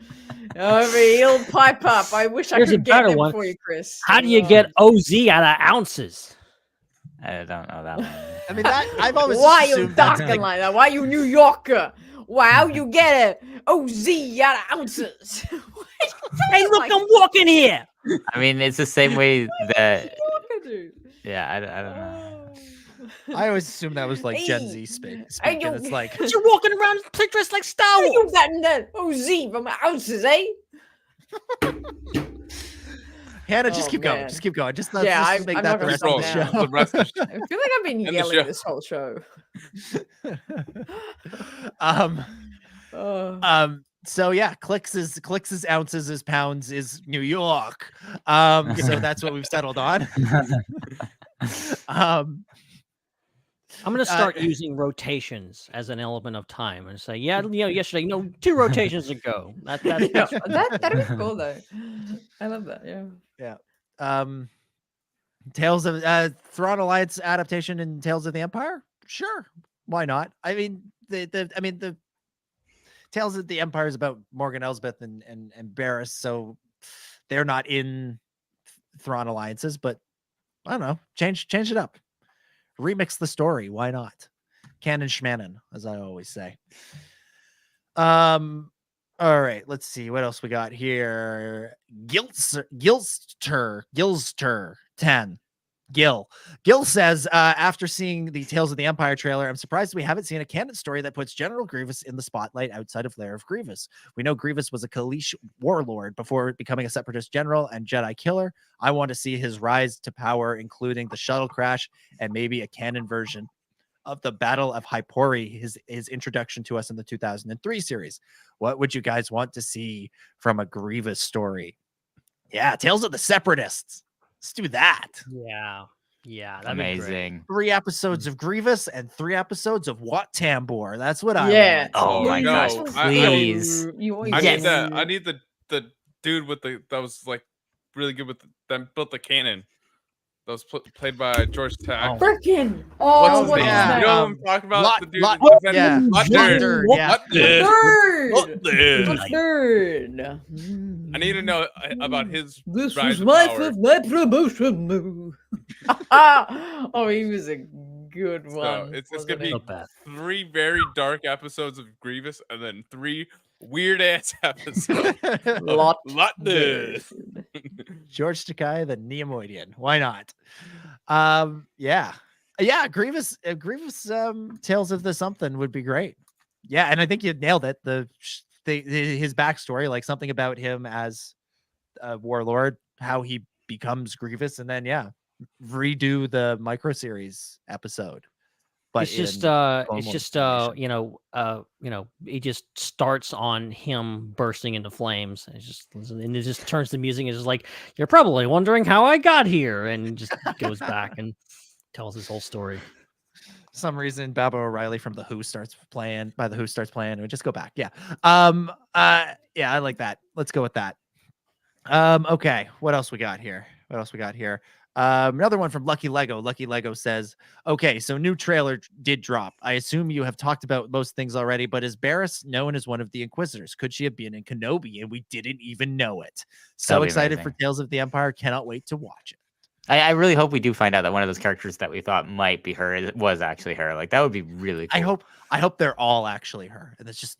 Over he'll pipe up. I wish I could get them for you, Chris. How do you get OZ out of ounces? I don't know that one. I mean, I've always why you talking like that? Why you New Yorker? Wow, you get it? OZ out of ounces. Hey, look, I'm walking here. I mean, it's the same way that. Yeah, I don't know. I always assume that was like Gen Z speak. It's like you're walking around dressed like Star Wars. You got that OZ from ounces, eh? Hannah, just keep going. Just keep going. Just let's make I'm that the rest of the show. I feel like I've been yelling this whole show. So yeah, clicks is ounces is pounds is New York. So that's what we've settled on. I'm going to start using rotations as an element of time and say, yesterday, 2 rotations ago. That's That'd be cool though. I love that. Yeah. Tales of Thrawn Alliance adaptation in Tales of the Empire? Sure. Why not? I mean, the Tales of the Empire is about Morgan Elsbeth and Barriss, so they're not in Thrawn Alliances, but I don't know. Change it up. Remix the story. Why not? Canon schmanon, as I always say. All right, let's see what else we got here. Gilster 10. Gil says, after seeing the Tales of the Empire trailer, I'm surprised we haven't seen a canon story that puts General Grievous in the spotlight outside of Lair of Grievous. We know Grievous was a Kaleesh warlord before becoming a separatist general and Jedi killer. I want to see his rise to power, including the shuttle crash and maybe a canon version of the Battle of Hypori, his introduction to us in the 2003 series. What would you guys want to see from a Grievous story? Yeah, Tales of the Separatists. Let's do that. Yeah, that'd amazing. Be 3 episodes of Grievous and 3 episodes of Wat Tambor. That's what I want. Oh my gosh, please. I need that. I need the dude with that was like really good with them built the cannon. That was played by George Tack. Freaking! What's his name? Yeah. You know what I'm talking about? The dude. Third. I need to know about his. This rise was to power. my promotion move. Oh, he was a good So one. it's gonna be 3 very dark episodes of Grievous, and then 3 weird ass episodes. Lot. George Takei, the Neomoidian. Why not? Grievous Tales of the Something would be great. Yeah, and I think you nailed it. His backstory, like something about him as a warlord, how he becomes Grievous, and then redo the micro series episode. But he just starts on him bursting into flames. It just turns the music and is just like, you're probably wondering how I got here, and just goes back and tells his whole story. For some reason, Baba O'Reilly from The Who starts playing. And we just go back. I like that. Let's go with that. Okay, what else we got here? Another one from Lucky Lego. Lucky Lego says, okay, so new trailer did drop. I assume you have talked about most things already, but is Barriss known as one of the Inquisitors? Could she have been in Kenobi and we didn't even know it? So excited for Tales of the Empire. Cannot wait to watch it. I really hope we do find out that one of those characters that we thought might be her was actually her. Like, that would be really cool. I hope they're all actually her. And it's just,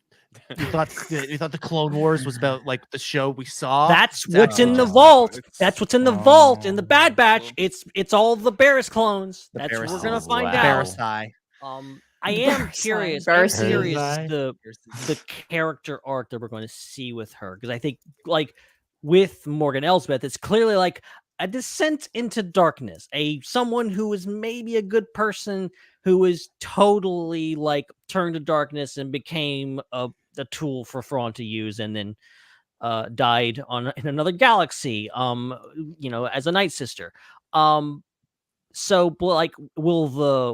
you thought the Clone Wars was about like the show we saw. That's what's in the vault. That's what's in the vault in the Bad Batch. It's all the Barriss clones. That's what we're gonna find out. Raeside. I am curious. The character arc that we're going to see with her, because I think like with Morgan Elsbeth, it's clearly like a descent into darkness. Someone who is maybe a good person who is totally like turned to darkness and became a tool for Thrawn to use, and then died in another galaxy. As a Night Sister. So like, will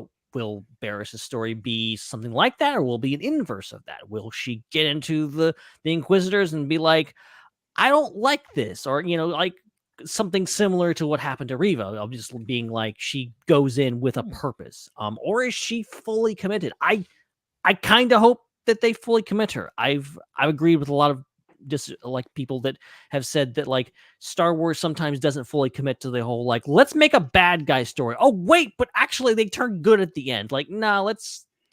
Barriss' story be something like that, or will it be an inverse of that? Will she get into the Inquisitors and be like, I don't like this, or like something similar to what happened to Reva, of just being like she goes in with a purpose, or is she fully committed? I kind of hope that they fully commit her. I've agreed with a lot of just like people that have said that like Star Wars sometimes doesn't fully commit to the whole like, let's make a bad guy story. Oh wait, but actually they turn good at the end. Like, nah,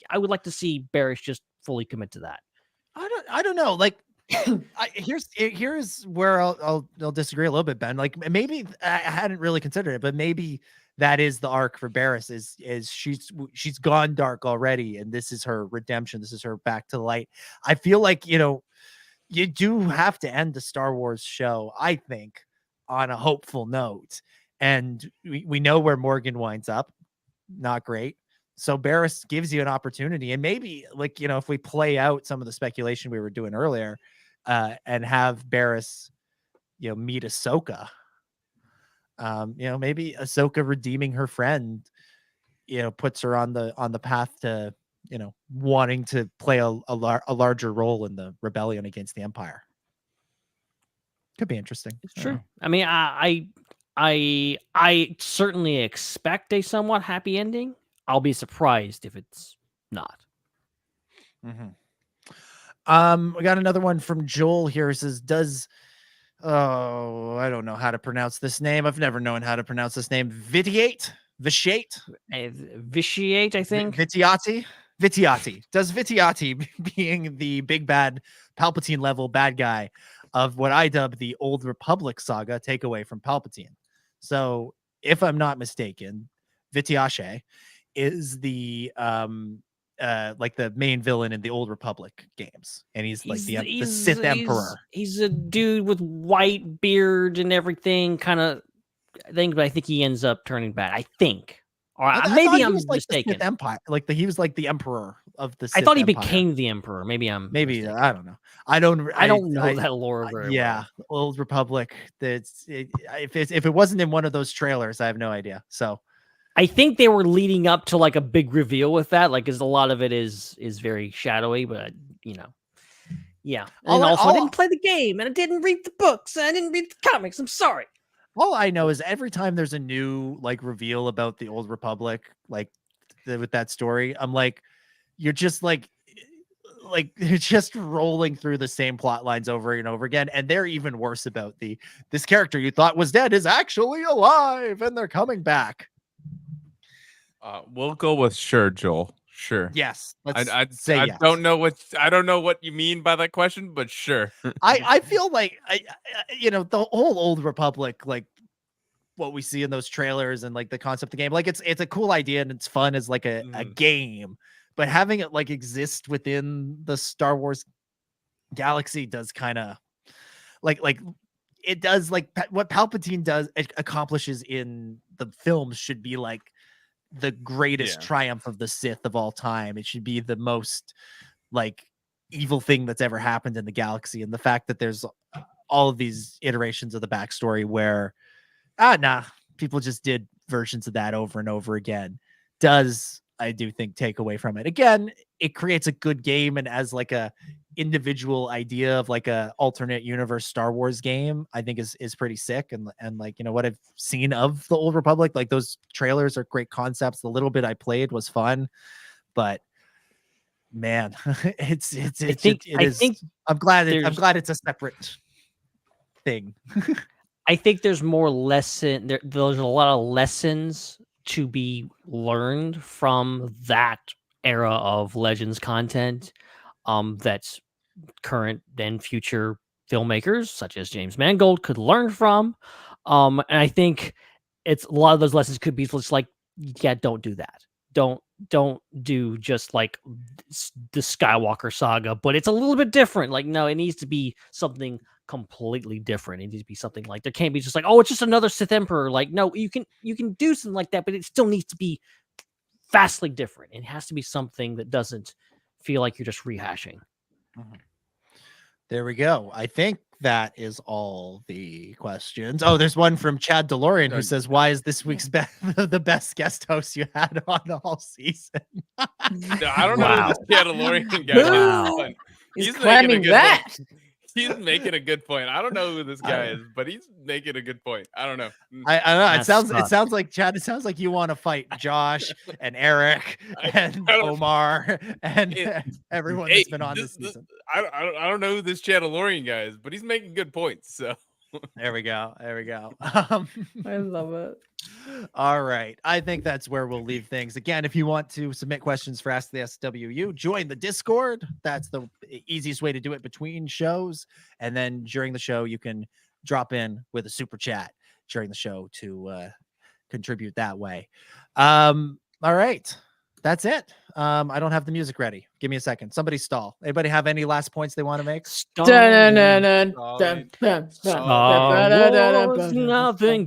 I would like to see Barriss just fully commit to that. I don't know. Like, here's where I'll disagree a little bit, Ben. Like, maybe I hadn't really considered it, but maybe that is the arc for Barriss, is she's gone dark already, and this is her redemption. This is her back to the light. I feel like you do have to end the Star Wars show, I think, on a hopeful note, and we know where Morgan winds up. Not great. So Barriss gives you an opportunity, and maybe like if we play out some of the speculation we were doing earlier. And have Barriss, meet Ahsoka. Maybe Ahsoka redeeming her friend, puts her on the path to, wanting to play a larger role in the rebellion against the Empire. Could be interesting. It's true. I mean, I certainly expect a somewhat happy ending. I'll be surprised if it's not. Mm-hmm. We got another one from Joel here. It says, I don't know how to pronounce this name. I've never known how to pronounce this name. Vitiate, I think. Vitiati. Does Vitiati, being the big bad Palpatine level bad guy of what I dub the Old Republic saga, take away from Palpatine? So, if I'm not mistaken, Vitiache is the like the main villain in the Old Republic games, and he's like the Sith Emperor. He's a dude with white beard and everything, kind of thing, but I think he ends up turning bad. I think, or maybe I'm mistaken. Sith Empire, he was like the Emperor of the Sith I thought he Empire. Became the Emperor. Maybe I don't know. I don't know that lore very well. Old Republic. If it wasn't in one of those trailers, I have no idea. So I think they were leading up to like a big reveal with that, because a lot of it is very shadowy, but yeah. And also, I didn't play the game, and I didn't read the books, and I didn't read the comics. I'm sorry. All I know is every time there's a new reveal about the Old Republic, with that story, I'm like, you're just you're just rolling through the same plot lines over and over again, and they're even worse about this character you thought was dead is actually alive, and they're coming back. We'll go with sure, Joel. Sure. Yes. I'd say I yes. I don't know what you mean by that question, but sure. I feel like the whole Old Republic, what we see in those trailers and the concept of the game, it's a cool idea and it's fun as a game, but having it exist within the Star Wars galaxy does kind of it does what Palpatine does accomplishes in the films should be the greatest triumph of the Sith of all time. It should be the most evil thing that's ever happened in the galaxy. And the fact that there's all of these iterations of the backstory where, people just did versions of that over and over again, does, I do think, take away from it. Again, it creates a good game, and as a individual idea of a alternate universe Star Wars game, I think is pretty sick. And what I've seen of the Old Republic, those trailers are great concepts. The little bit I played was fun, but man, I'm glad it's a separate thing. I think there's more there's a lot of lessons to be learned from that era of Legends content, that's current and future filmmakers such as James Mangold could learn from. And I think it's a lot of those lessons could be just don't do that. Don't do just the Skywalker saga, but it's a little bit different. No, it needs to be something completely different. It needs to be something there can't be just it's just another Sith Emperor. No, you can do something like that, but it still needs to be vastly different. It has to be something that doesn't feel like you're just rehashing. Mm-hmm. There we go. I think that is all the questions. Oh, there's one from Chad DeLorean who says, "Why is this week's the best guest host you had on all season?" I don't know who this Chad DeLorean guy is. Wow. He's claiming that. He's making a good point. I don't know who this guy is, but he's making a good point. I don't know. I don't know. It sounds like Chad. It sounds like you want to fight Josh and Eric and Omar and everyone that's been on this season. I don't know who this Chad DeLorean guy is, but he's making good points. So there we go. I love it. All right. I think that's where we'll leave things. Again, if you want to submit questions for Ask the SWU, join the Discord. That's the easiest way to do it between shows. And then during the show, you can drop in with a super chat during the show to contribute that way. All right. That's it. I don't have the music ready. Give me a second. Somebody stall. Anybody have any last points they want to make? Nothing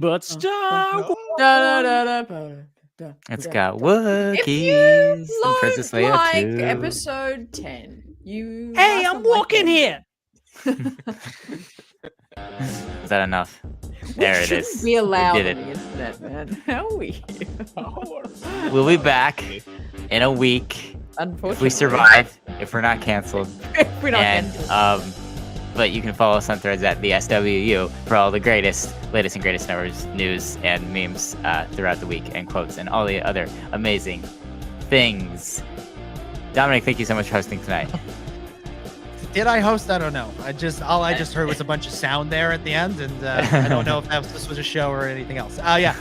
but Star Wars. It's got Wookiees. If you Princess like Leia too. episode 10, Hey, I'm walking here. Is that enough? There it is. Be allowed We did on it. the internet, man. How are we? We'll be back in a week Unfortunately, if we survive, if we're not canceled. If we're not And but you can follow us on threads at the SWU for all the latest and greatest Star Wars news and memes throughout the week, and quotes and all the other amazing things. Dominic, thank you so much for hosting tonight. Did I host? I don't know. All I just heard was a bunch of sound there at the end, and I don't know if this was a show or anything else. Yeah.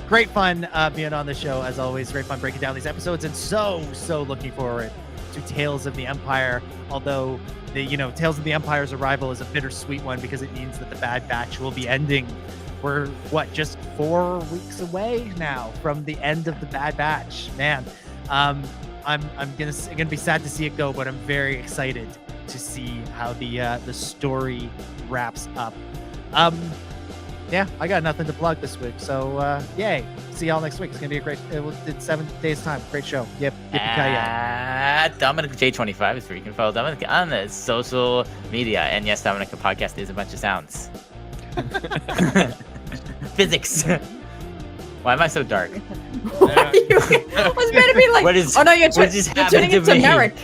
Great fun being on the show as always. Great fun breaking down these episodes, and so looking forward to Tales of the Empire. Although Tales of the Empire's arrival is a bittersweet one because it means that the Bad Batch will be ending. We're just 4 weeks away now from the end of the Bad Batch. Man, I'm gonna be sad to see it go, but I'm very excited to see how the story wraps up. Yeah, I got nothing to plug this week, so yay! See y'all next week. It's gonna be a great. It's 7 days time. Great show. Yep. At Dominic J25 is where you can follow Dominic on the social media. And yes, Dominic, the podcast is a bunch of sounds. Physics. Why am I so dark? I was meant to be like, oh no, you're turning into Merrick.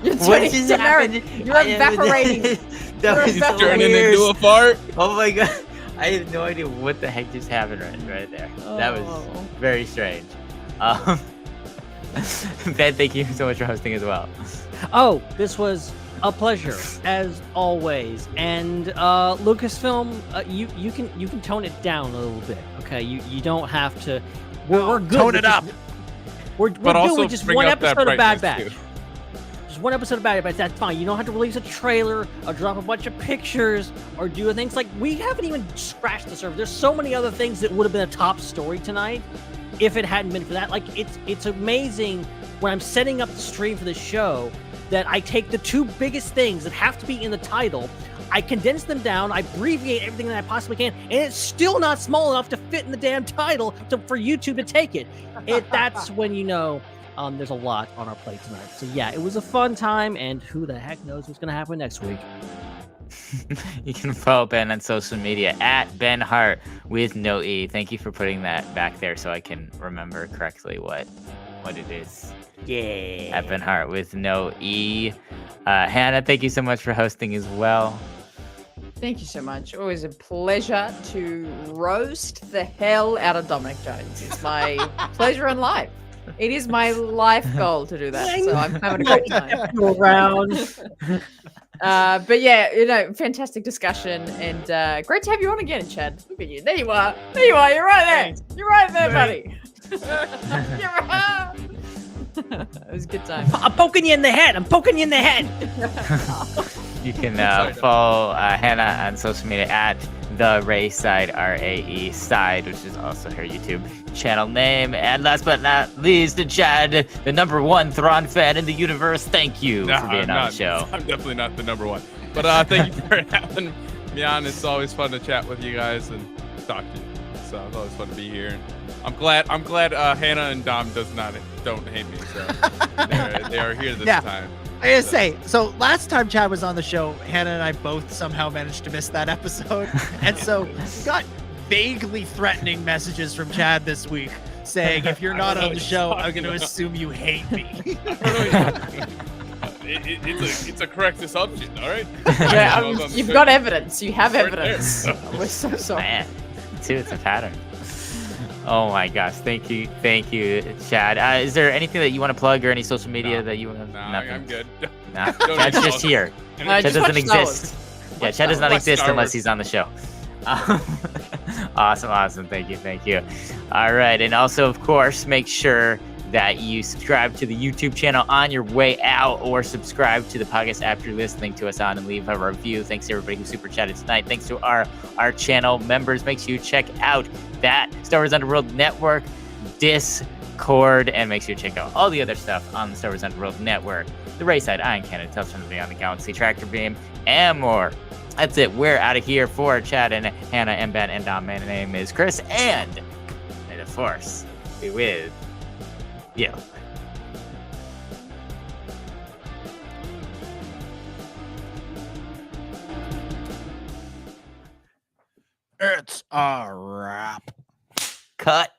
You're turning into Merrick. You're evaporating. That was so turning weird. into a fart. Oh my god. I have no idea what the heck just happened right there. That was very strange. Ben, thank you so much for hosting as well. Oh, this was a pleasure as always. And Lucasfilm, you can tone it down a little bit. Okay, you don't have to. We're good. Tone it up. We're good with just one episode of Bad Batch. Too. Just one episode of Bad Batch. That's fine. You don't have to release a trailer or drop a bunch of pictures or do things like we haven't even scratched the surface. There's so many other things that would have been a top story tonight if it hadn't been for that. Like it's amazing when I'm setting up the stream for this show that I take the two biggest things that have to be in the title, I condense them down, I abbreviate everything that I possibly can, and it's still not small enough to fit in the damn title for YouTube to take it. That's when you know there's a lot on our plate tonight. So yeah, it was a fun time, and who the heck knows what's going to happen next week. You can follow Ben on social media at Ben Hart with no E. Thank you for putting that back there so I can remember correctly what it is. Yeah. At Ben Hart with no E. Hannah, thank you so much for hosting as well. Thank you so much. Always a pleasure to roast the hell out of Dominic Jones. It's my pleasure in life. It is my life goal to do that. So I'm having a great time. Around. But yeah, fantastic discussion and great to have you on again, Chad. Look at you. There you are. There you are. You're right there. You're right there, buddy. You're right. It was a good time. I'm poking you in the head. You can follow Hannah on social media at the Raeside, RAE side, which is also her YouTube channel name. And last but not least, Chad, the #1 Thrawn fan in the universe. Thank you for being on the show. I'm definitely not the #1, but thank you for having me on. It's always fun to chat with you guys and talk to you. So it's always fun to be here. I'm glad Hannah and Dom don't hate me. So they are here this time. I gotta say, so last time Chad was on the show, Hannah and I both somehow managed to miss that episode. And so we got vaguely threatening messages from Chad this week saying, if you're not on the show, I'm going to assume you hate me. It's a correct assumption, all right? Yeah, you've got evidence. You have evidence. We're so sorry. Man, it's a pattern. Oh my gosh, thank you, Chad. Is there anything that you want to plug or any social media that you want to? No, I'm good. Nah, Chad's just here. Chad doesn't exist. Yeah, Chad does not exist unless he's on the show. Awesome. Thank you. All right, and also, of course, make sure that you subscribe to the YouTube channel on your way out, or subscribe to the podcast app you're listening to us on, and leave a review. Thanks to everybody who super chatted tonight. Thanks to our channel members. Make sure you check out that Star Wars Underworld Network Discord, and make sure you check out all the other stuff on the Star Wars Underworld Network, the Raeside, Iron Cannon, Touchdown Beyond the Galaxy, Tractor Beam, and more. That's it. We're out of here for Chad and Hannah and Ben and Dom. My name is Chris, and may the Force be with you. It's a wrap. Cut.